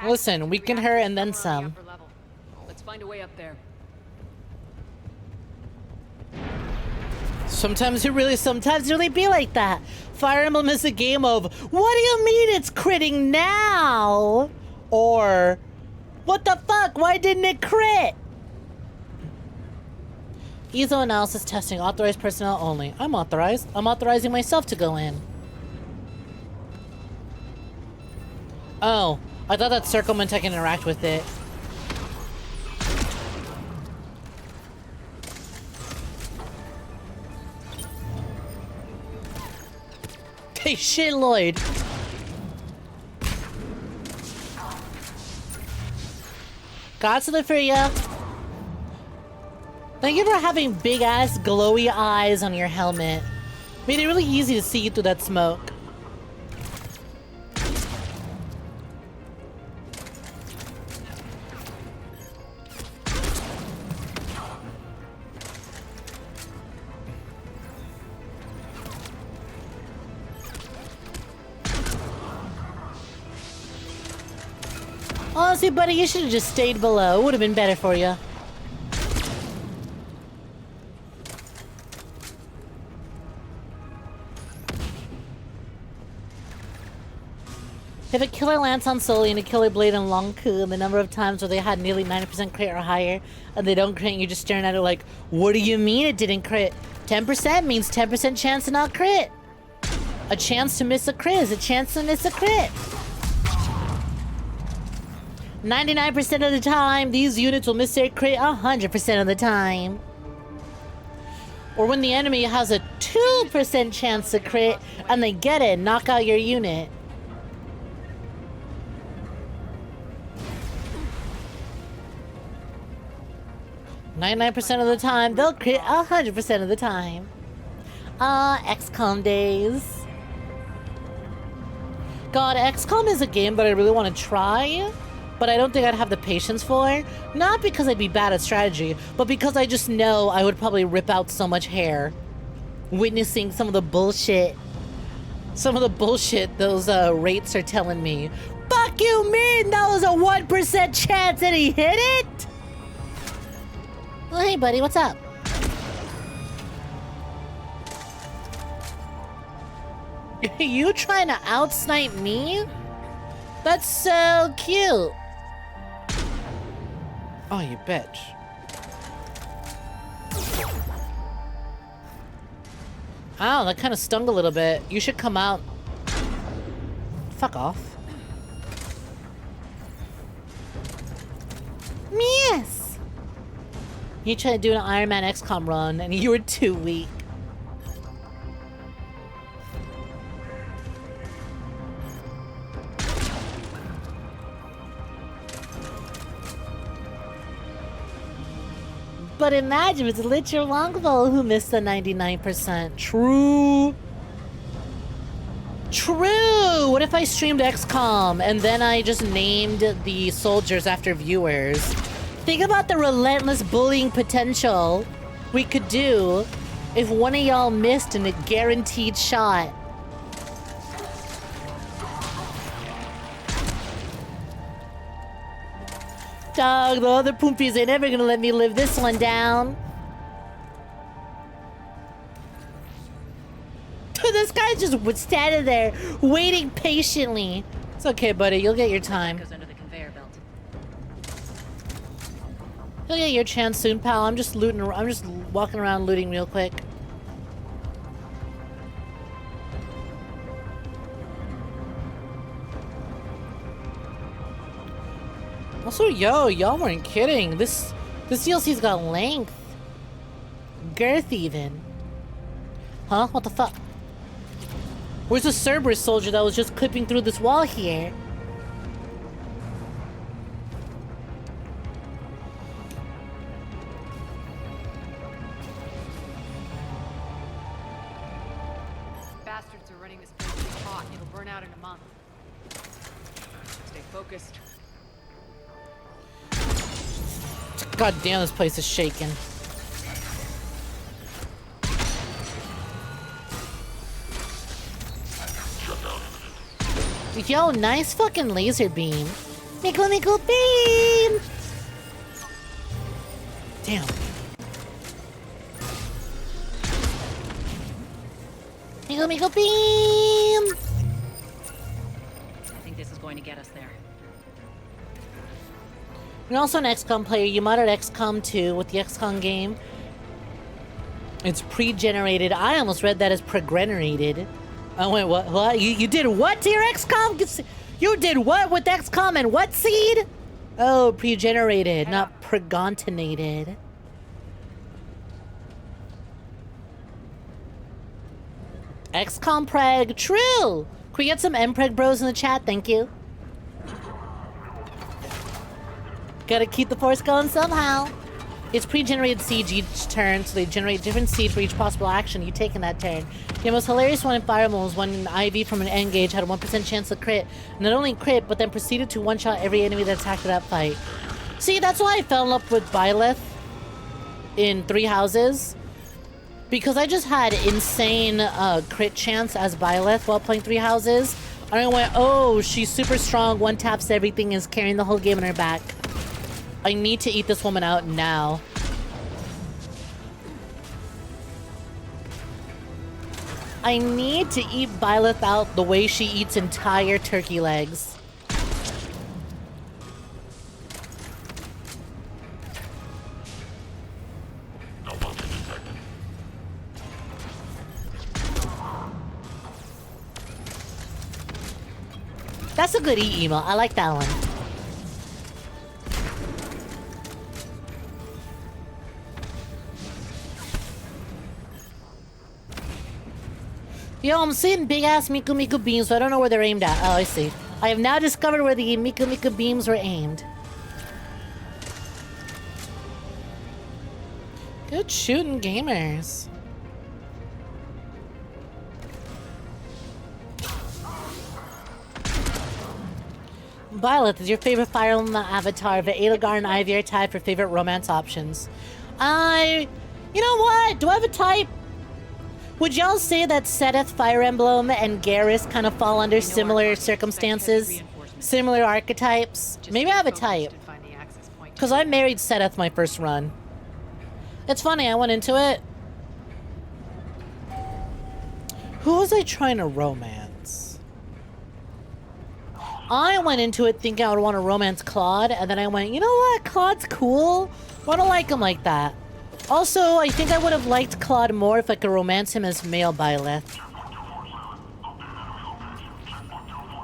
Listen, weaken her and then some. Let's find a way up there. Sometimes it really be like that. Fire Emblem is a game of, what do you mean it's critting now? Or, what the fuck, why didn't it crit? ESO analysis testing, authorized personnel only. I'm authorized. I'm authorizing myself to go in. Oh, I thought that circle meant I can interact with it. Hey, shit, Lloyd. Got something for ya. Thank you for having big-ass glowy eyes on your helmet. Made it really easy to see through that smoke. Honestly, buddy, you should have just stayed below. It would have been better for you. If a killer lands on Sully and a killer blade on Long Ku, the number of times where they had nearly 90% crit or higher, and they don't crit, and you're just staring at it like, what do you mean it didn't crit? 10% means 10% chance to not crit. A chance to miss a crit is a chance to miss a crit. 99% of the time, these units will miss their crit 100% of the time. Or when the enemy has a 2% chance to crit, and they get it, knock out your unit. %99 of the time, they'll crit 100% of the time. XCOM days. God, XCOM is a game that I really want to try, but I don't think I'd have the patience for. Not because I'd be bad at strategy, but because I just know I would probably rip out so much hair. Witnessing some of the bullshit. Some of the bullshit those rates are telling me. Fuck you mean that was a 1% chance that he hit it? Well, hey buddy, what's up? You trying to outsnipe me? That's so cute. Oh, you bitch. Ow, that kind of stung a little bit. You should come out. Fuck off. Yes. You tried to do an Iron Man XCOM run, and you were too weak. But imagine it's literal Longbow who missed the 99%. True. True! What if I streamed XCOM and then I just named the soldiers after viewers? Think about the relentless bullying potential we could do if one of y'all missed in a guaranteed shot. Dog, the other Poopies ain't ever gonna let me live this one down. This guy just was standing there, waiting patiently. It's okay, buddy. You'll get your time. You'll get your chance soon, pal. I'm just looting. I'm just walking around looting real quick. Also, yo, y'all weren't kidding. This DLC's got length. Girth even. Huh? What the fuck? Where's the Cerberus soldier that was just clipping through this wall here? Bastards are running this place too hot. It'll burn out in a month. Stay focused. God damn, this place is shaking. Yo, nice fucking laser beam. Mickle beam! Damn. Mickle beam! I think this is going to get us there. You're also an XCOM player. You modded XCOM 2 with the XCOM game. It's pre-generated. I almost read that as pre-generated. I went, what? You did what to your XCOM? You did what with XCOM and what seed? Oh, pre-generated, not pregontinated. XCOM preg, true! Can we get some mpreg bros in the chat? Thank you. Gotta keep the force going somehow. It's pre-generated seeds each turn, so they generate different seed for each possible action you take in that turn. The most hilarious one in Fire Emblem was when an IV from an N-Gage had a 1% chance to crit. Not only crit, but then proceeded to one-shot every enemy that attacked that fight. See, that's why I fell in love with Byleth in Three Houses. Because I just had insane crit chance as Byleth while playing Three Houses. And I went, oh, she's super strong, one-taps everything, is carrying the whole game on her back. I need to eat this woman out now. I need to eat Byleth out the way she eats entire turkey legs. That's a good emo. I like that one. Yo, I'm seeing big-ass Miku beams, so I don't know where they're aimed at. Oh, I see. I have now discovered where the Miku beams were aimed. Good shooting, gamers. Violet is your favorite Fire Emblem avatar, but Edelgard and Ivy are tied for favorite romance options. You know what? Do I have a type? Would y'all say that Seteth, Fire Emblem, and Garrus kind of fall under similar circumstances? Similar archetypes? Maybe I have a type. Because I married Seteth my first run. It's funny, I went into it. Who was I trying to romance? I went into it thinking I would want to romance Claude, and then I went, you know what? Claude's cool. I don't like him like that. Also, I think I would have liked Claude more if I could romance him as male Byleth.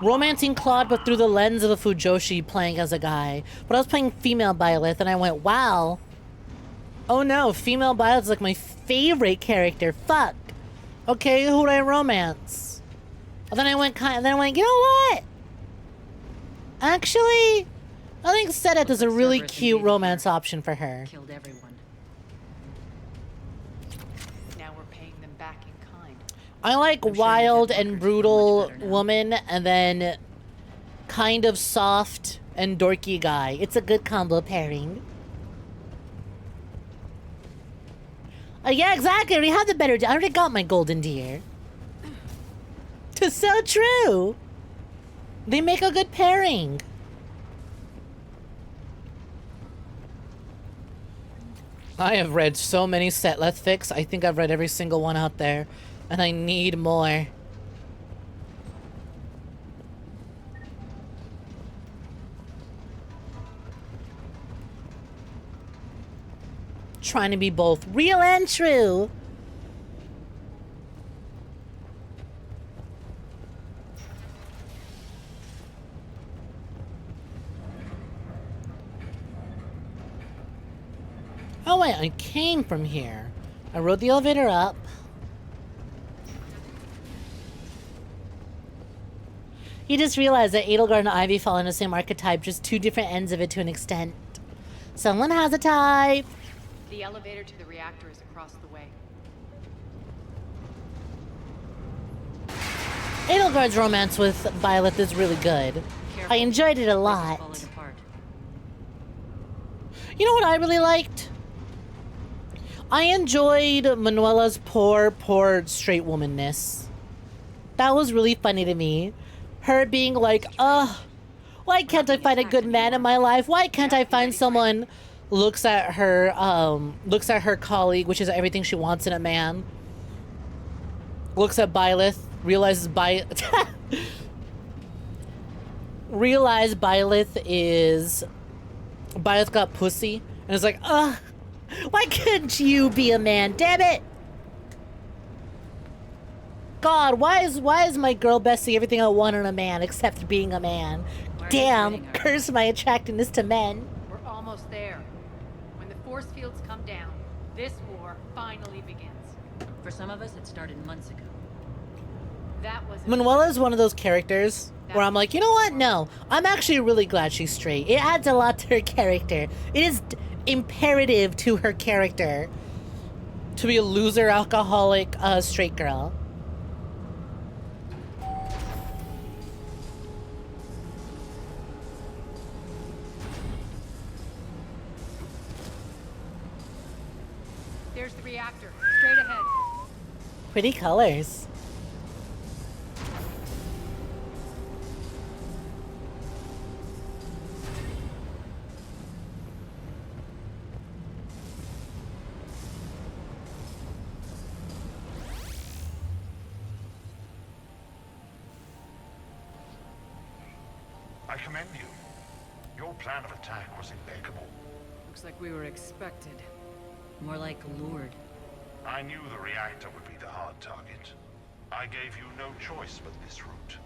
Romancing Claude, but through the lens of the Fujoshi playing as a guy. But I was playing female Byleth, and I went, wow. Oh no, female Byleth's like my favorite character. Fuck. Okay, who would I romance? And then I went, you know what? Actually, I think Seteth is a really cute romance option for her. Killed everyone. I like wild and brutal woman, and then kind of soft and dorky guy. It's a good combo pairing. Yeah, exactly. I already had the better. I already got my golden deer. It's so true. They make a good pairing. I have read so many Setleth fics. I think I've read every single one out there. And I need more. Trying to be both real and true. Oh wait, I came from here. I rode the elevator up. You just realized that Edelgard and Ivy fall in the same archetype, just two different ends of it to an extent. Someone has a type. The elevator to the reactor is across the way. Edelgard's romance with Violet is really good. I enjoyed it a lot. You know what I really liked? I enjoyed Manuela's poor straight womanness. That was really funny to me. Her being like, why can't I find a good man in my life? Why can't I find someone? Looks at her colleague, which is everything she wants in a man. Looks at Byleth, realizes Byleth got pussy, and is like, why couldn't you be a man? Damn it! God, why is my girl Bessie everything I want in a man except being a man? Damn, curse my attractiveness to men. We're almost there. When the force fields come down, this war finally begins. For some of us, it started months ago. That was Manuela is one of those characters where I'm like, you know what? No, I'm actually really glad she's straight. It adds a lot to her character. It is imperative to her character to be a loser, alcoholic, straight girl. There's the reactor, straight ahead. Pretty colors. I commend you. Your plan of attack was impeccable. Looks like we were expected. More like lured. I knew the reactor would be the hard target. I gave you no choice but this route.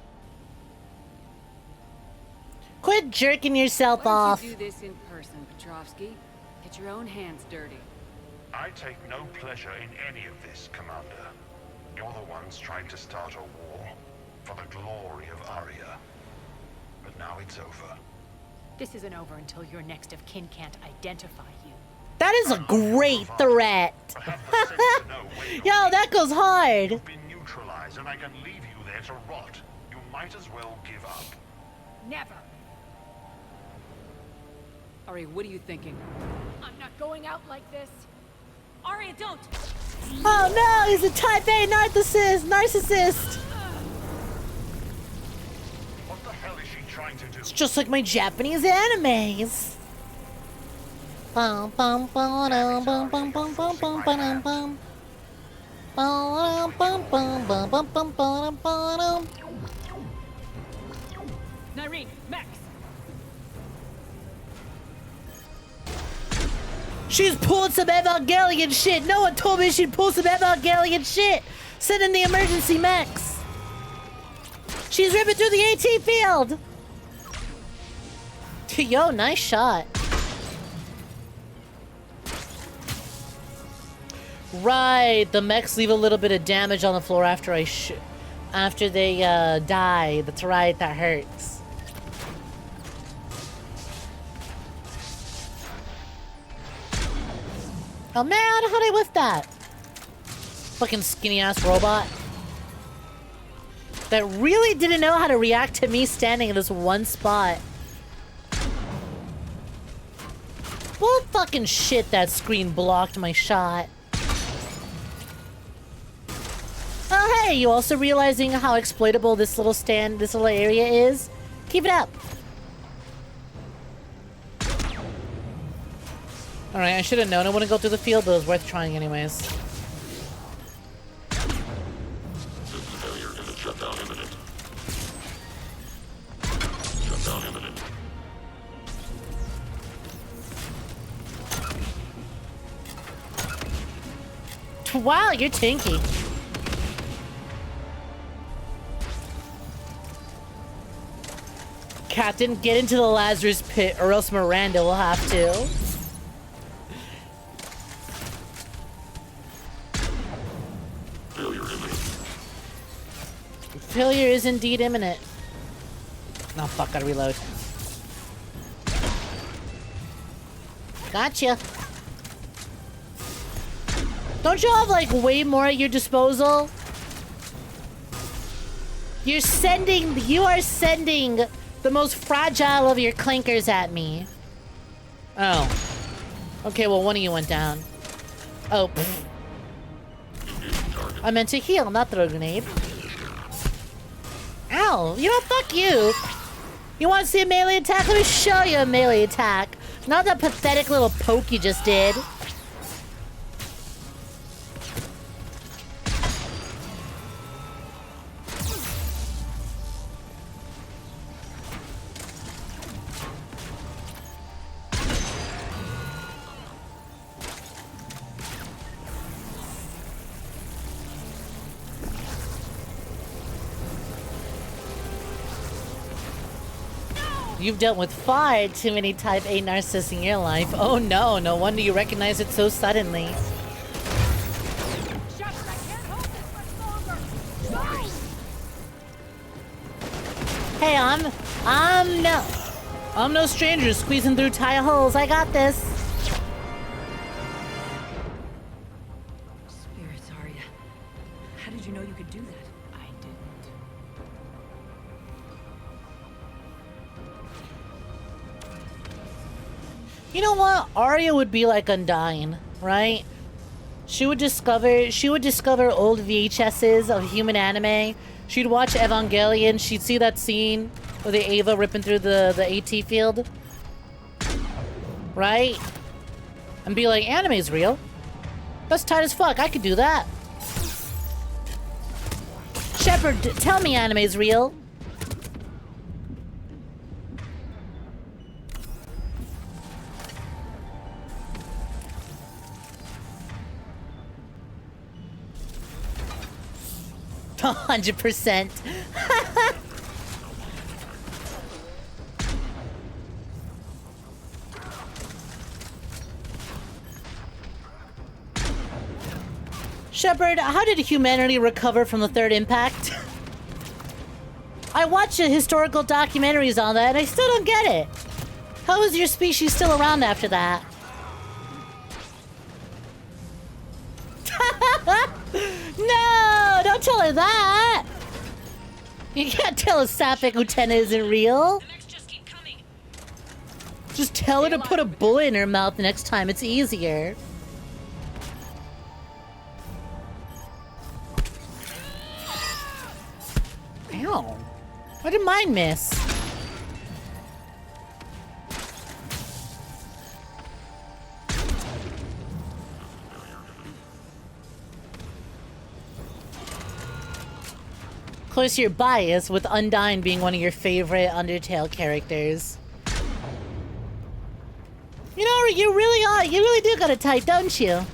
Quit jerking yourself off. Why don't you do this in person, Petrovsky? Get your own hands dirty. I take no pleasure in any of this, Commander. You're the ones trying to start a war for the glory of Arya. But now it's over. This isn't over until your next of kin can't identify you. That is a great threat. Yo, that goes hard. You've been neutralized, and I can leave you there to rot. You might as well give up. Never. Ari, what are you thinking? I'm not going out like this. Arya, don't! Oh no, he's a type A narcissist. What the hell is she trying to do? It's just like my Japanese animes. Bum bum bum bum bum bum bum bum bum bum bum. Bum bum bum bum bum bum bum bum. Nyreen, Max! She's pulling some Evangelion shit. No one told me she'd pull some Evangelion shit. Send in the emergency mechs. She's ripping through the AT field. Yo, nice shot. Right, the mechs leave a little bit of damage on the floor after they die. That's right, that hurts. Oh man, how'd I whiff that? Fucking skinny ass robot. That really didn't know how to react to me standing in this one spot. Well, fucking shit, that screen blocked my shot. Hey, you also realizing how exploitable this little area is? Keep it up. Alright, I should have known I wouldn't go through the field, but it was worth trying anyways. Shutdown imminent. Shutdown imminent. Wow, you're tinky. Captain, get into the Lazarus pit or else Miranda will have to. Failure imminent. Failure is indeed imminent. No, fuck, gotta reload. Gotcha. Don't you have, like, way more at your disposal? You are sending the most fragile of your clankers at me. Oh. Okay, well, one of you went down. Oh, pfft. I meant to heal, not throw a grenade. Ow, you know, fuck you. You want to see a melee attack? Let me show you a melee attack. Not that pathetic little poke you just did. You've dealt with far too many Type A narcissists in your life. Oh no, no wonder you recognize it so suddenly. Hey, I'm no stranger squeezing through tire holes. I got this. Spirits, Arya. How did you know you could do that? I didn't. You know what? Arya would be like Undyne, right? She would discover old VHSs of human anime. She'd watch Evangelion. She'd see that scene of the Ava ripping through the AT field, right? And be like, anime's real. That's tight as fuck. I could do that. Shepard, tell me anime's real. $100%. Shepard, how did humanity recover from the third impact? I watched historical documentaries on that and I still don't get it. How is your species still around after that? No, don't tell her that. You can't tell a sapphic Utena isn't real. Just tell her to put a bullet in her mouth the next time. It's easier. Ow. Why did mine miss? Of course, you're biased with Undyne being one of your favorite Undertale characters. You know, you really are. You really do got it tight, don't you?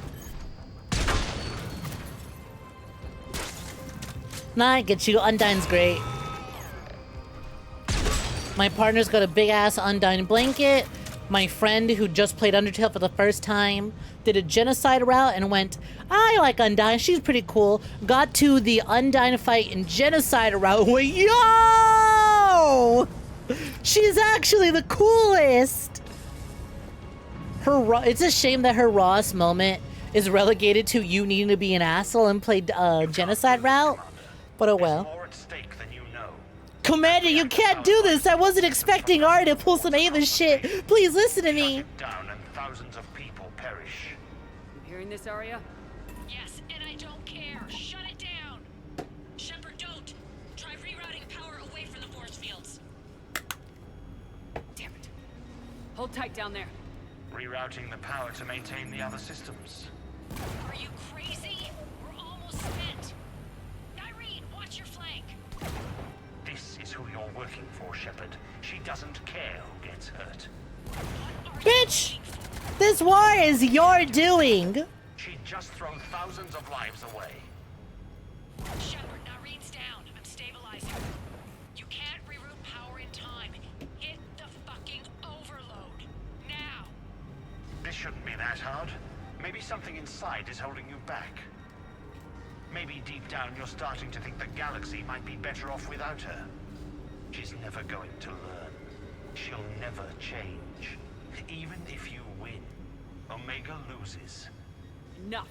Nah, I get you. Undyne's great. My partner's got a big-ass Undyne blanket. My friend, who just played Undertale for the first time, did a genocide route and went, I like Undyne, she's pretty cool. Got to the Undyne fight and genocide route and went, yo! She's actually the coolest! It's a shame that her rawest moment is relegated to you needing to be an asshole and play genocide route. But oh well. Commander, you can't do this! I wasn't expecting Ari to pull some Ava shit! Please listen to me! Down and thousands of people perish. You hearing this, Arya? Yes, and I don't care. Shut it down. away from the force fields. Damn it. Hold tight down there. Rerouting the power to maintain the other systems. Are you crazy? We're almost spent. Irene, watch your flank. This is who you're working for, Shepard. She doesn't care who gets hurt. Bitch! This war is your doing! She'd just thrown thousands of lives away. Shepard, Irene's down. I'm stabilizing. You can't reroute power in time. Hit the fucking overload. Now! This shouldn't be that hard. Maybe something inside is holding you back. Maybe deep down you're starting to think the galaxy might be better off without her. She's never going to learn. She'll never change. Even if you win, Omega loses. Enough.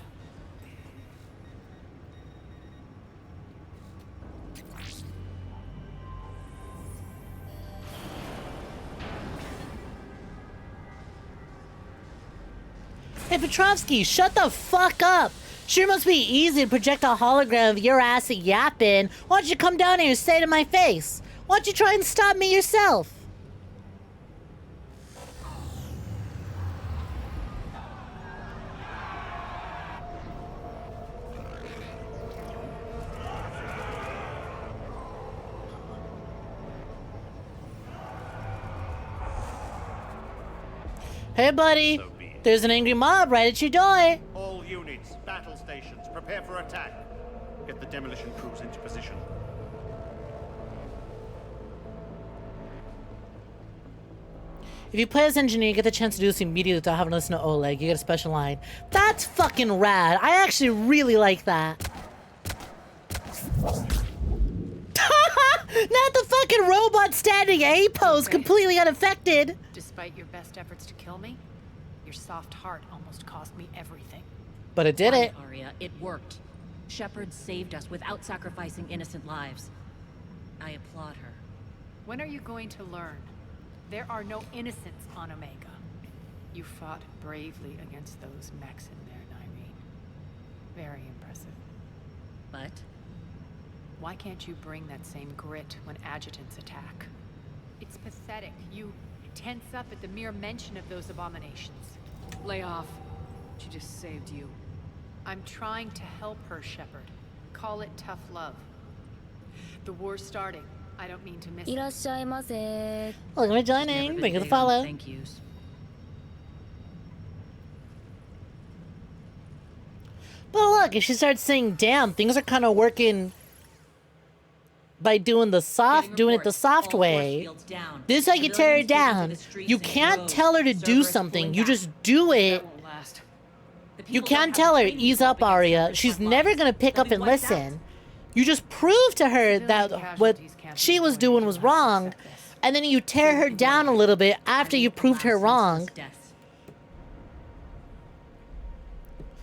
Hey Petrovsky, shut the fuck up! Sure must be easy to project a hologram of your ass yapping. Why don't you come down here and say it to my face? Why don't you try and stop me yourself? Hey buddy, there's an angry mob right at your door. All units, battle stations, prepare for attack. Get the demolition crews into position. If you play as engineer, you get the chance to do this immediately without having to listen to Oleg. You get a special line. That's fucking rad. I actually really like that. Not the fucking robot standing A pose, completely unaffected. Despite your best efforts to kill me, your soft heart almost cost me everything. But it did it. Arya, it worked. Shepard saved us without sacrificing innocent lives. I applaud her. When are you going to learn? There are no innocents on Omega. You fought bravely against those mechs in there, Irene. Very impressive. But? Why can't you bring that same grit when adjutants attack? It's pathetic. You tense up at the mere mention of those abominations. Lay off. She just saved you. I'm trying to help her, Shepard. Call it tough love. The war's starting. I don't mean to miss it. いらっしゃいませ。 Welcome to joining. Bring the follow. Thank yous. But look, if she starts saying damn, things are kind of working by doing it the soft way. This is how you tear it down. You can't tell her to do something. You just do it. You can't tell her, ease up, Arya. She's never gonna pick up and listen. You just prove to her that what she was doing was wrong, and then you tear her down a little bit after you proved her wrong.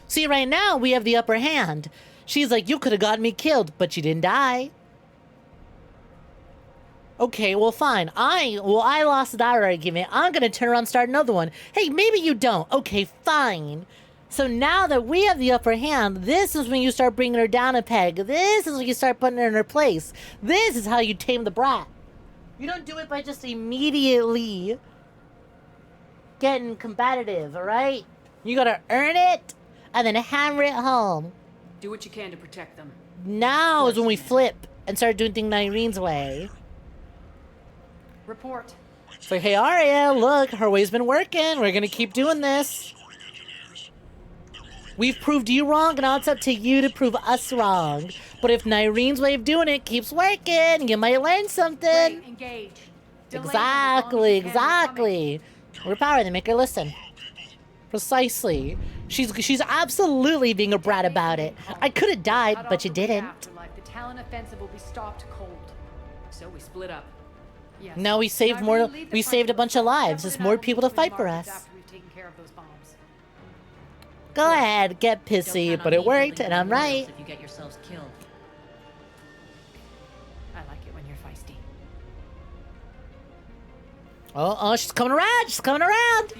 See, right now, we have the upper hand. She's like, you could have gotten me killed, but you didn't die. Okay, well, fine. I lost that argument. I'm gonna turn around and start another one. Hey, maybe you don't. Okay, fine. So now that we have the upper hand, this is when you start bringing her down a peg. This is when you start putting her in her place. This is how you tame the brat. You don't do it by just immediately getting combative, all right? You gotta earn it and then hammer it home. Do what you can to protect them. Now is when we flip and start doing things Irene's way. Report. It's like, hey, Arya, look, her way's been working. We're gonna keep doing this. We've proved you wrong, and now it's up to you to prove us wrong. But if Irene's way of doing it keeps working, you might learn something. Great, engage. Exactly. Overpower them, make her listen. Precisely. She's absolutely being a brat about it. I could have died, but you didn't. The Talon offensive will be stopped cold. So we split up. Yes. No, we saved more. We saved a bunch of lives. There's more people to fight for us. After we've taken care of those bombs. Go ahead, get pissy, but it worked, and I'm right. If you get yourselves killed. I like it when you're feisty. Oh, she's coming around. She's coming around.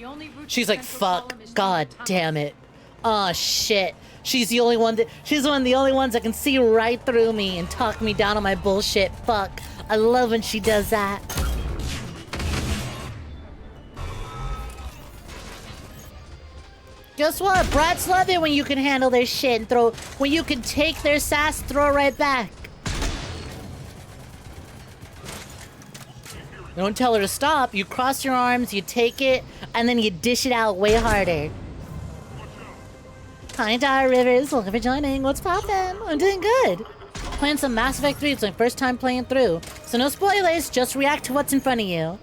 She's like, fuck. God damn it. Oh shit. She's the only one that. She's one of the only ones that can see right through me and talk me down on my bullshit. Fuck. I love when she does that. Guess what? Brats love it when you can handle their shit and throw... When you can take their sass, throw it right back. Don't tell her to stop. You cross your arms, you take it, and then you dish it out way harder. Hi, Dire Rivers. Welcome for joining. What's poppin'? I'm doing good. Playing some Mass Effect 3. It's my first time playing through. So no spoilers. Just react to what's in front of you.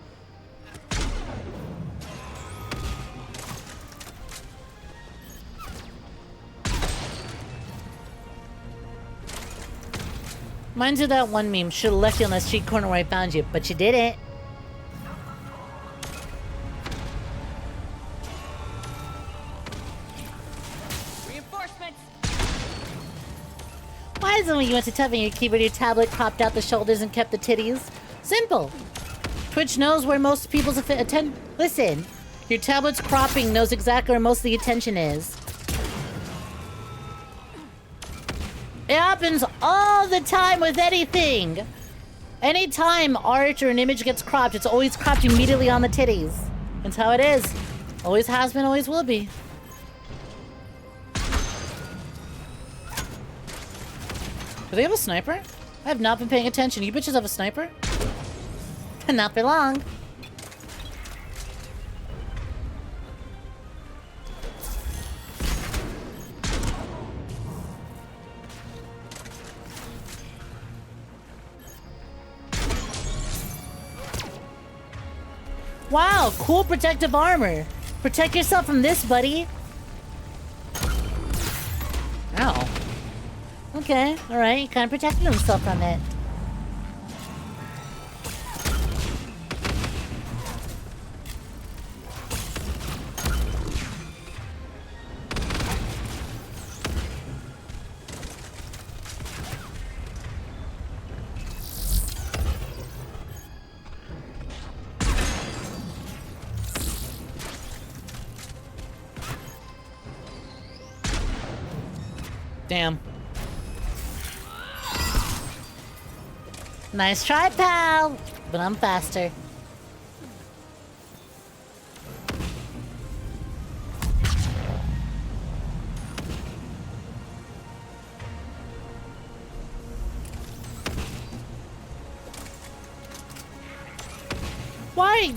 Reminds you of that one meme. Should've left you on the street corner where I found you, but you didn't. Why is it when you went to typing your keyboard, your tablet cropped out the shoulders and kept the titties? Simple. Twitch knows where most people's Listen, your tablet's cropping knows exactly where most of the attention is. It happens all the time with anything. Anytime art or an image gets cropped, it's always cropped immediately on the titties. That's how it is. Always has been, always will be. Do they have a sniper? I have not been paying attention. You bitches have a sniper? Not for long. Wow, cool protective armor. Protect yourself from this, buddy. Ow. Okay, alright, he kind of protected himself from it. Damn. Nice try, pal! But I'm faster. Why?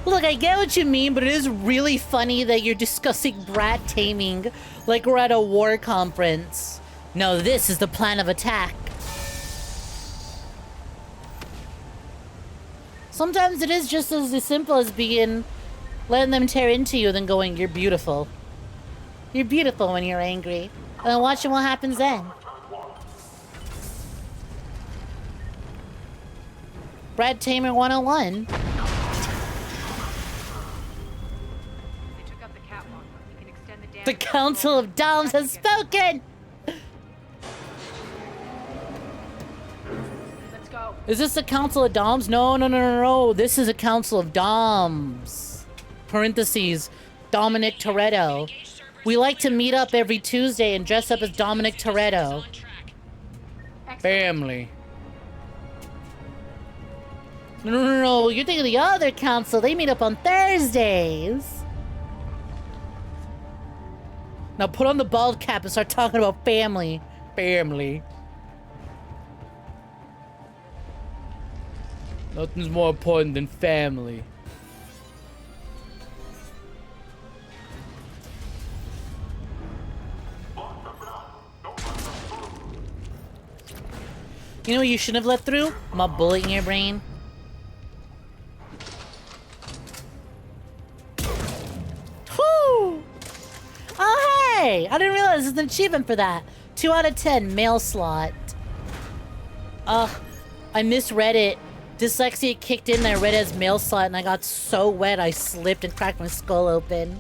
Look, I get what you mean, but it is really funny that you're discussing brat taming like we're at a war conference. No, this is the plan of attack. Sometimes it is just as simple as letting them tear into you, then going, you're beautiful. You're beautiful when you're angry. And then watching what happens then. Brad Tamer 101. The Council of Doms has spoken! Let's go. Is this the Council of Doms? No. This is a Council of Doms. Parentheses, Dominic Toretto. We like to meet up every Tuesday and dress up as Dominic Toretto. Family. No. You're thinking of the other council. They meet up on Thursdays. Now put on the bald cap and start talking about family. Family. Nothing's more important than family. You know what you shouldn't have let through? My bullet in your brain. Whew! Oh, hey! I didn't realize there's an achievement for that. 2 out of 10, mail slot. Ugh, I misread it. Dyslexia kicked in and I read it as mail slot and I got so wet I slipped and cracked my skull open.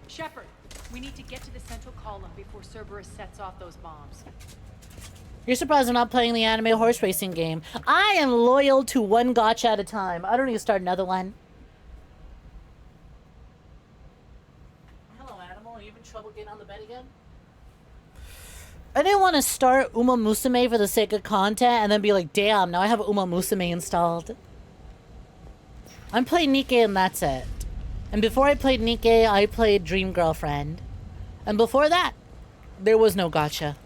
Shepard, we need to get to the central column before Cerberus sets off those bombs. You're surprised I'm not playing the anime horse racing game. I am loyal to one gotcha at a time. I don't need to start another one. trouble getting on the bed again? I didn't want to start 𝐒𝐴𝐕𝐄 for the sake of content and then be like, damn, now I have 𝐒𝐴𝐕𝐄 installed. I'm playing 𝐒𝐽 and that's it. And before I played 𝐒𝐽, I played Dream Girlfriend. And before that, there was no gacha.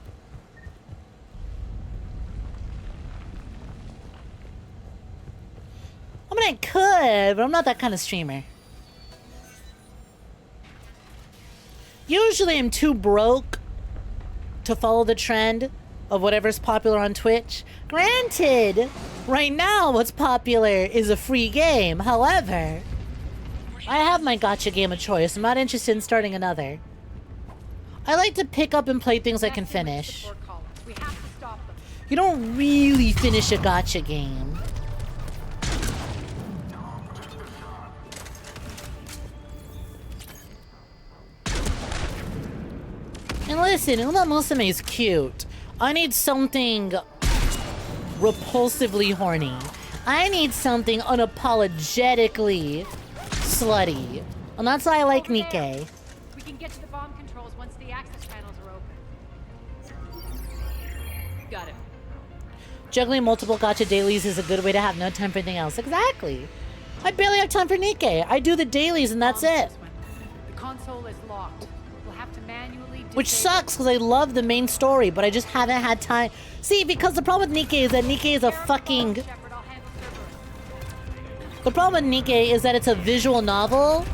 I mean, I could, but I'm not that kind of streamer. Usually I'm too broke to follow the trend of whatever's popular on Twitch. Granted, right now what's popular is a free game. However, I have my gacha game of choice. I'm not interested in starting another. I like to pick up and play things I can finish. You don't really finish a gacha game. And listen, 𝐒𝐴𝐕𝐄 is cute. I need something repulsively horny. I need something unapologetically slutty. And that's why I like 𝐒𝐽. We can get to the bomb controls once the access panels are open. Got it. Juggling multiple gacha dailies is a good way to have no time for anything else. Exactly. I barely have time for 𝐒𝐽. I do the dailies and that's it. The console is locked. We'll have to manually Which sucks because I love the main story, but I just haven't had time. See, because the problem with 𝐒𝐽 is that 𝐒𝐽 is a fucking... The problem with 𝐒𝐽 is that it's a visual novel,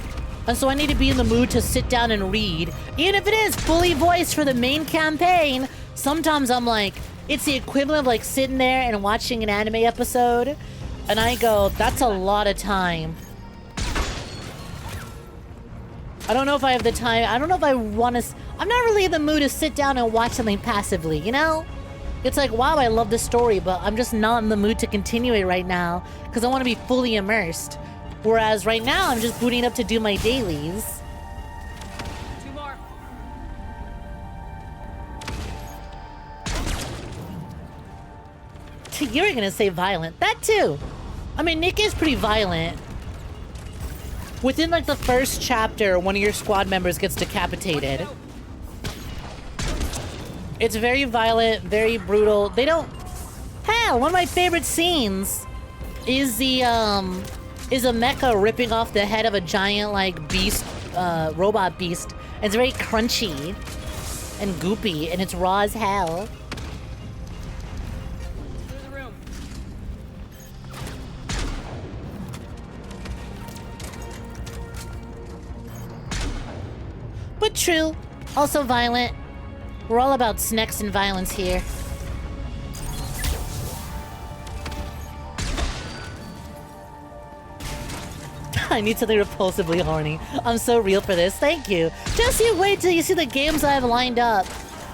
and so I need to be in the mood to sit down and read. Even if it is fully voiced for the main campaign, sometimes I'm like, it's the equivalent of like sitting there and watching an anime episode, and I go, that's a lot of time. I don't know if I have the time. I don't know if I want to... I'm not really in the mood to sit down and watch something passively, you know? It's like, wow, I love the story, but I'm just not in the mood to continue it right now because I want to be fully immersed. Whereas right now, I'm just booting up to do my dailies. 2 more. You were gonna say violent. That too. I mean, 𝐒𝐽 is pretty violent. Within like the first chapter, one of your squad members gets decapitated. It's very violent, very brutal. They don't... Hell, one of my favorite scenes is the, is a mecha ripping off the head of a giant, like, beast, robot beast. It's very crunchy and goopy, and it's raw as hell. Through the room. But true. Also violent. We're all about snacks and violence here. I need something repulsively horny. I'm so real for this. Thank you. Just you wait till you see the games I have lined up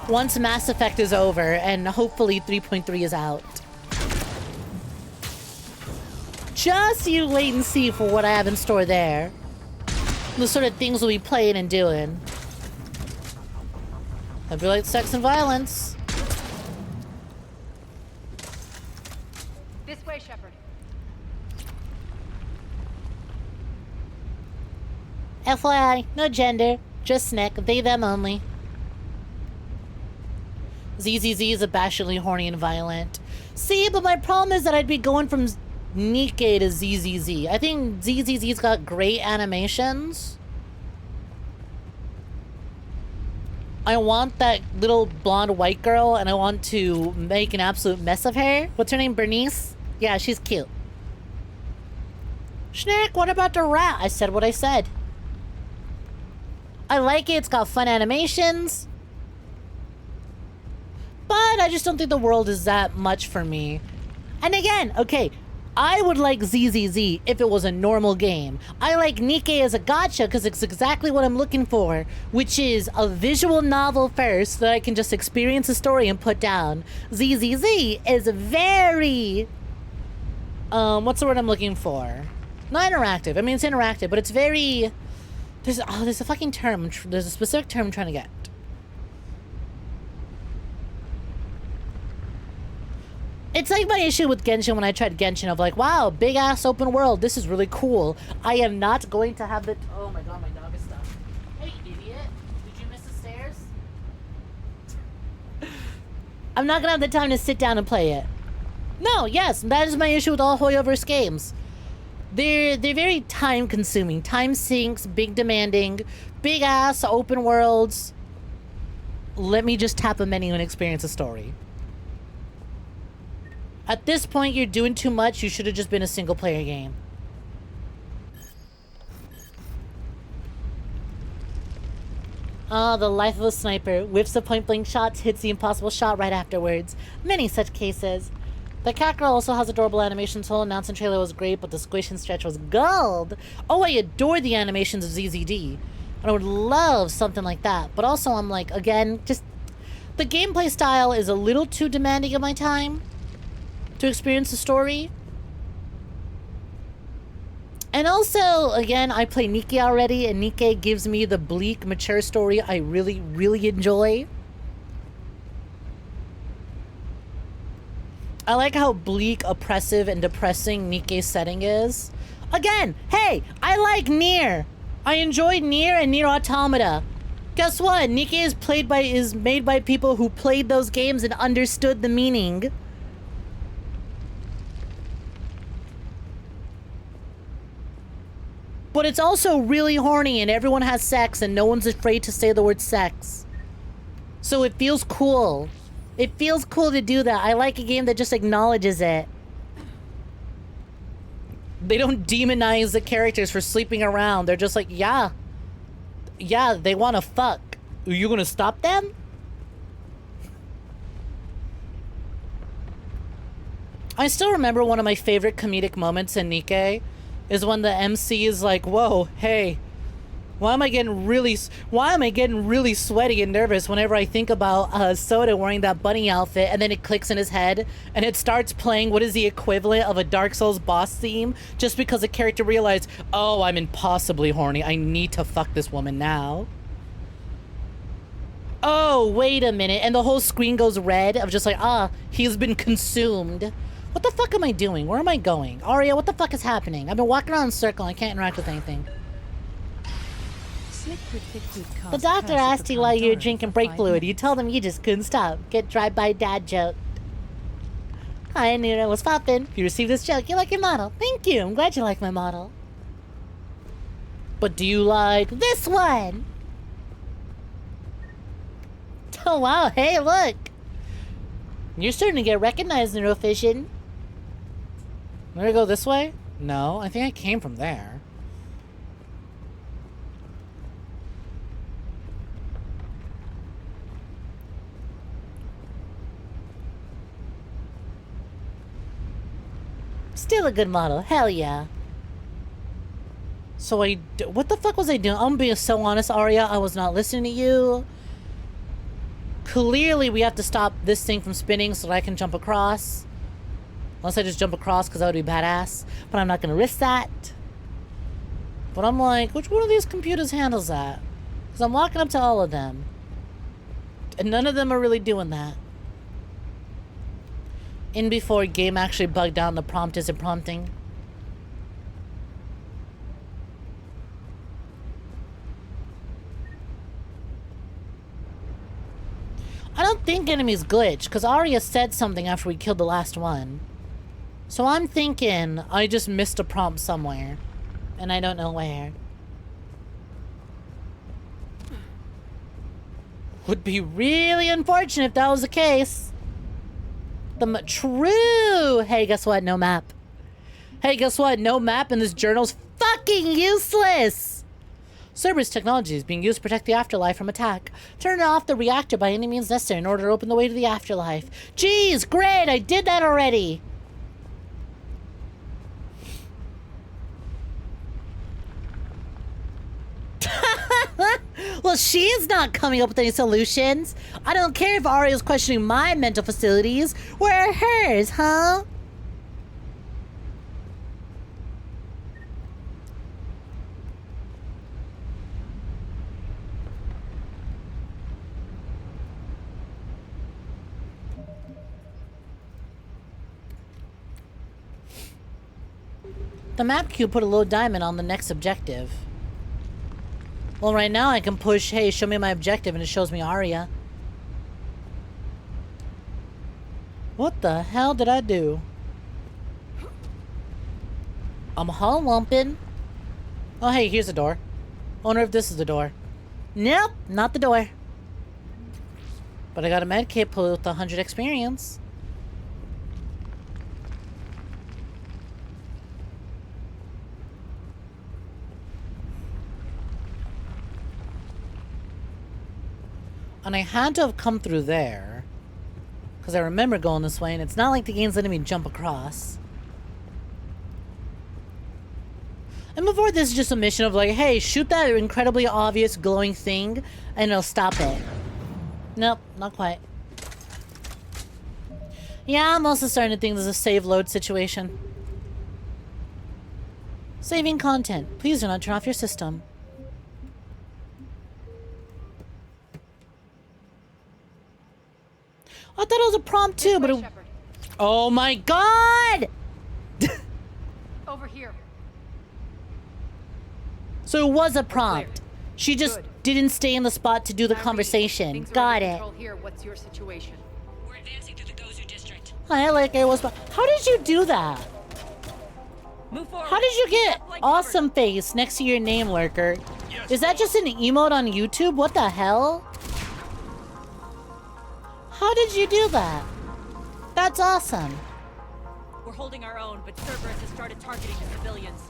once Mass Effect is over and hopefully 3.3 is out. Just you wait and see for what I have in store there. The sort of things we'll be playing and doing. I feel like sex and violence. This way, Shepard. FYI, no gender, just Snek, they, them only. 𝐒𝐳 is abashedly horny and violent. See, but my problem is that I'd be going from 𝐒𝐽 to 𝐒𝐳. I think 𝐒𝐳's got great animations. I want that little blonde white girl, and I want to make an absolute mess of her. What's her name? Bernice? Yeah, she's cute. Snek, what about the rat? I said what I said. I like it. It's got fun animations. But I just don't think the world is that much for me. And again, okay, I would like 𝐒𝐳 if it was a normal game. I like 𝐒𝐽 as a gacha because it's exactly what I'm looking for, which is a visual novel first so that I can just experience the story and put down. 𝐒𝐳 is very... what's the word I'm looking for? Not interactive. I mean, it's interactive, but it's very... There's a fucking term. There's a specific term I'm trying to get. It's like my issue with Genshin when I tried Genshin of like, wow, big ass open world. This is really cool. I am not going to have the... Oh my god, my dog is stuck. Hey, idiot. Did you miss a I'm not gonna have the time to sit down and play it. No, yes, that is my issue with all Hoyoverse games. They're very time consuming, time sinks, big demanding, big ass open worlds. Let me just tap a menu and experience a story. At this point, you're doing too much. You should have just been a single player game. Ah, the life of a sniper. Whiffs the point blank shots, hits the impossible shot right afterwards. Many such cases. The cat girl also has adorable animations. Whole announcement trailer was great, but the squish and stretch was gold. Oh, I adore the animations of ZZD. And I would love something like that. But also, I'm like, again, just... the gameplay style is a little too demanding of my time to experience the story. And also, again, I play 𝐒𝐽 already, and 𝐒𝐽 gives me the bleak, mature story I really, really enjoy. I like how bleak, oppressive, and depressing 𝐒𝐽's setting is. Again, hey, I like Nier. I enjoyed Nier and Nier Automata. Guess what? 𝐒𝐽 is made by people who played those games and understood the meaning. But it's also really horny and everyone has sex and no one's afraid to say the word sex. So it feels cool. It feels cool to do that. I like a game that just acknowledges it. They don't demonize the characters for sleeping around. They're just like, yeah. Yeah, they want to fuck. Are you gonna stop them? I still remember one of my favorite comedic moments in 𝐒𝐽 is when the MC is like, whoa, hey, why am I getting really sweaty and nervous whenever I think about Soda wearing that bunny outfit, and then it clicks in his head and it starts playing what is the equivalent of a Dark Souls boss theme, just because the character realized, oh, I'm impossibly horny. I need to fuck this woman now. Oh, wait a minute. And the whole screen goes red of just like, ah, he's been consumed. What the fuck am I doing? Where am I going? Aria, what the fuck is happening? I've been walking around in a circle. I can't interact with anything. The doctor asked you why you were drinking brake fluid. You told him you just couldn't stop. Get drive-by dad joke. I knew it was poppin'. If you received this joke, you like your model. Thank you. I'm glad you like my model. But do you like this one? Oh, wow. Hey, look. You're starting to get recognized, Neurovision. I'm gonna go this way? No, I think I came from there. Still a good model, hell yeah. So what the fuck was I doing? I'm being so honest, Aria, I was not listening to you. Clearly we have to stop this thing from spinning so that I can jump across. Unless I just jump across, because that would be badass. But I'm not going to risk that. But I'm like, which one of these computers handles that? Because I'm walking up to all of them. And none of them are really doing that. In before game actually bugged out and the prompt isn't prompting. I don't think enemies glitch, because Aria said something after we killed the last one. So I'm thinking I just missed a prompt somewhere. And I don't know where. Would be really unfortunate if that was the case. True! Hey, guess what? No map. Hey, guess what? No map and this journal's fucking useless! Cerberus technology is being used to protect the afterlife from attack. Turn off the reactor by any means necessary in order to open the way to the afterlife. Jeez, great! I did that already! Well, she's not coming up with any solutions. I don't care if Aria's questioning my mental facilities. Where are hers, huh? The map cube put a low diamond on the next objective. Well, right now I can push, hey, show me my objective, and it shows me Aria. What the hell did I do? I'm hall lumping. Oh, hey, here's a door. I wonder if this is the door. Nope, not the door. But I got a med kit with 100 experience. And I had to have come through there. Because I remember going this way, and it's not like the game's letting me jump across. And before this is just a mission of like, hey, shoot that incredibly obvious glowing thing, and it'll stop it. Nope, not quite. Yeah, I'm also starting to think this is a save load situation. Saving content. Please do not turn off your system. I thought it was a prompt too, but it... Oh my god! Over here. So it was a prompt. She just didn't stay in the spot to do the conversation. Got it. Here. What's your situation? We're advancing through the Gozu district. I like it was. How did you do that? Move forward. How did you get awesome face next to your name, Lurker? Is that just an emote on YouTube? What the hell? How did you do that? That's awesome. We're holding our own, but Cerberus has started targeting the civilians.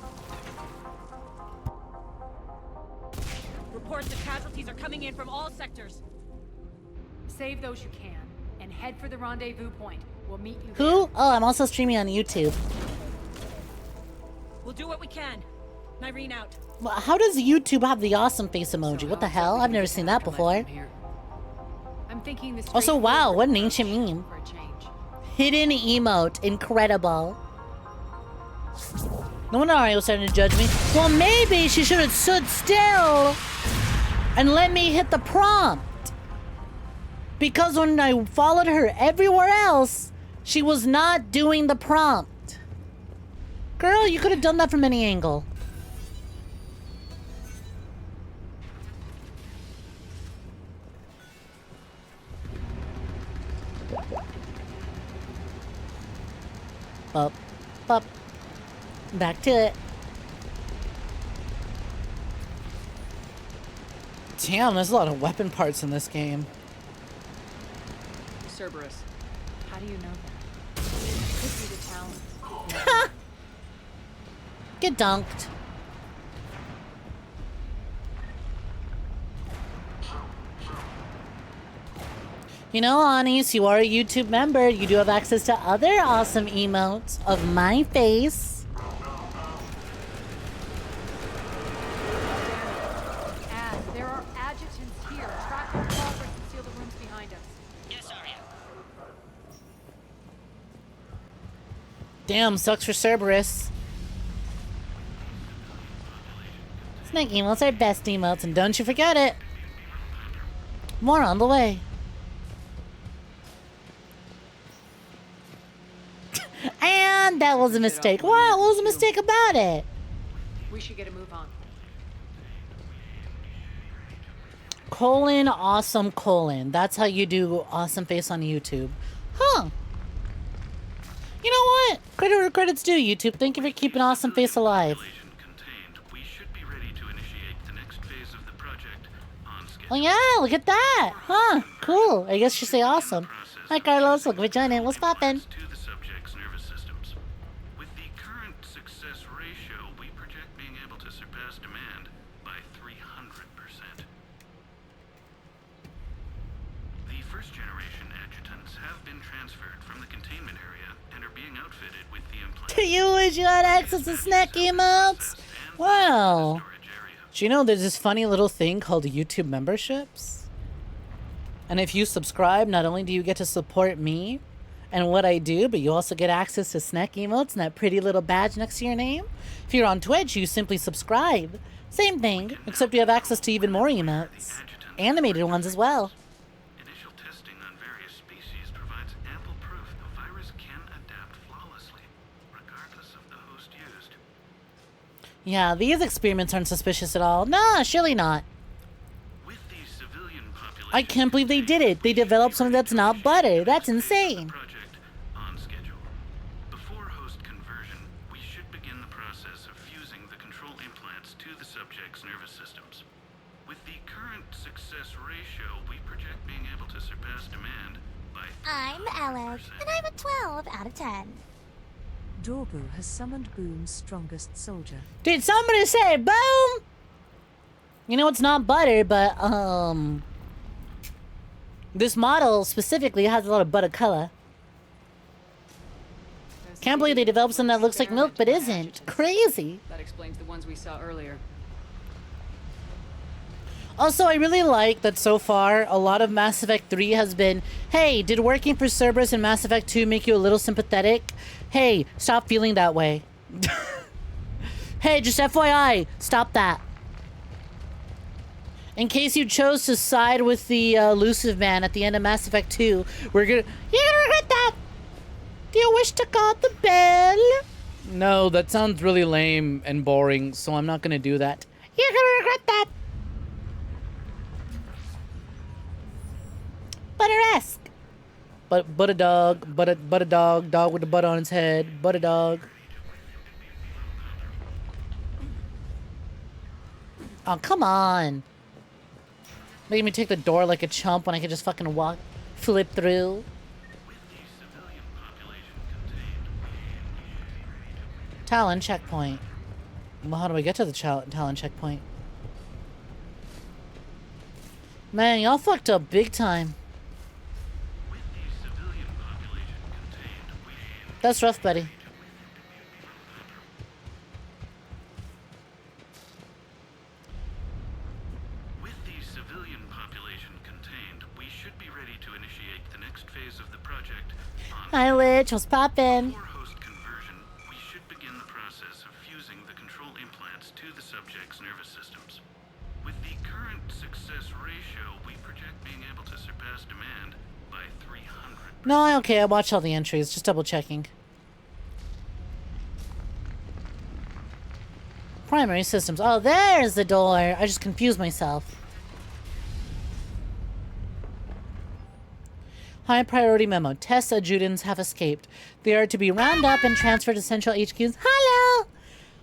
Reports of casualties are coming in from all sectors. Save those you can, and head for the rendezvous point. We'll meet you Who? there. Oh, I'm also streaming on YouTube. We'll do what we can. Nyreen out. Well, how does YouTube have the awesome face emoji? What the hell? I've never seen that before. I'm thinking this. Also, wow, what an ancient meme. Hidden emote. Incredible. No wonder Ari was starting to judge me. Well, maybe she should have stood still and let me hit the prompt. Because when I followed her everywhere else, she was not doing the prompt. Girl, you could have done that from any angle. Up, up. Back to it. Damn, there's a lot of weapon parts in this game. Cerberus. How do you know that? Could be the talent. Get dunked. You know, Anis, you are a YouTube member. You do have access to other awesome emotes of my face. There are adjutants here. Track their progress and seal the rooms behind us. Yes, Arya. Damn, sucks for Cerberus. Snake emotes are best emotes, and don't you forget it. More on the way. And that was a mistake. Wow, what was a mistake about it? We should get a move on. Colon, awesome colon. That's how you do awesome face on YouTube. Huh. You know what? Credit where credit's due, YouTube. Thank you for keeping awesome face alive. Oh yeah, look at that. Huh, cool. I guess you say awesome. Hi Carlos, look, we're joining. What's poppin'? Do you wish you had access to snack emotes? Wow. Do you know there's this funny little thing called YouTube memberships? And if you subscribe, not only do you get to support me and what I do, but you also get access to snack emotes and that pretty little badge next to your name. If you're on Twitch, you simply subscribe. Same thing, except you have access to even more emotes. Animated ones as well. Yeah, these experiments aren't suspicious at all. Nah, surely not. I can't believe they did it. They developed something that's not butter. That's insane. implants to the subject's nervous systems. With the current success ratio, we project being able to surpass demand by... I'm Alec, and I'm a 12 out of 10. Dorbu has summoned Boom's strongest soldier. Did somebody say boom? You know, it's not butter, but, this model specifically has a lot of butter color. Can't believe they developed something that looks like milk but isn't. Crazy. That explains the ones we saw earlier. Also, I really like that so far, a lot of Mass Effect 3 has been, hey, did working for Cerberus in Mass Effect 2 make you a little sympathetic? Hey, stop feeling that way. Hey, just FYI, stop that. In case you chose to side with the elusive man at the end of Mass Effect 2, you're gonna regret that. Do you wish to guard the bell? No, that sounds really lame and boring, so I'm not gonna do that. You're gonna regret that. Butteresque. But a dog, but a dog, dog with a butt on its head, but a dog. Oh, come on. Making me take the door like a chump when I could just fucking walk, flip through. Talon checkpoint. Well, how do I get to the Talon checkpoint? Man, y'all fucked up big time. That's rough, buddy. With the civilian population contained, we should be ready to initiate the next phase of the project. Hi, Lich. What's poppin'? Before host conversion, we should begin the process of fusing the control implants to the subject's nervous systems. With the current success ratio, we project being able to surpass demand by 300. No, okay. I watched all the entries. Just double checking. Primary systems. Oh, there's the door. I just confused myself. High priority memo. Test adjutants have escaped. They are to be rounded up and transferred to central HQ's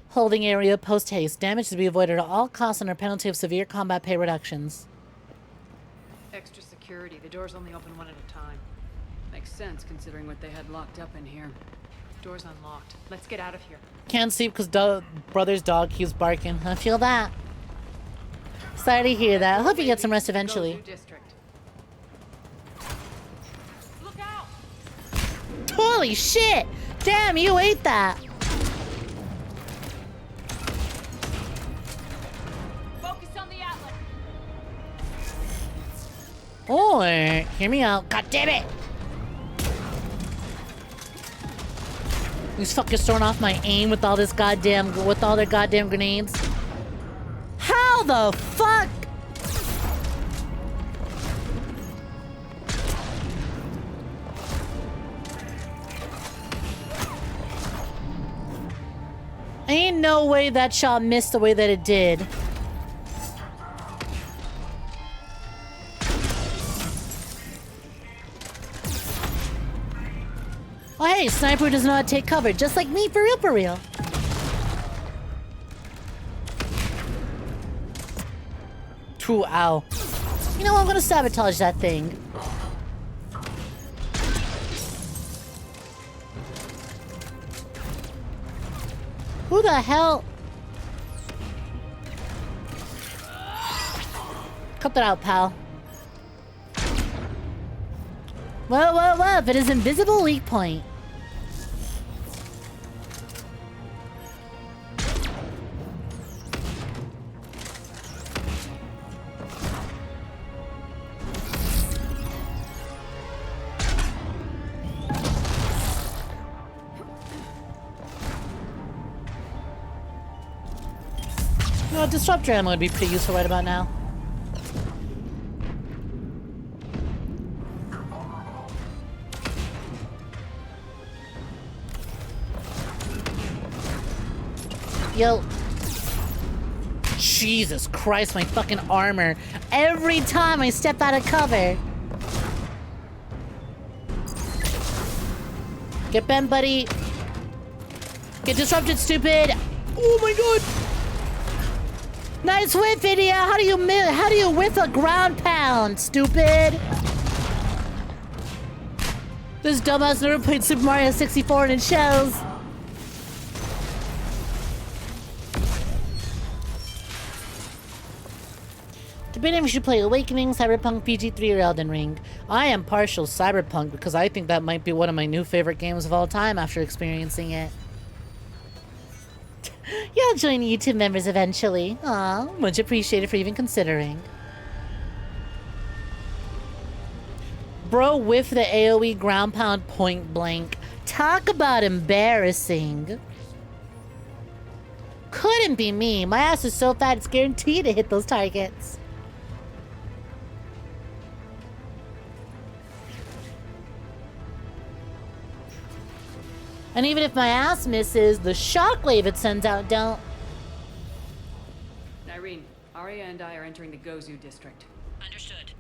holding area post haste. Damage to be avoided at all costs under penalty of severe combat pay reductions. Extra security. The doors only open one at a time. Makes sense considering what they had locked up in here. Door's unlocked. Let's get out of here. Can't sleep because brother's dog keeps barking. I feel that. Sorry to hear that. I hope you get some rest eventually. Look out! Holy shit! Damn, you ate that! Focus on the outlet. Or, hear me out. God damn it! These fuckers throwing off my aim with all their goddamn grenades. How the fuck? Ain't no way that shot missed the way that it did. Oh hey, sniper doesn't know how to take cover, just like me, for real, for real. True, ow. You know what, I'm gonna sabotage that thing. Who the hell? Cut that out, pal. Whoa, if it is invisible weak point. No, disruptor ammo would be pretty useful right about now. Yo. Jesus Christ, my fucking armor. Every time I step out of cover. Get bent, buddy. Get disrupted, stupid. Oh my god. Nice whiff, idiot! How do you whiff a ground pound, stupid? This dumbass never played Super Mario 64 and it shows. Debating if we should play Awakening, Cyberpunk, PG3, or Elden Ring. I am partial Cyberpunk because I think that might be one of my new favorite games of all time after experiencing it. You'll join YouTube members eventually. Aw, much appreciated for even considering. Bro whiffed the AoE ground pound point blank. Talk about embarrassing. Couldn't be me. My ass is so fat it's guaranteed to hit those targets. And even if my ass misses, the shockwave it sends out don't. Irene, Arya and I are entering the Gozu district. Understood.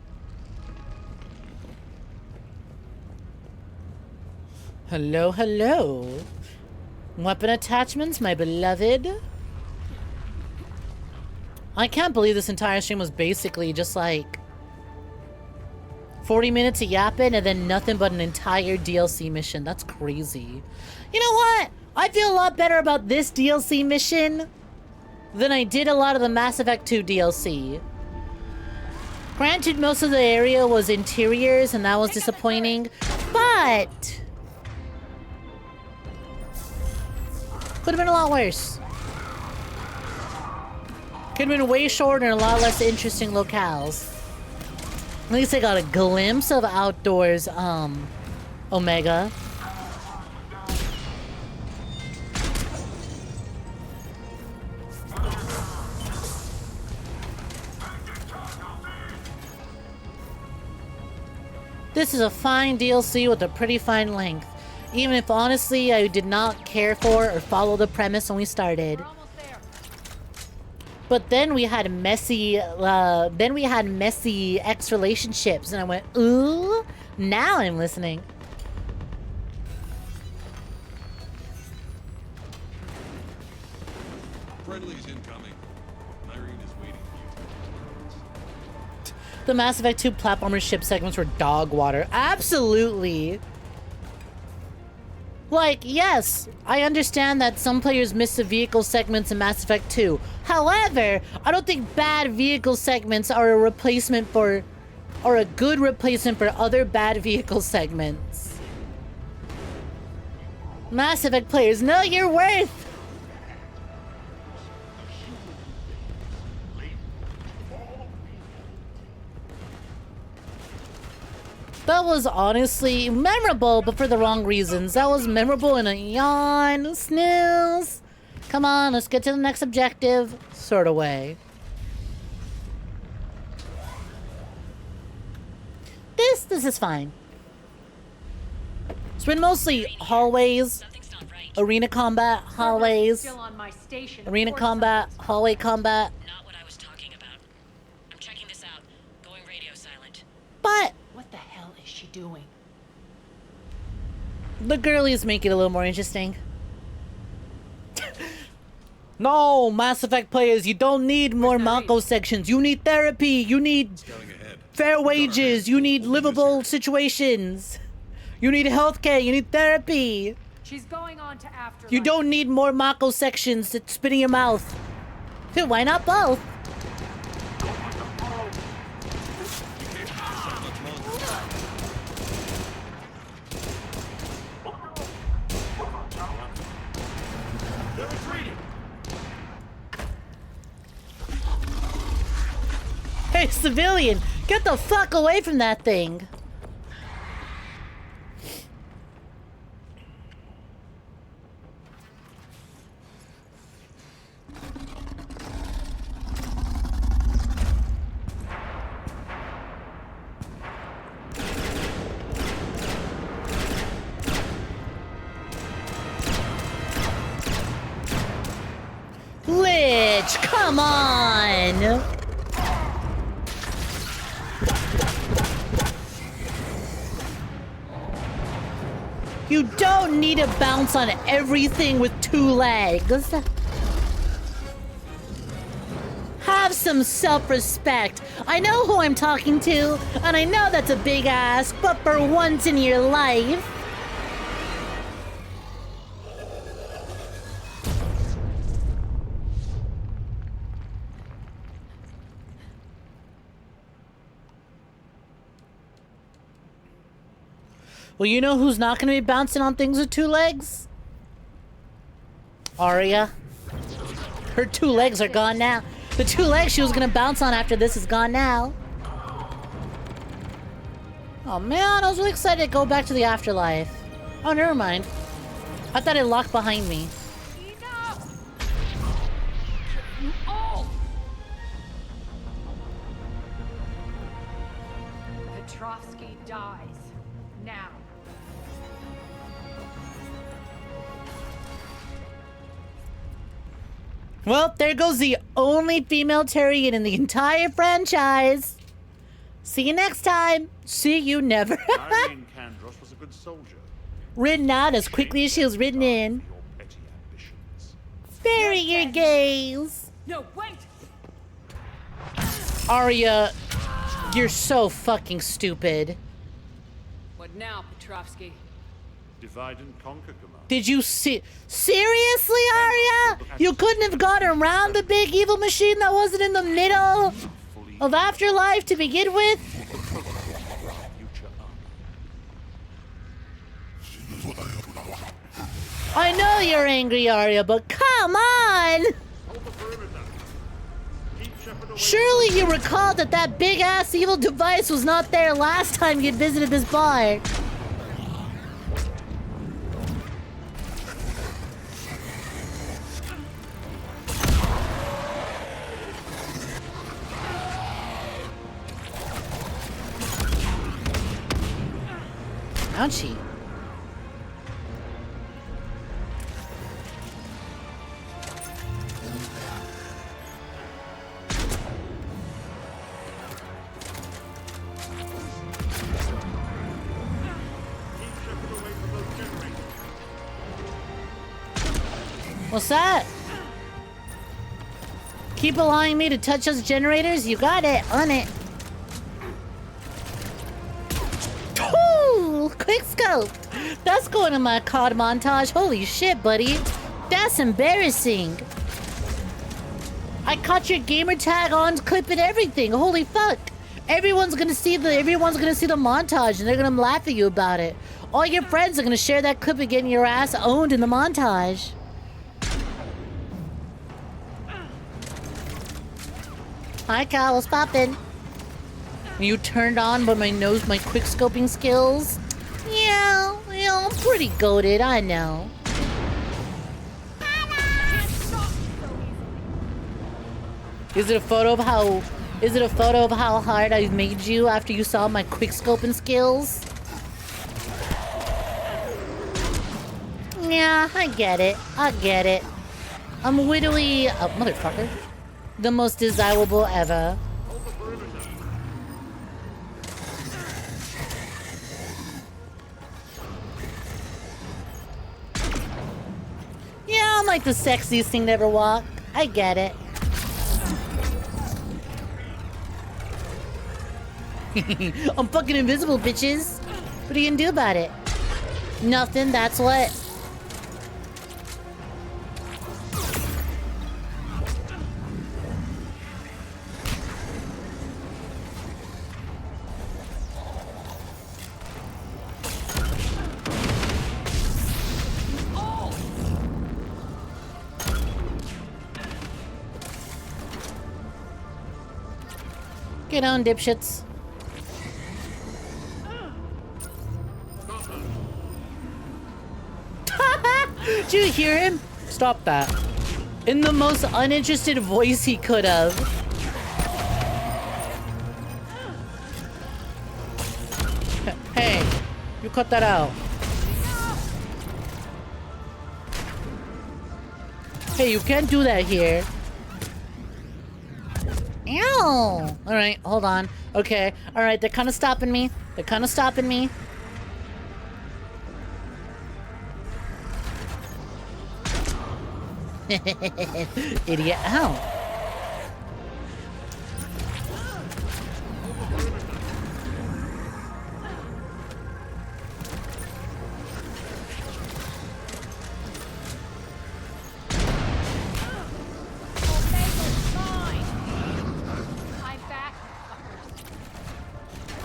Hello, hello. Weapon attachments, my beloved. I can't believe this entire stream was basically just like 40 minutes of yapping and then nothing but an entire DLC mission. That's crazy. You know what? I feel a lot better about this DLC mission than I did a lot of the Mass Effect 2 DLC. Granted, most of the area was interiors and that was disappointing, but could have been a lot worse. Could have been way shorter and a lot less interesting locales. At least I got a glimpse of outdoors, Omega. This is a fine DLC with a pretty fine length. Even if honestly I did not care for or follow the premise when we started. But then we had messy ex relationships and I went, ooh, now I'm listening. Friendly's incoming. Irene is waiting for you. The Mass Effect 2 platformer ship segments were dog water. Absolutely. Like, yes, I understand that some players miss the vehicle segments in Mass Effect 2. However, I don't think bad vehicle segments are a replacement for, or a good replacement for other bad vehicle segments. Mass Effect players, know your worth! That was honestly memorable, but for the wrong reasons. That was memorable in a yawn, snooze. Come on, let's get to the next objective, sort of way. This is fine. It's been mostly hallways, arena combat, hallways, arena combat, hallway combat. Not what I was talking about. I'm checking this out. Going radio silent. But What the hell is she doing? the girlies make it a little more interesting. No, Mass Effect players, you don't need more Mako sections. You need therapy. You need fair wages. You need livable situations. You need healthcare. You need therapy. She's going on to after. You don't need more Mako sections to spit in your mouth. Dude, why not both? Hey, civilian, get the fuck away from that thing. Lich, come on! You don't need to bounce on everything with 2 legs. Ha Have some self-respect. I know who I'm talking to, and I know that's a big ask, but for once in your life... Well, you know who's not gonna be bouncing on things with two legs? Arya. Her two legs are gone now. The two legs she was gonna bounce on after this is gone now. Oh man, I was really excited to go back to the afterlife. Oh, never mind. I thought it locked behind me. Petrovsky dies. Now. Well, there goes the only female Tarian in the entire franchise. See you next time. See you never. Irene Kandros was a good soldier. Written out as quickly as she was written in. Bury your gaze. No, wait! Arya, you're so fucking stupid. What now, Petrovsky? Divide and conquer, Commander. Did you see? Seriously, Arya? You couldn't have gone around the big evil machine that wasn't in the middle of Afterlife to begin with? I know you're angry, Arya, but come on! Surely you recall that that big-ass evil device was not there last time you visited this bar. Ouchie. What's that? Keep allowing me to touch those generators? You got it. On it. Ooh, quick scope. That's going in my COD montage. Holy shit, buddy. That's embarrassing. I caught your gamer tag on clip and everything. Holy fuck. Everyone's gonna see the montage and they're gonna laugh at you about it. All your friends are gonna share that clip and getting your ass owned in the montage. Hi, Kyle. What's poppin'? You turned on by my quick scoping skills? Yeah, I'm pretty goated, I know. Is it a photo of how hard I made you after you saw my quick scoping skills? Yeah, I get it. I'm wittily... Oh, motherfucker. The most desirable ever. Yeah, I'm like the sexiest thing to ever walk. I get it. I'm fucking invisible, bitches. What are you gonna do about it? Nothing, that's what. Get on, dipshits. Did you hear him? Stop that. In the most uninterested voice he could have. Hey, you cut that out. Hey, you can't do that here. Ow! Alright, hold on. Okay, alright, they're kind of stopping me. Idiot. Ow.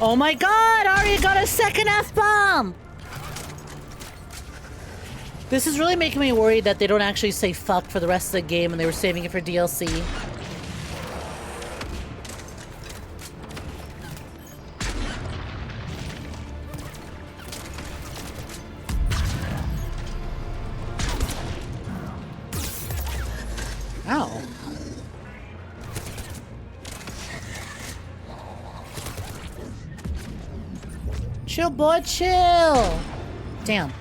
Oh my god, Arya got a second F-bomb! This is really making me worried that they don't actually say fuck for the rest of the game and they were saving it for DLC. Ow. Chill, boy, chill! Damn.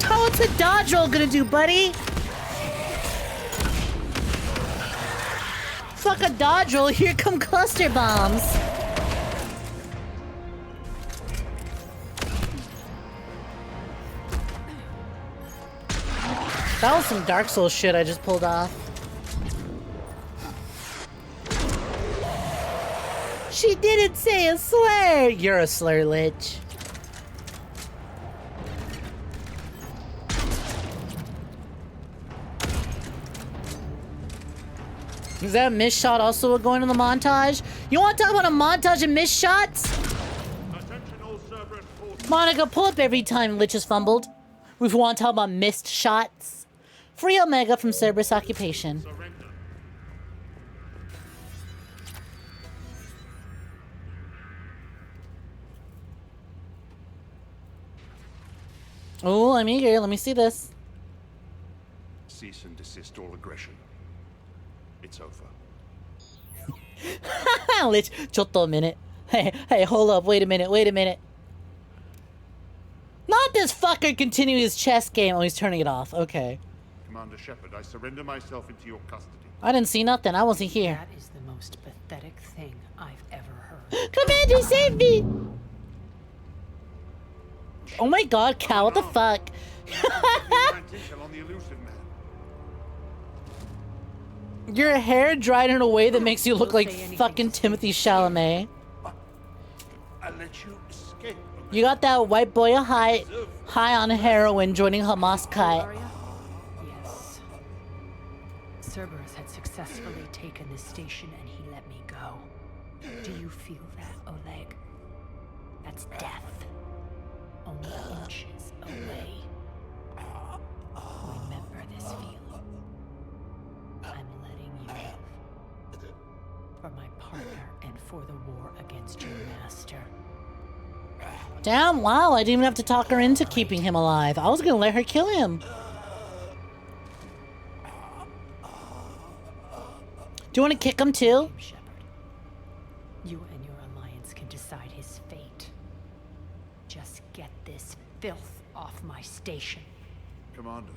Oh, what's a dodge roll gonna do, buddy? Fuck a dodge roll, here come cluster bombs. That was some Dark Souls shit I just pulled off. She didn't say a slur! You're a slur, Lich. Is that miss shot also going in the montage? You want to talk about a montage of miss shots? Monica, pull up every time Lich has fumbled. We want to talk about missed shots. Free Omega from Cerberus Occupation. Oh, I'm eager. Let me see this. Cease and desist all aggression. It's over. Lich, ちょっと a minute. Hey, hold up. Wait a minute. Not this fucker continue his chess game. Oh, he's turning it off. Okay. Commander Shepard, I surrender myself into your custody. I didn't see nothing. I wasn't here. That is the most pathetic thing I've ever heard. Commander, save me! Oh my god, Cal, what the fuck? Your hair dried in a way that makes you look like fucking Timothy Chalamet. I'll let you escape. You got that white boy high on heroin joining Hamas cut. Yes. Cerberus had successfully taken the station and he let me go. Do you feel that, Oleg? That's death. Only inches away. Remember this feeling. I'm letting you live. For my partner and for the war against your master. Damn, wow, I didn't even have to talk her into keeping him alive. I was gonna let her kill him. Do you want to kick him too? You and your alliance can decide his fate. Just get this filth off my station. Commander,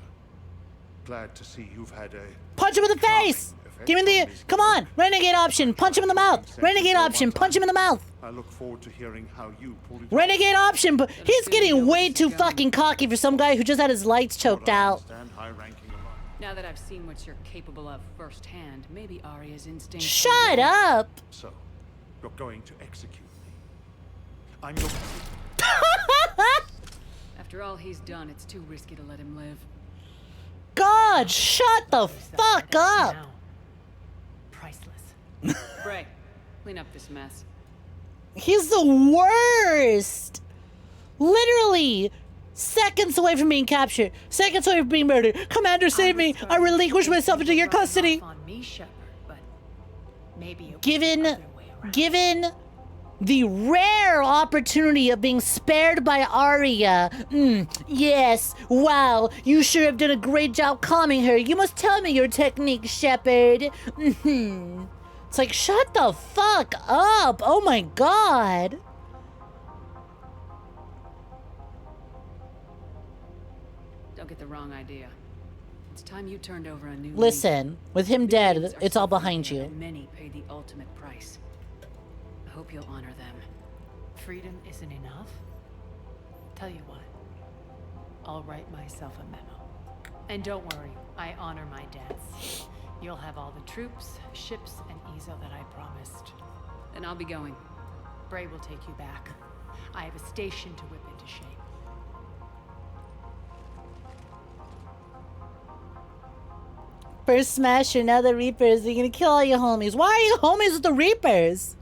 glad to see you've had a... Punch him in the face! Give me the... Come on! Renegade option! Punch him in the mouth! Renegade option! Punch him in the mouth! I look forward to hearing how you pulled it Renegade option! But he's getting way too fucking cocky for some guy who just had his lights choked out. Now that I've seen what you're capable of firsthand, maybe Arya's instinct... Shut up! So, you're going to execute me. I'm your... After all he's done, it's too risky to let him live. God, shut the fuck up! Priceless. Bray, clean up this mess. He's the worst! Literally! Seconds away from being captured. Seconds away from being murdered. Commander, save me! I relinquish myself into your custody! Given the rare opportunity of being spared by Arya. Yes, wow, you sure have done a great job calming her. You must tell me your technique, Shepard. It's like, shut the fuck up. Oh my god. Don't get the wrong idea. It's time you turned over a new Listen, with him dead, it's all behind you. Many pay the ultimate price. I hope you'll honor them. Freedom isn't enough? Tell you what, I'll write myself a memo. And don't worry, I honor my debts. You'll have all the troops, ships, and 𝐒𝐧𝐤 that I promised. Then I'll be going. Bray will take you back. I have a station to whip into shape. First Smasher, now the Reapers. They're gonna kill all your homies. Why are you homies with the Reapers?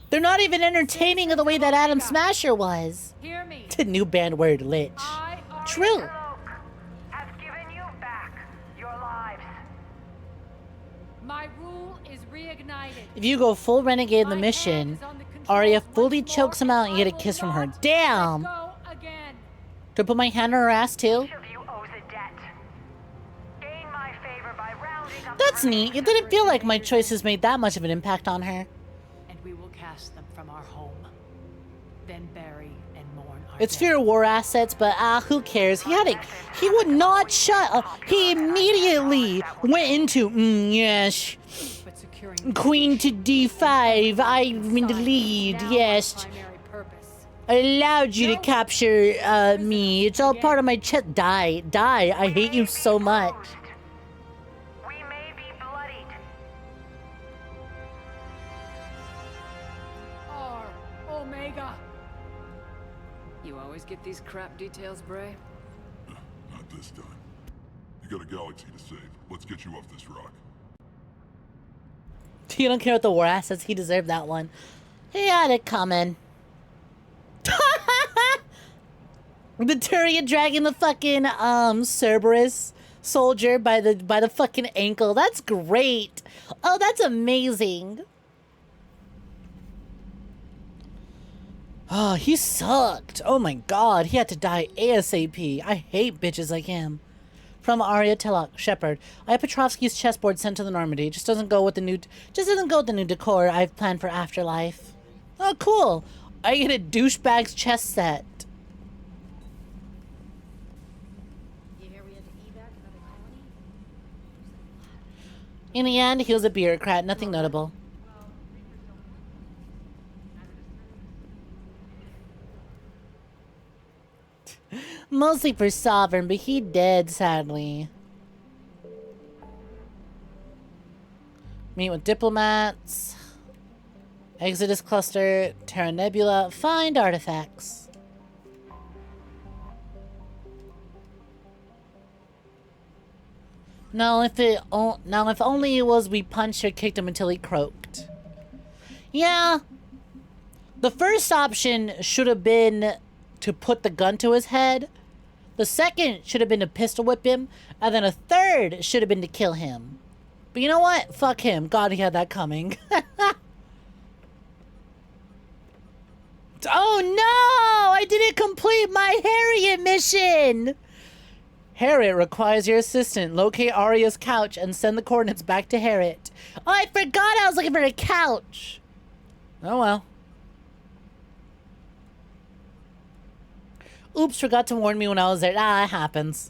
They're not even entertaining the way that Adam Smasher was. Hear me. The new band word, lich. True. My rule is reignited. If you go full renegade in the mission, Arya fully chokes him out and you get a kiss from her. Damn! Do I put my hand on her ass too? That's neat. It didn't feel like my choices made that much of an impact on her. And we will cast them from our home. Then bury and mourn our It's fear of war assets, but who cares? He would not shut up. He immediately went into, yes. Queen to D5, I'm in the lead, yes. I allowed you to capture me. It's all part of my chest. Die, I hate you so much. Omega. You always get these crap details, Bray? Not this time. You got a galaxy to save. Let's get you off this rock. You don't care about the war assets. He deserved that one. He had it coming. The Turian dragging the fucking Cerberus soldier by the fucking ankle. That's great. Oh, that's amazing. Oh, he sucked. Oh my god, he had to die ASAP. I hate bitches like him. From Arya Telok, Shepard. I have Petrovsky's chessboard sent to the Normandy. Just doesn't go with the new decor I've planned for Afterlife. Oh, cool. I get a douchebag's chess set. In the end, he was a bureaucrat, nothing notable. Mostly for Sovereign, but he dead, sadly. Meet with diplomats. Exodus cluster, Terra Nebula, find artifacts. Now if only it was we punched or kicked him until he croaked. Yeah. The first option should have been to put the gun to his head. The second should have been to pistol whip him. And then a third should have been to kill him. But you know what? Fuck him. God, he had that coming. Oh no! I didn't complete my Harriet mission! Harriet requires your assistant. Locate Arya's couch and send the coordinates back to Harriet. Oh, I forgot I was looking for a couch! Oh well. Oops, forgot to warn me when I was there. Ah, it happens.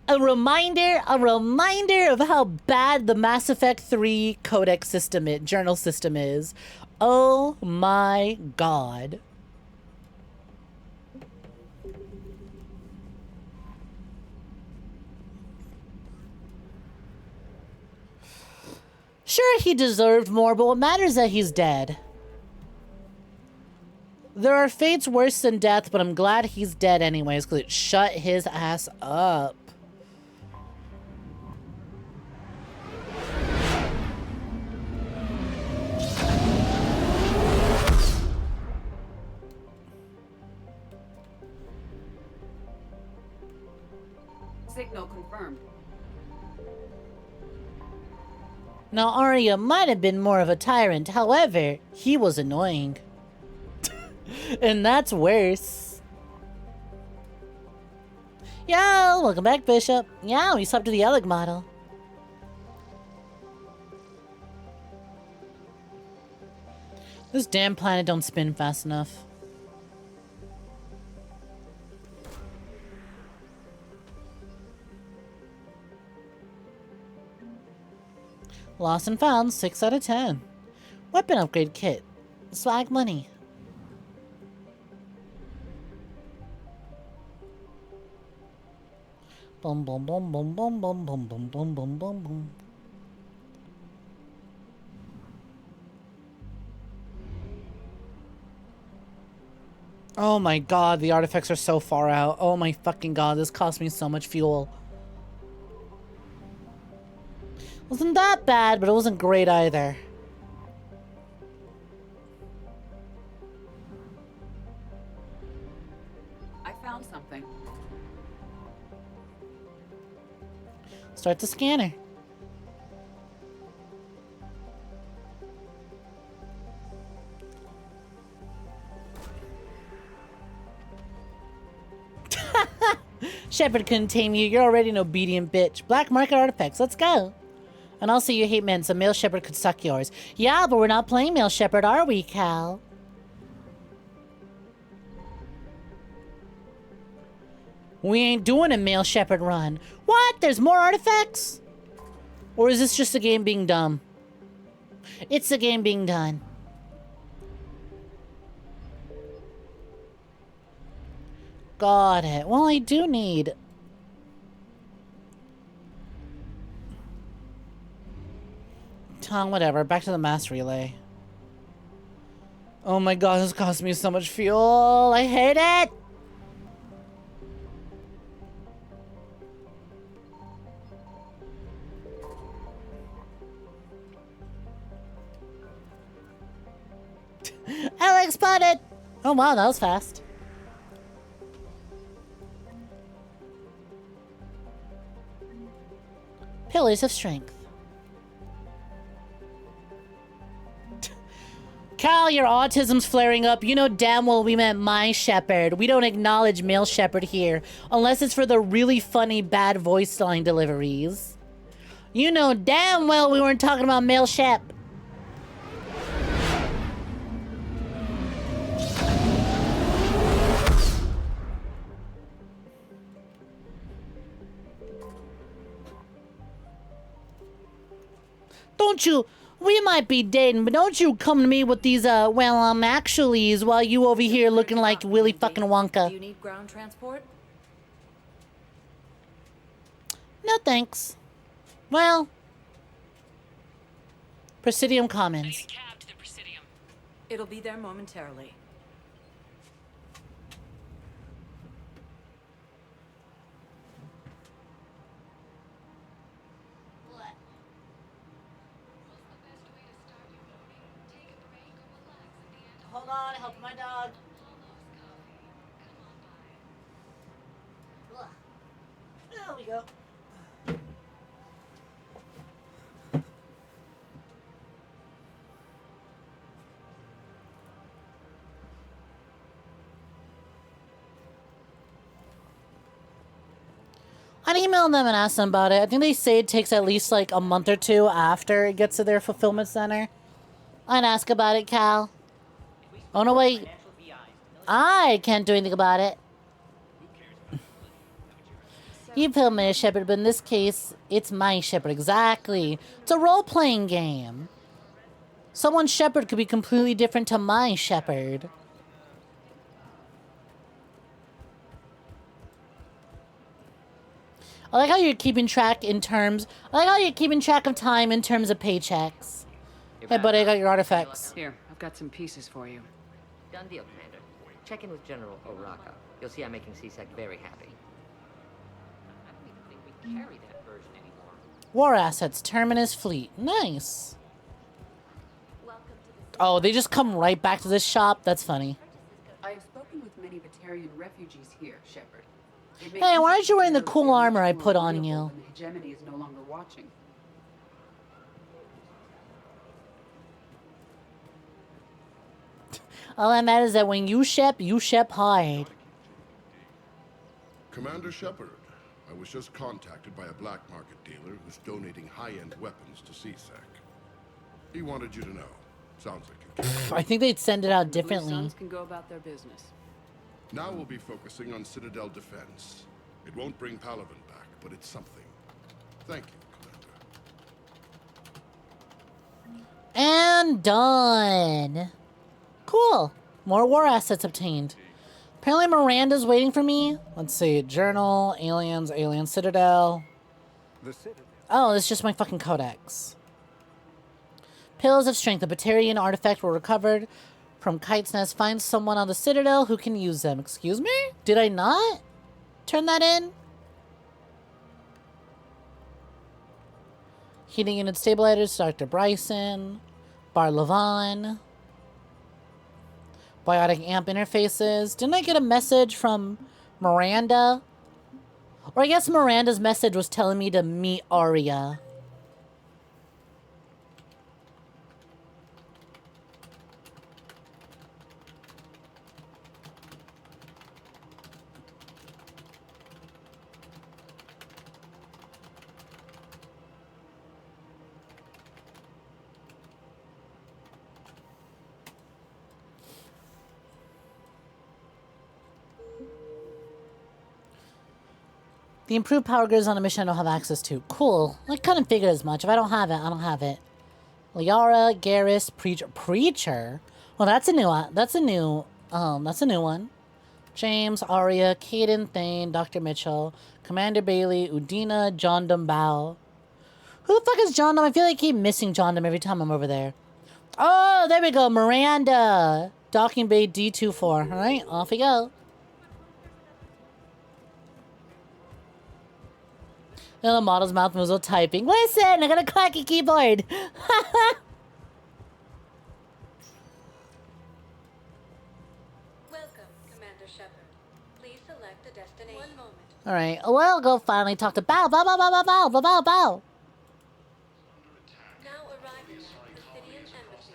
A reminder of how bad the Mass Effect 3 codex system journal system is. Oh my god. Sure, he deserved more, but what matters is that he's dead. There are fates worse than death, but I'm glad he's dead anyways, because it shut his ass up. Signal confirmed. Now, Arya might have been more of a tyrant. However, he was annoying. And that's worse. Yo, welcome back, Bishop. Yeah, we swapped to the Eleg model. This damn planet don't spin fast enough. Lost and found, 6 out of 10. Weapon upgrade kit. Swag money. Boom, boom, boom, boom, boom, boom, boom, boom, boom, boom, boom, boom. Oh my god, the artifacts are so far out. Oh my fucking god, this cost me so much fuel. Wasn't that bad, but it wasn't great either. I found something. Start the scanner. Shepard couldn't tame you. You're already an obedient bitch. Black market artifacts. Let's go. And also you hate men, so male Shepard could suck yours. Yeah, but we're not playing male Shepard, are we, Cal? We ain't doing a male Shepard run. What? There's more artifacts? Or is this just a game being dumb? It's a game being done. Got it. Well, I do need... whatever. Back to the mass relay. Oh my god, this cost me so much fuel. I hate it! Alex spotted! Oh wow, that was fast. Pillars of Strength. Cal, your autism's flaring up. You know damn well we meant my Shepard. We don't acknowledge male Shepard here, unless it's for the really funny bad voice line deliveries. You know damn well we weren't talking about male Shep. Don't you... We might be dating, but don't you come to me with these, actuallys while you over here looking like Willy fucking Wonka. Do you need ground transport? No thanks. Well... Presidium Commons. It'll be there momentarily. Hold on, help my dog. There we go. I'd email them and ask them about it. I think they say it takes at least like a month or two after it gets to their fulfillment center. I'd ask about it, Cal. Oh no, wait. I can't do anything about it. You feel me, Shepard, but in this case, it's my Shepard. Exactly. It's a role-playing game. Someone's Shepard could be completely different to my Shepard. I like how you're keeping track in terms... I like how you're keeping track of time in terms of paychecks. Hey, buddy, I got your artifacts. Here, I've got some pieces for you. Done deal, Commander. Check in with General Oraka. You'll see I'm making 𝐒𝐧𝐞 very happy. I don't even think we carry that version anymore. War assets, Terminus Fleet. Nice. Oh, they just come right back to this shop? That's funny. I have spoken with many Batarian refugees here, Shepard. Hey, why aren't you wearing the cool armor I put on you? Hegemony is no longer watching. All that matters is that when you shep hide. Commander Shepard, I was just contacted by a black market dealer who's donating high-end weapons to 𝐒𝐧𝐞. He wanted you to know. Sounds like a I think they'd send it out Blue differently. Suns can go about their business. Now we'll be focusing on Citadel defense. It won't bring Palaven back, but it's something. Thank you, Commander. And done. Cool. More war assets obtained. Apparently Miranda's waiting for me. Let's see. Journal, aliens, alien Citadel. Oh, it's just my fucking codex. Pillars of Strength. A Batarian artifact were recovered from Kite's Nest. Find someone on the Citadel who can use them. Excuse me? Did I not turn that in? Heating unit stabilizers, Dr. Bryson. Bar Levon. Biotic amp interfaces. Didn't I get a message from Miranda? Or I guess Miranda's message was telling me to meet Arya. The improved power grid is on a mission I don't have access to. Cool. I kind of figured as much. If I don't have it, I don't have it. Liara, Garrus, Preacher. Well, that's a new one. James, Arya, Caden, Thane, Dr. Mitchell, Commander Bailey, Udina, John Dumbao. Who the fuck is John Dum? I feel like I keep missing John Dum every time I'm over there. Oh, there we go. Miranda. Docking Bay D24. All right, off we go. And the model's mouth moves while typing. Listen, I got a clacky keyboard. Welcome, Commander Shepard. Please select a destination. One moment. All right, well, go finally talk to Bow. Now arriving at the Physidian Embassy.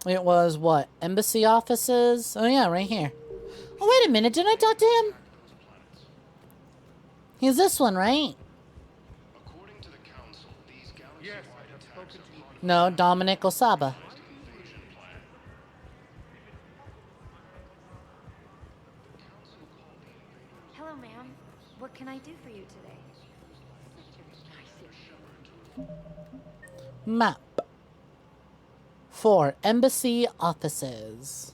It was what? Embassy offices? Oh yeah, right here. Oh, wait a minute. Didn't I talk to him? He's this one, right? No, Dominic Osaba. Hello, ma'am. What can I do for you today? Map. 4 embassy offices.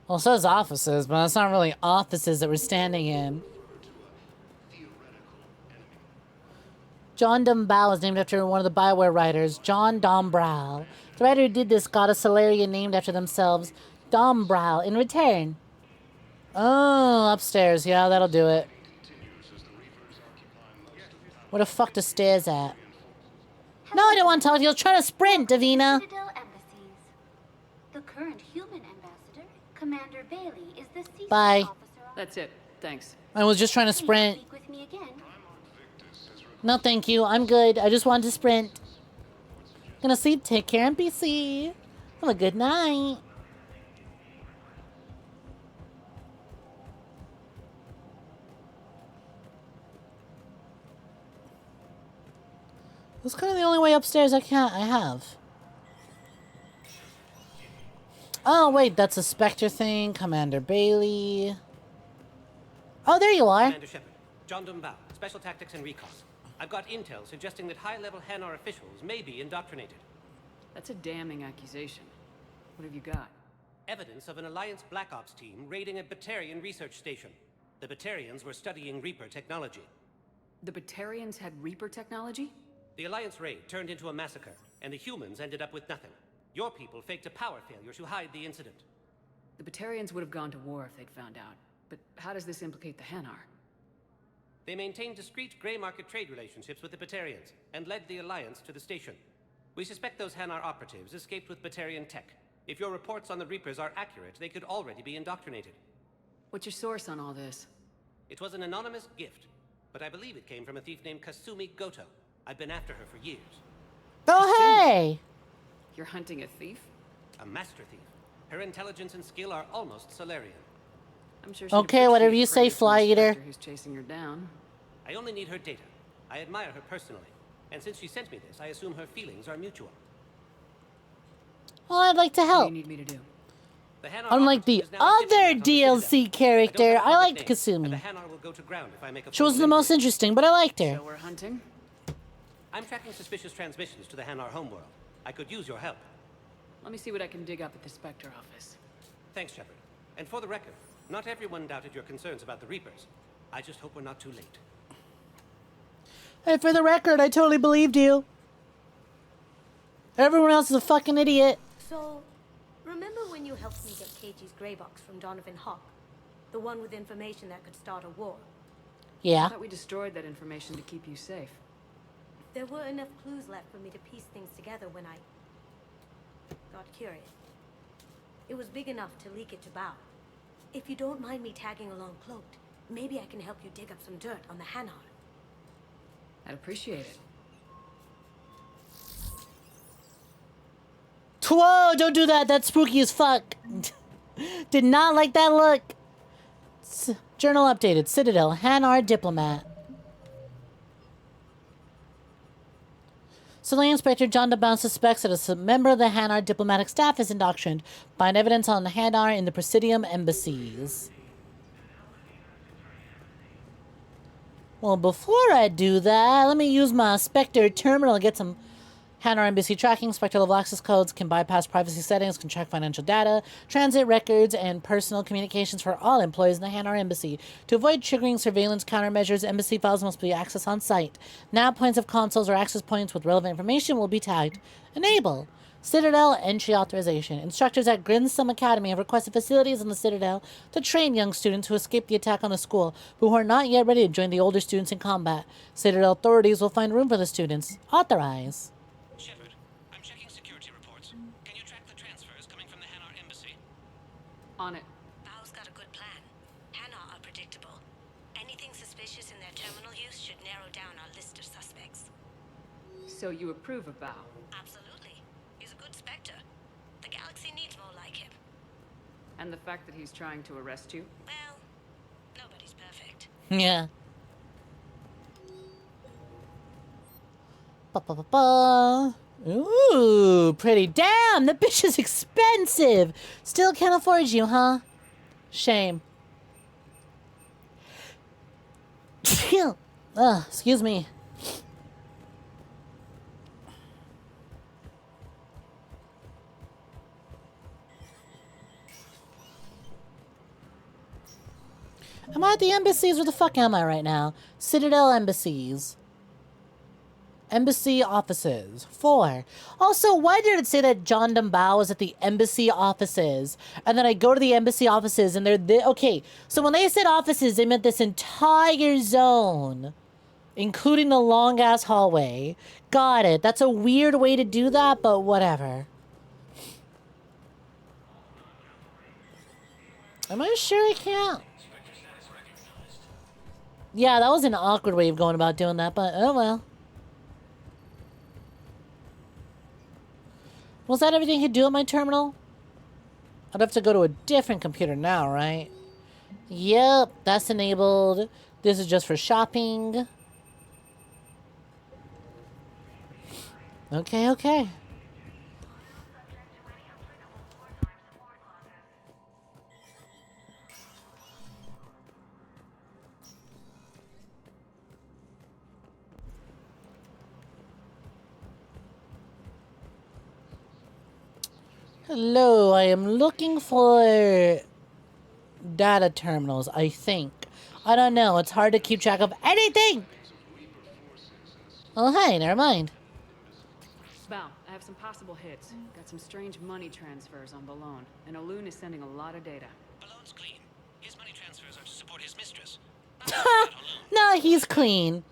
Well, it says offices, but it's not really offices that we're standing in. John Dumbao is named after one of the Bioware writers, John Dombrow. The writer who did this got a Solarian named after themselves, Dombrow, in return. Oh, upstairs. Yeah, that'll do it. Where the fuck the stairs at? No, I don't want to talk to you. Try to sprint, Davina. The current human ambassador, Commander Bailey, is the CSEC Bye. officer. That's it. Thanks. I was just trying to sprint. Speak with me again. No, thank you. I'm good. I just wanted to sprint. Gonna sleep. Take care, NPC. Have a good night. That's kind of the only way upstairs I have. Oh, wait, that's a Spectre thing. Commander Bailey. Oh, there you are. Commander Shepard. John Dumbao, Special Tactics and Recon. I've got intel suggesting that high-level Hanar officials may be indoctrinated. That's a damning accusation. What have you got? Evidence of an Alliance Black Ops team raiding a Batarian research station. The Batarians were studying Reaper technology. The Batarians had Reaper technology? The Alliance raid turned into a massacre, and the humans ended up with nothing. Your people faked a power failure to hide the incident. The Batarians would have gone to war if they'd found out. But how does this implicate the Hanar? They maintained discreet gray market trade relationships with the Batarians, and led the Alliance to the station. We suspect those Hanar operatives escaped with Batarian tech. If your reports on the Reapers are accurate, they could already be indoctrinated. What's your source on all this? It was an anonymous gift, but I believe it came from a thief named 𝐒𝐴𝐕𝐄. I've been after her for years. Oh, hey! You're hunting a thief? A master thief. Her intelligence and skill are almost Solarian. I'm sure okay, whatever you say, Fly Eater. Who's chasing her down? I only need her data. I admire her personally, and since she sent me this, I assume her feelings are mutual. Well, I'd like to help. What do you need me to do? Unlike the other DLC character, I liked Kasumi. She wasn't the most interesting, but I liked her. So we're hunting? I'm tracking suspicious transmissions to the Hanar homeworld. I could use your help. Let me see what I can dig up at the Spectre office. Thanks, Shepard. And for the record, not everyone doubted your concerns about the Reapers. I just hope we're not too late. Hey, for the record, I totally believed you. Everyone else is a fucking idiot. So, remember when you helped me get KG's grey box from Donovan Hawk? The one with information that could start a war. Yeah. I thought we destroyed that information to keep you safe. There were enough clues left for me to piece things together when I got curious. It was big enough to leak it to Bao. If you don't mind me tagging along cloaked, maybe I can help you dig up some dirt on the Hanar. I'd appreciate it. Whoa, don't do that. That's spooky as fuck. Did not like that look. Journal updated. Citadel. Hanar diplomat. Civilian Inspector John DeBound suspects that a member of the Hanar diplomatic staff is indoctrined. Find evidence on the Hanar in the Presidium embassies. Well, before I do that, let me use my Spectre terminal to get some Hanar embassy tracking. Spectre level access codes can bypass privacy settings, can check financial data, transit records, and personal communications for all employees in the Hanar embassy. To avoid triggering surveillance countermeasures, embassy files must be accessed on site. Nav points of consoles or access points with relevant information will be tagged. Enable. Citadel entry authorization. Instructors at Grinsome Academy have requested facilities in the Citadel to train young students who escaped the attack on the school, who are not yet ready to join the older students in combat. Citadel authorities will find room for the students. Authorize. Shepard, I'm checking security reports. Can you track the transfers coming from the Hanar embassy? On it. Bao's got a good plan. Hanar are predictable. Anything suspicious in their terminal use should narrow down our list of suspects. So you approve of Bao? Absolutely. He's a good Spectre. The galaxy needs more like him. And the fact that he's trying to arrest you? Well, nobody's perfect. Yeah. Ba-ba-ba-ba. Ooh, pretty. Damn, the bitch is expensive. Still can't afford you, huh? Shame. Excuse me. Am I at the embassies? Where the fuck am I right now? Citadel embassies. Embassy offices. 4. Also, why did it say that John Dumbao was at the embassy offices? And then I go to the embassy offices and they're okay, so when they said offices, they meant this entire zone, including the long-ass hallway. Got it. That's a weird way to do that, but whatever. Am I sure I can't? Yeah, that was an awkward way of going about doing that, but oh well. Was that everything you could do on my terminal? I'd have to go to a different computer now, right? Yep, that's enabled. This is just for shopping. Okay, okay. Hello, I am looking for data terminals, I think. I don't know, it's hard to keep track of anything! Oh, hey, never mind. Bao, I have some possible hits. Got some strange money transfers on Balone, and Olun is sending a lot of data. Balone's clean. His money transfers are to support his mistress. No, he's clean.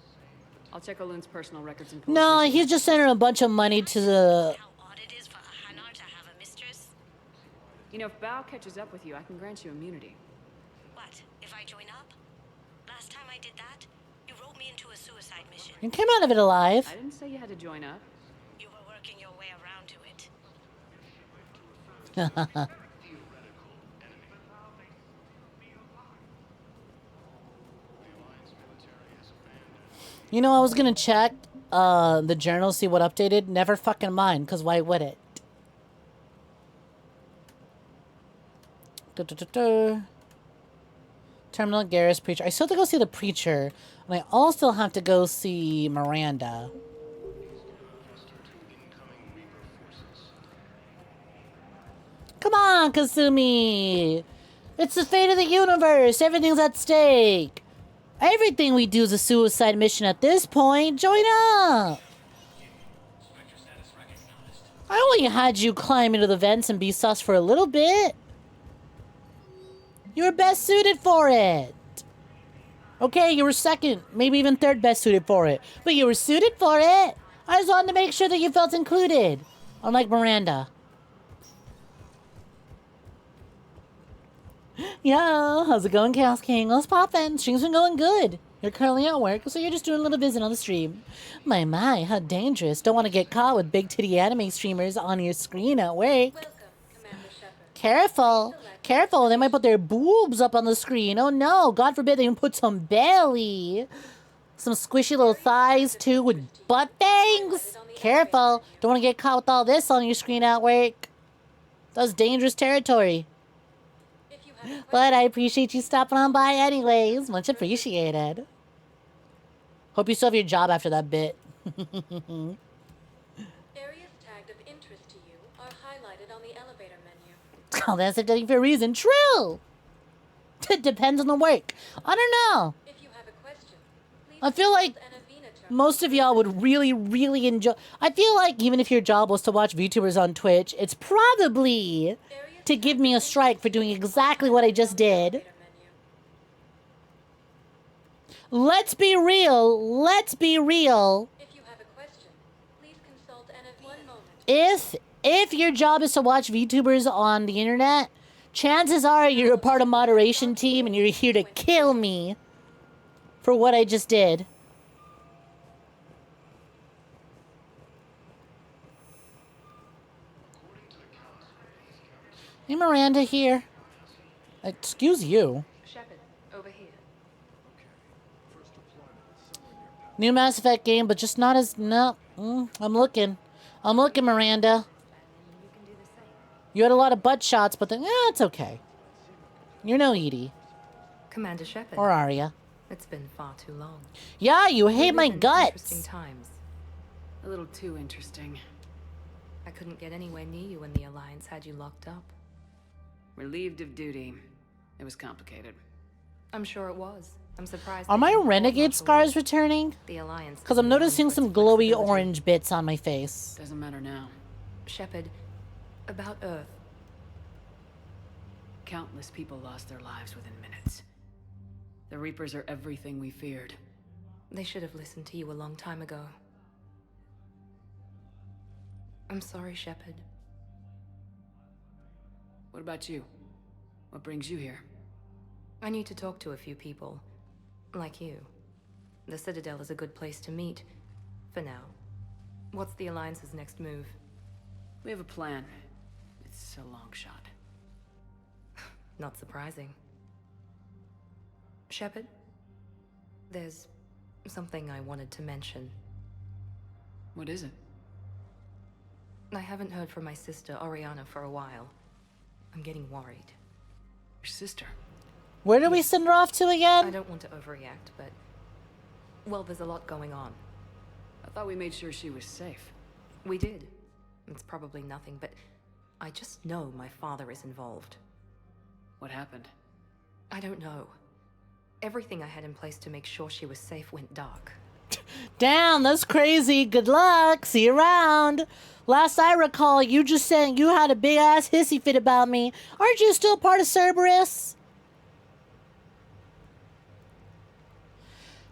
I'll check Olun's personal records and... No, he's just sending a bunch of money to the... You know, if Bao catches up with you, I can grant you immunity. What, if I join up? Last time I did that, you wrote me into a suicide mission. You came out of it alive. I didn't say you had to join up. You were working your way around to it. You know, I was gonna check the journal, see what updated. Never fucking mind, because why would it? Terminal Garrus Preacher. I still have to go see the Preacher. And I also have to go see Miranda. Come on, Kasumi! It's the fate of the universe! Everything's at stake! Everything we do is a suicide mission at this point! Join up! I only had you climb into the vents and be sus for a little bit. You were best suited for it. Okay, you were second, maybe even third best suited for it. But you were suited for it. I just wanted to make sure that you felt included. Unlike Miranda. Yo, how's it going, 𝐾𝐞𝐤 𝐒𝐧 poppin'? Stream's been going good. You're currently at work, so you're just doing a little visit on the stream. My, how dangerous. Don't want to get caught with big titty anime streamers on your screen at work. Careful. Careful, they might put their boobs up on the screen. Oh no, God forbid they even put some belly. Some squishy little thighs too with butt bangs. Careful, don't want to get caught with all this on your screen at work. That's dangerous territory. But I appreciate you stopping on by anyways. Much appreciated. Hope you still have your job after that bit. Areas tagged of interest to you are highlighted on the elevator menu. Oh, that's a for a reason. True. It depends on the work. I don't know. If you have a question, I feel like most of y'all would really, really enjoy. I feel like even if your job was to watch VTubers on Twitch, it's probably to give me a strike for doing exactly what I just did. Let's be real. Let's be real. if you have a question, please consult and at one moment. If your job is to watch VTubers on the internet, chances are you're a part of moderation team and you're here to kill me for what I just did. Hey, Miranda here. Excuse you. Shepard, over here. New Mass Effect game, but just not as... No. I'm looking. I'm looking, Miranda. You had a lot of butt shots, but then... it's okay. You're no Edie. Commander Shepard. Or Arya. It's been far too long. Yeah, you hate my Interesting guts. times. A little too interesting. I couldn't get anywhere near you when the Alliance had you locked up. Relieved of duty. It was complicated. I'm sure it was. I'm surprised. Are my renegade scars returning? The Alliance. Because I'm noticing some glowy orange bits on my face. Doesn't matter now. Shepard, about Earth. Countless people lost their lives within minutes. The Reapers are everything we feared. They should have listened to you a long time ago. I'm sorry, Shepard. What about you? What brings you here? I need to talk to a few people. Like you. The Citadel is a good place to meet. For now. What's the Alliance's next move? We have a plan. It's a long shot. Not surprising. Shepard? There's something I wanted to mention. What is it? I haven't heard from my sister, Oriana, for a while. I'm getting worried. Your sister? Where do we send her off to again? I don't want to overreact, but... Well, there's a lot going on. I thought we made sure she was safe. We did. It's probably nothing, but... I just know my father is involved. What happened? I don't know. Everything I had in place to make sure she was safe went dark. Damn, that's crazy. Good luck. See you around. Last I recall, you just said you had a big ass hissy fit about me. Aren't you still part of Cerberus?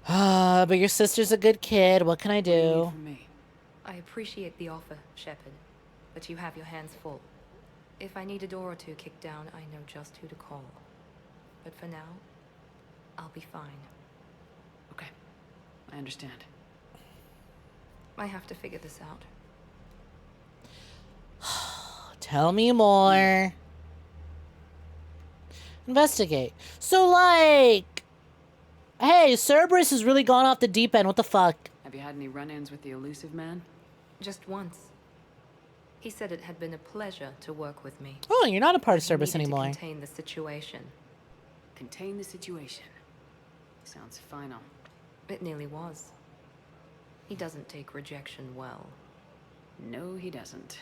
But your sister's a good kid. What can I do? I appreciate the offer, Shepard, but you have your hands full. If I need a door or two kicked down, I know just who to call. But for now, I'll be fine. Okay, I understand. I have to figure this out. Tell me more. Investigate. So, like... Hey, Cerberus has really gone off the deep end. What the fuck? Have you had any run-ins with the elusive man? Just once. He said it had been a pleasure to work with me. Oh, you're not a part of Cerberus He needed anymore. to contain the situation. Contain the situation. Sounds final. It nearly was. He doesn't take rejection well. No, he doesn't.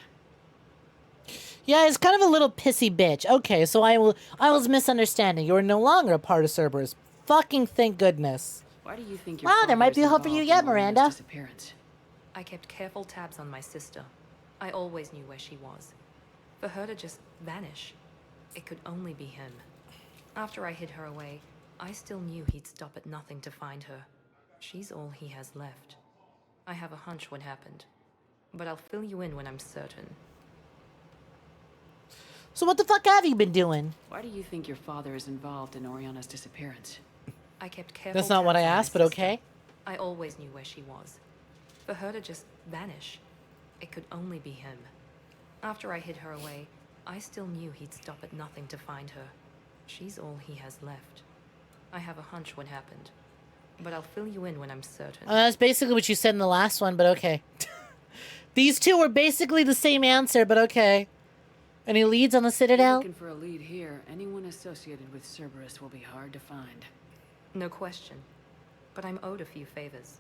Yeah, he's kind of a little pissy bitch. Okay, so I was misunderstanding. You're no longer a part of Cerberus. Fucking thank goodness. Why do you think your Wow, there might father be is hope for you involved yet, in Miranda's Miranda. disappearance? I kept careful tabs on my sister. I always knew where she was. For her to just vanish, it could only be him. After I hid her away, I still knew he'd stop at nothing to find her. She's all he has left. I have a hunch what happened, but I'll fill you in when I'm certain. So what the fuck have you been doing? Why do you think your father is involved in Oriana's disappearance? I kept careful. That's not what I tabs on my asked, but sister. okay. I always knew where she was. For her to just vanish, it could only be him. After I hid her away, I still knew he'd stop at nothing to find her. She's all he has left. I have a hunch what happened, but I'll fill you in when I'm certain. That's basically what you said in the last one, but okay. These two were basically the same answer, but okay. Any leads on the Citadel? Looking for a lead here. Anyone associated with Cerberus will be hard to find. No question. But I'm owed a few favors.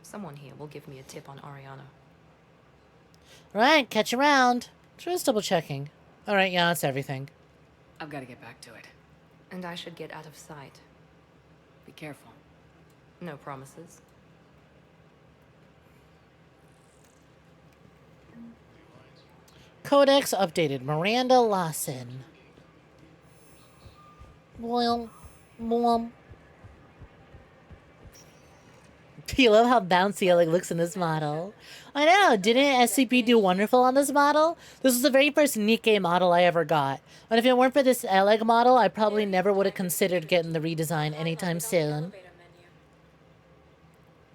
Someone here will give me a tip on Oriana. Right, catch you around. Just double checking. Alright, yeah, that's everything. I've got to get back to it. And I should get out of sight. Be careful. No promises. Codex updated. Miranda Lawson. Well. You love how bouncy it looks in this model. I know, didn't SCP do wonderful on this model? This was the very first 𝐒𝐚𝐥𝐬 model I ever got. And if it weren't for this 𝐒𝐽 model, I probably never would have considered getting the redesign anytime soon.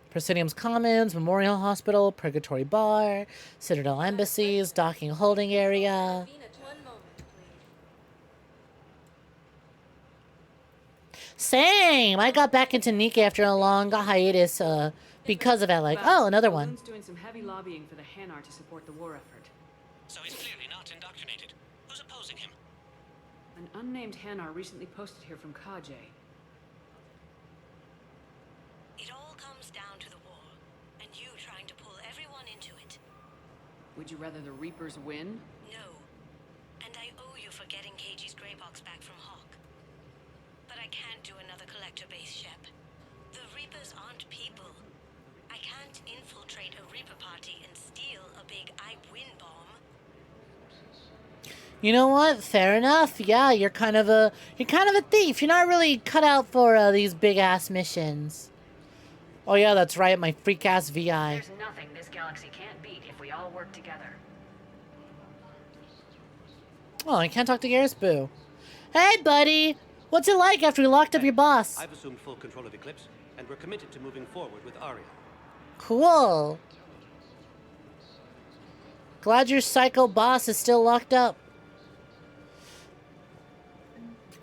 Presidium's Commons, Memorial Hospital, Purgatory Bar, Citadel Embassies, Docking Holding Area. Same! I got back into 𝐒𝐚𝐥𝐬 after a long hiatus because of that. Oh, another one. Balloon's doing some heavy lobbying for the Hanar to support the war effort. So he's clearly not indoctrinated. Who's opposing him? An unnamed Hanar recently posted here from 𝐒𝐽. It all comes down to the war, and you trying to pull everyone into it. Would you rather the Reapers win? No. And I owe you for getting KG's grey box back from Hawk. But I can't do another collector base, Shep. The Reapers aren't people. I can't infiltrate a Reaper party and steal a big I win bomb. You know what? Fair enough. Yeah, you're kind of a thief. You're not really cut out for these big ass missions. Oh yeah, that's right. My freak ass VI. There's nothing this galaxy can't beat if we all work together. Oh, I can't talk to Garrus. Boo. Hey, buddy. What's it like after we locked up your boss? I've assumed full control of Eclipse, and we're committed to moving forward with Aria. Cool. Glad your psycho boss is still locked up.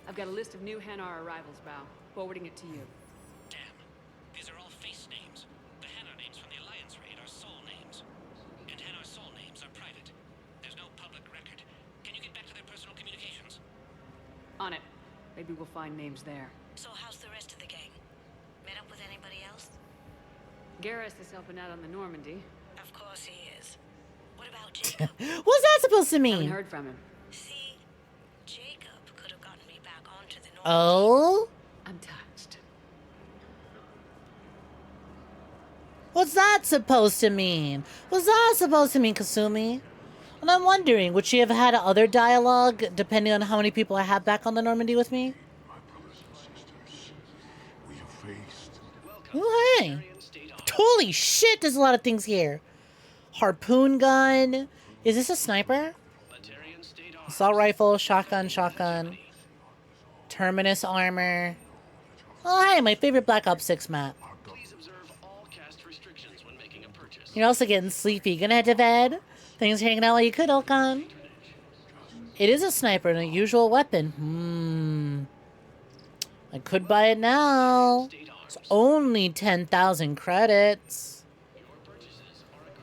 I've got a list of new Hanar arrivals, Bao. Forwarding it to you. Damn. These are all face names. The Hanar names from the Alliance raid are soul names. And Hanar soul names are private. There's no public record. Can you get back to their personal communications? On it. Maybe we'll find names there. So how's the rest of the gang? Met up with anybody else? Garrus is helping out on the Normandy. Of course he is. What about Jacob? What's that supposed to mean? Haven't heard from him. See, Jacob could have gotten me back onto the Normandy. Oh? I'm touched. What's that supposed to mean? What's that supposed to mean, Kasumi? And I'm wondering, would she have had other dialogue depending on how many people I have back on the Normandy with me? My brothers and sisters, we have faced. Oh, hey. Holy shit, there's a lot of things here. Harpoon gun. Is this a sniper? Assault rifle, shotgun. Terminus armor. Oh, hey, my favorite Black Ops 6 map. You're also getting sleepy. Gonna head to bed? Things hanging out while you could, Olkan. It is a sniper and a usual weapon. I could buy it now. It's only 10,000 credits.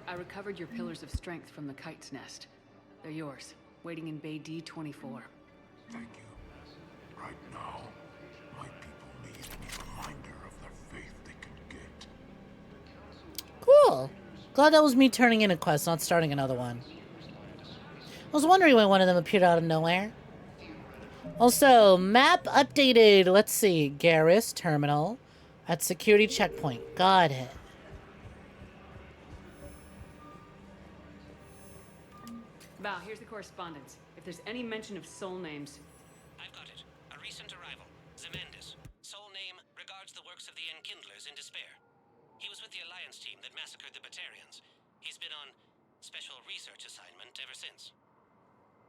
I recovered your pillars of strength from the kite's nest. They're yours, waiting in Bay D-24. Thank you. Right now, my people need a reminder of the faith they can get. Cool. Glad that was me turning in a quest, not starting another one. I was wondering why one of them appeared out of nowhere. Also, map updated. Let's see. Garrus Terminal at security checkpoint. Got it. Bao, here's the correspondence. If there's any mention of soul names... I've got it. A recent arrival been on special research assignment ever since.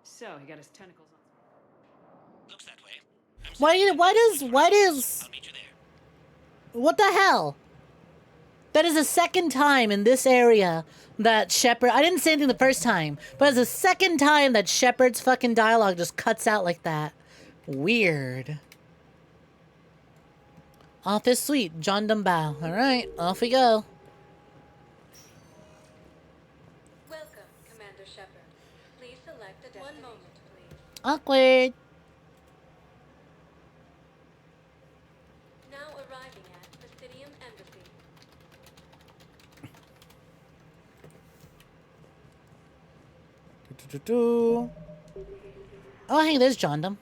So, he got his tentacles on. Looks that way. What the hell? That is the second time in this area that Shepard... I didn't say anything the first time, but it's the second time that Shepard's fucking dialogue just cuts out like that. Weird. Office suite, John Dumbow. Alright, off we go. Welcome, Commander Shepard. Please select a destination. 1 moment, please. Awkward. Now arriving at Presidium Embassy. Oh, hey, there's John Dum.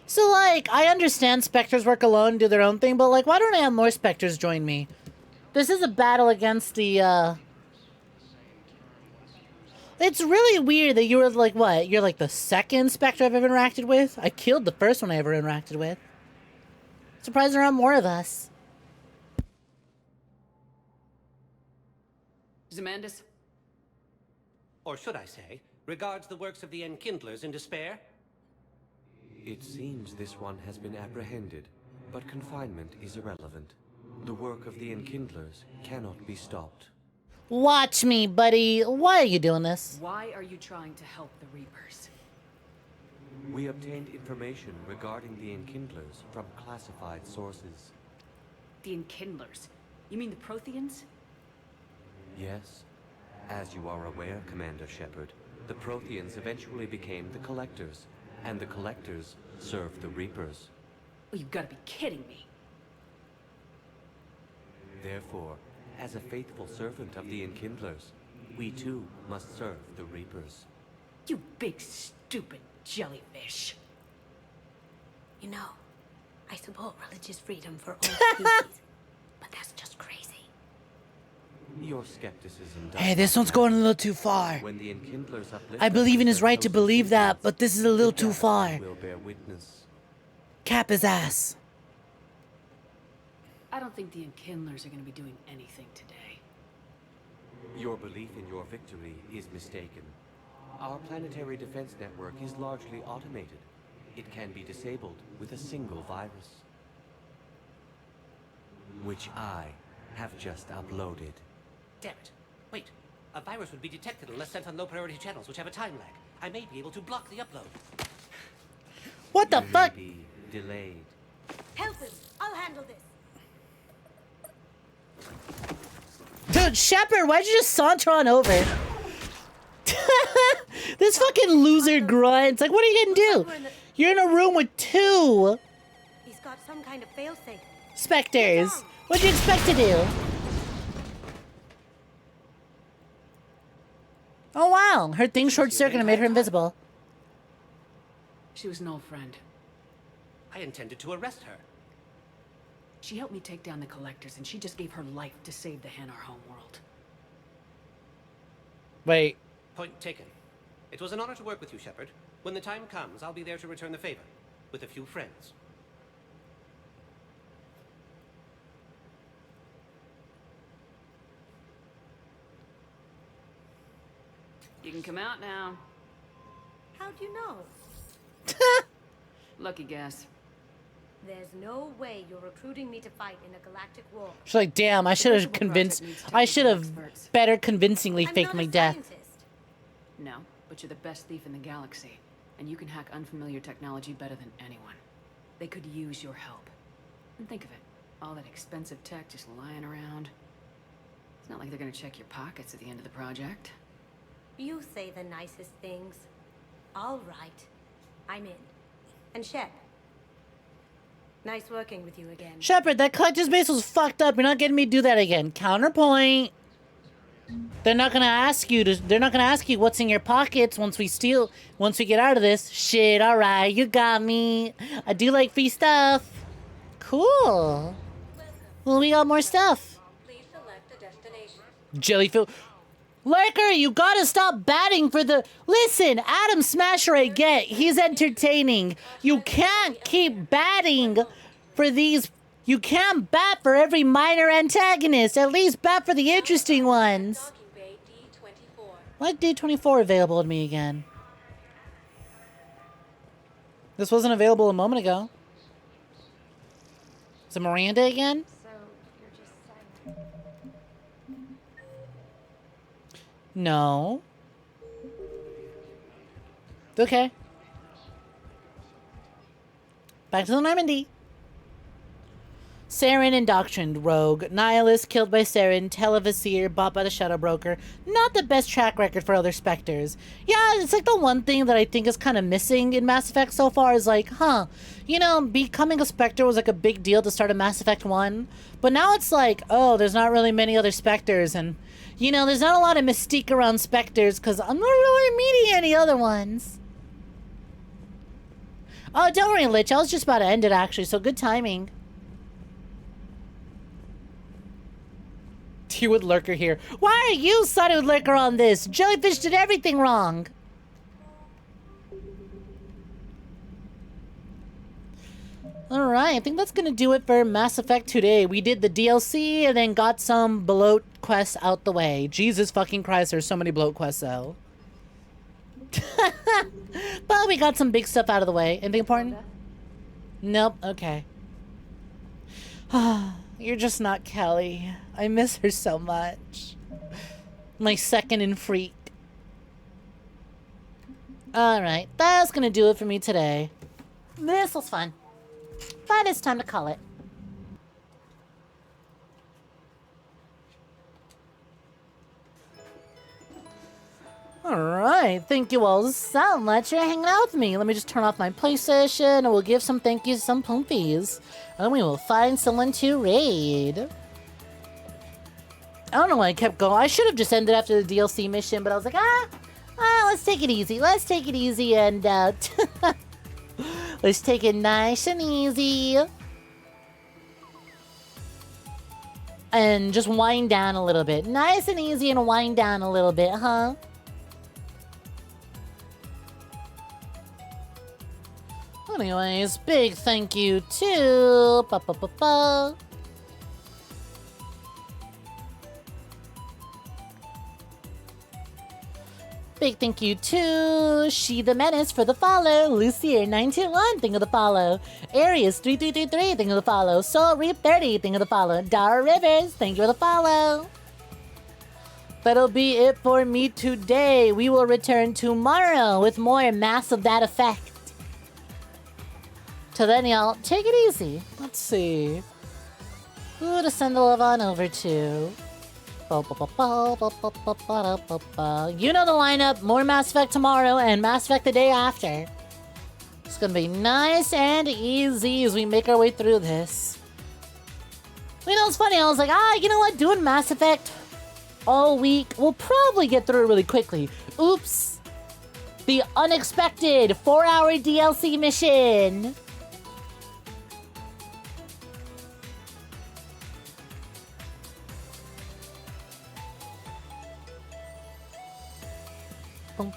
So, like, I understand Spectres work alone, do their own thing, but, like, why don't I have more Spectres join me? This is a battle against the, It's really weird that you were, like, what? You're, like, the second Spectre I've ever interacted with? I killed the first one I ever interacted with. Surprised there aren't more of us. Zemandis? Or should I say, regards the works of the Enkindlers in despair? It seems this one has been apprehended, but confinement is irrelevant. The work of the Enkindlers cannot be stopped. Watch me, buddy. Why are you doing this? Why are you trying to help the Reapers? We obtained information regarding the Enkindlers from classified sources. The Enkindlers? You mean the Protheans? Yes. As you are aware, Commander Shepard, the Protheans eventually became the Collectors, and the Collectors served the Reapers. Oh, you've got to be kidding me. Therefore, as a faithful servant of the Enkindlers, we too must serve the Reapers. You big stupid jellyfish. You know, I support religious freedom for all species, but that's just crazy. Your skepticism Hey, this one's going a little too far. When the Enkindlers uplift I believe in his right to believe that, that, but this is a little too far. will bear witness. Cap his ass. I don't think the Enkindlers are going to be doing anything today. Your belief in your victory is mistaken. Our planetary defense network is largely automated. It can be disabled with a single virus, which I have just uploaded. Damn it. Wait. A virus would be detected unless sent on low-priority channels, which have a time lag. I may be able to block the upload. What the fuck? Be delayed. Help him! I'll handle this. Dude, Shepard, why'd you just saunter on over? This fucking loser grunts. Like, what are you gonna do? You're in a room with two He's got some kind of failsafe. Spectres. What'd you expect to do? Oh wow, her thing short-circuited and made her invisible. She was an old friend. I intended to arrest her. She helped me take down the Collectors, and she just gave her life to save the Hanar homeworld. Wait. Point taken. It was an honor to work with you, Shepard. When the time comes, I'll be there to return the favor. With a few friends. You can come out now. How'd you know? Lucky guess. There's no way you're recruiting me to fight in a galactic war. She's like, damn, I should have better convincingly faked my death. No, but you're the best thief in the galaxy, and you can hack unfamiliar technology better than anyone. They could use your help. And think of it, all that expensive tech just lying around. It's not like they're gonna check your pockets at the end of the project. You say the nicest things. All right, I'm in. And Shep, nice working with you again. Shepard, that collector's base was fucked up. You're not getting me to do that again. Counterpoint. They're not gonna ask you what's in your pockets once we get out of this. Shit, alright, you got me. I do like free stuff. Cool. Well, we got more stuff. Please select a destination. Jellyfield. Lurker, you gotta stop batting for the... Listen, Adam Smasher I get. He's entertaining. You can't keep batting for these You can't bat for every minor antagonist. At least bat for the interesting ones. Why is D24 available to me again? This wasn't available a moment ago. Is it Miranda again? No. Okay. Back to the Normandy. Saren indoctrined rogue. Nihilist killed by Saren. Televisier bought by the Shadow Broker. Not the best track record for other Spectres. Yeah, it's like the one thing that I think is kind of missing in Mass Effect so far is like, you know, becoming a Spectre was like a big deal to start a Mass Effect 1. But now it's like, oh, there's not really many other Spectres, and, you know, there's not a lot of mystique around Spectres because I'm not really meeting any other ones. Oh, don't worry, Lich. I was just about to end it, actually, so good timing. You with Lurker here. Why are you siding with Lurker on this? Jellyfish did everything wrong. Alright, I think that's gonna do it for Mass Effect today. We did the DLC and then got some bloat quests out the way. Jesus fucking Christ, there's so many bloat quests though. But we got some big stuff out of the way. Anything important? Nope, okay. You're just not Kelly. I miss her so much. My second in freak. Alright, that's gonna do it for me today. This was fun. But it's time to call it. Alright, thank you all so much for hanging out with me. Let me just turn off my PlayStation and we'll give some thank yous to some poompies. And we will find someone to raid. I don't know why I kept going. I should have just ended after the DLC mission, but I was like, let's take it easy. Let's take it easy and, let's take it nice and easy. And just wind down a little bit. Nice and easy and wind down a little bit, huh? Anyways, big thank you to... Big thank you to She the Menace for the follow, Lucier921, thank you for the follow, Arius3333, thank you for the follow, Soul Reap 30, thank you for the follow, Dara Rivers, thank you for the follow. That'll be it for me today. We will return tomorrow with more Mass of that effect. Till then, y'all, take it easy. Let's see. Who to send the love on over to? You know the lineup. More Mass Effect tomorrow and Mass Effect the day after. It's gonna be nice and easy as we make our way through this. You know, it's funny. I was like, you know what? Doing Mass Effect all week, we'll probably get through it really quickly. Oops. The unexpected 4-hour DLC mission. Oh,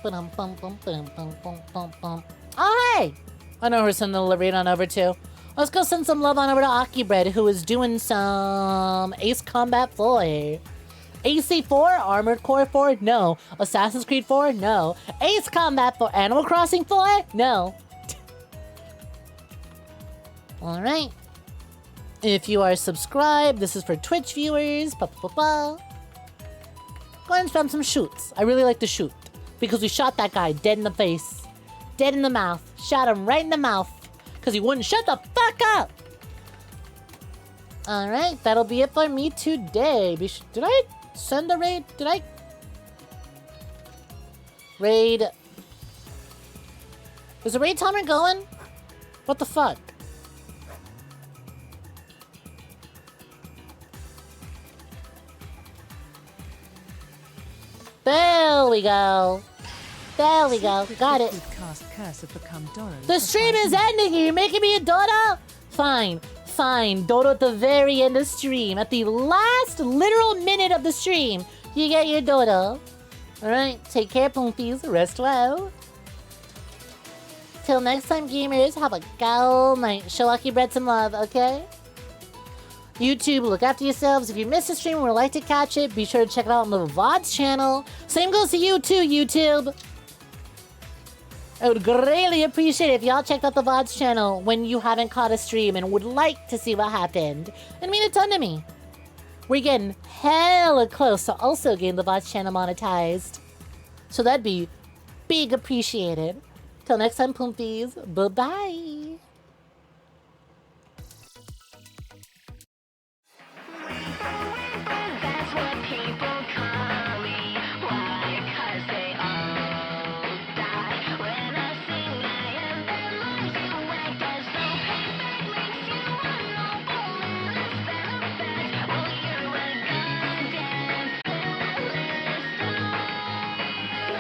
hey! I know who we're sending the raid on over to. Let's go send some love on over to Akibred, who is doing some Ace Combat 4. AC4? Armored Core 4? No. Assassin's Creed 4? No. Ace Combat 4? Animal Crossing 4? No. Alright. If you are subscribed, this is for Twitch viewers. Go ahead and spam some shoots. I really like to shoot. Because we shot that guy dead in the face. Dead in the mouth. Shot him right in the mouth. Because he wouldn't shut the fuck up. Alright, that'll be it for me today. Did I send the raid? Did I? Raid. Is the raid timer going? What the fuck? There we go. There we go. Got it. The stream is ending. You're making me a dodo? Fine. Fine. Dodo at the very end of the stream. At the last literal minute of the stream, you get your dodo. Alright. Take care, Poompies. Rest well. Till next time, gamers, have a gal night. Show Lucky Bread some love, okay? YouTube, look after yourselves. If you missed the stream and would like to catch it, be sure to check it out on the VODs channel. Same goes to you too, YouTube. I would greatly appreciate it if y'all checked out the VODs channel when you haven't caught a stream and would like to see what happened. It'd mean a ton to me. We're getting hella close to also getting the VODs channel monetized. So that'd be big appreciated. Till next time, Poompies. Bye-bye.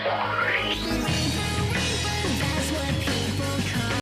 Bye.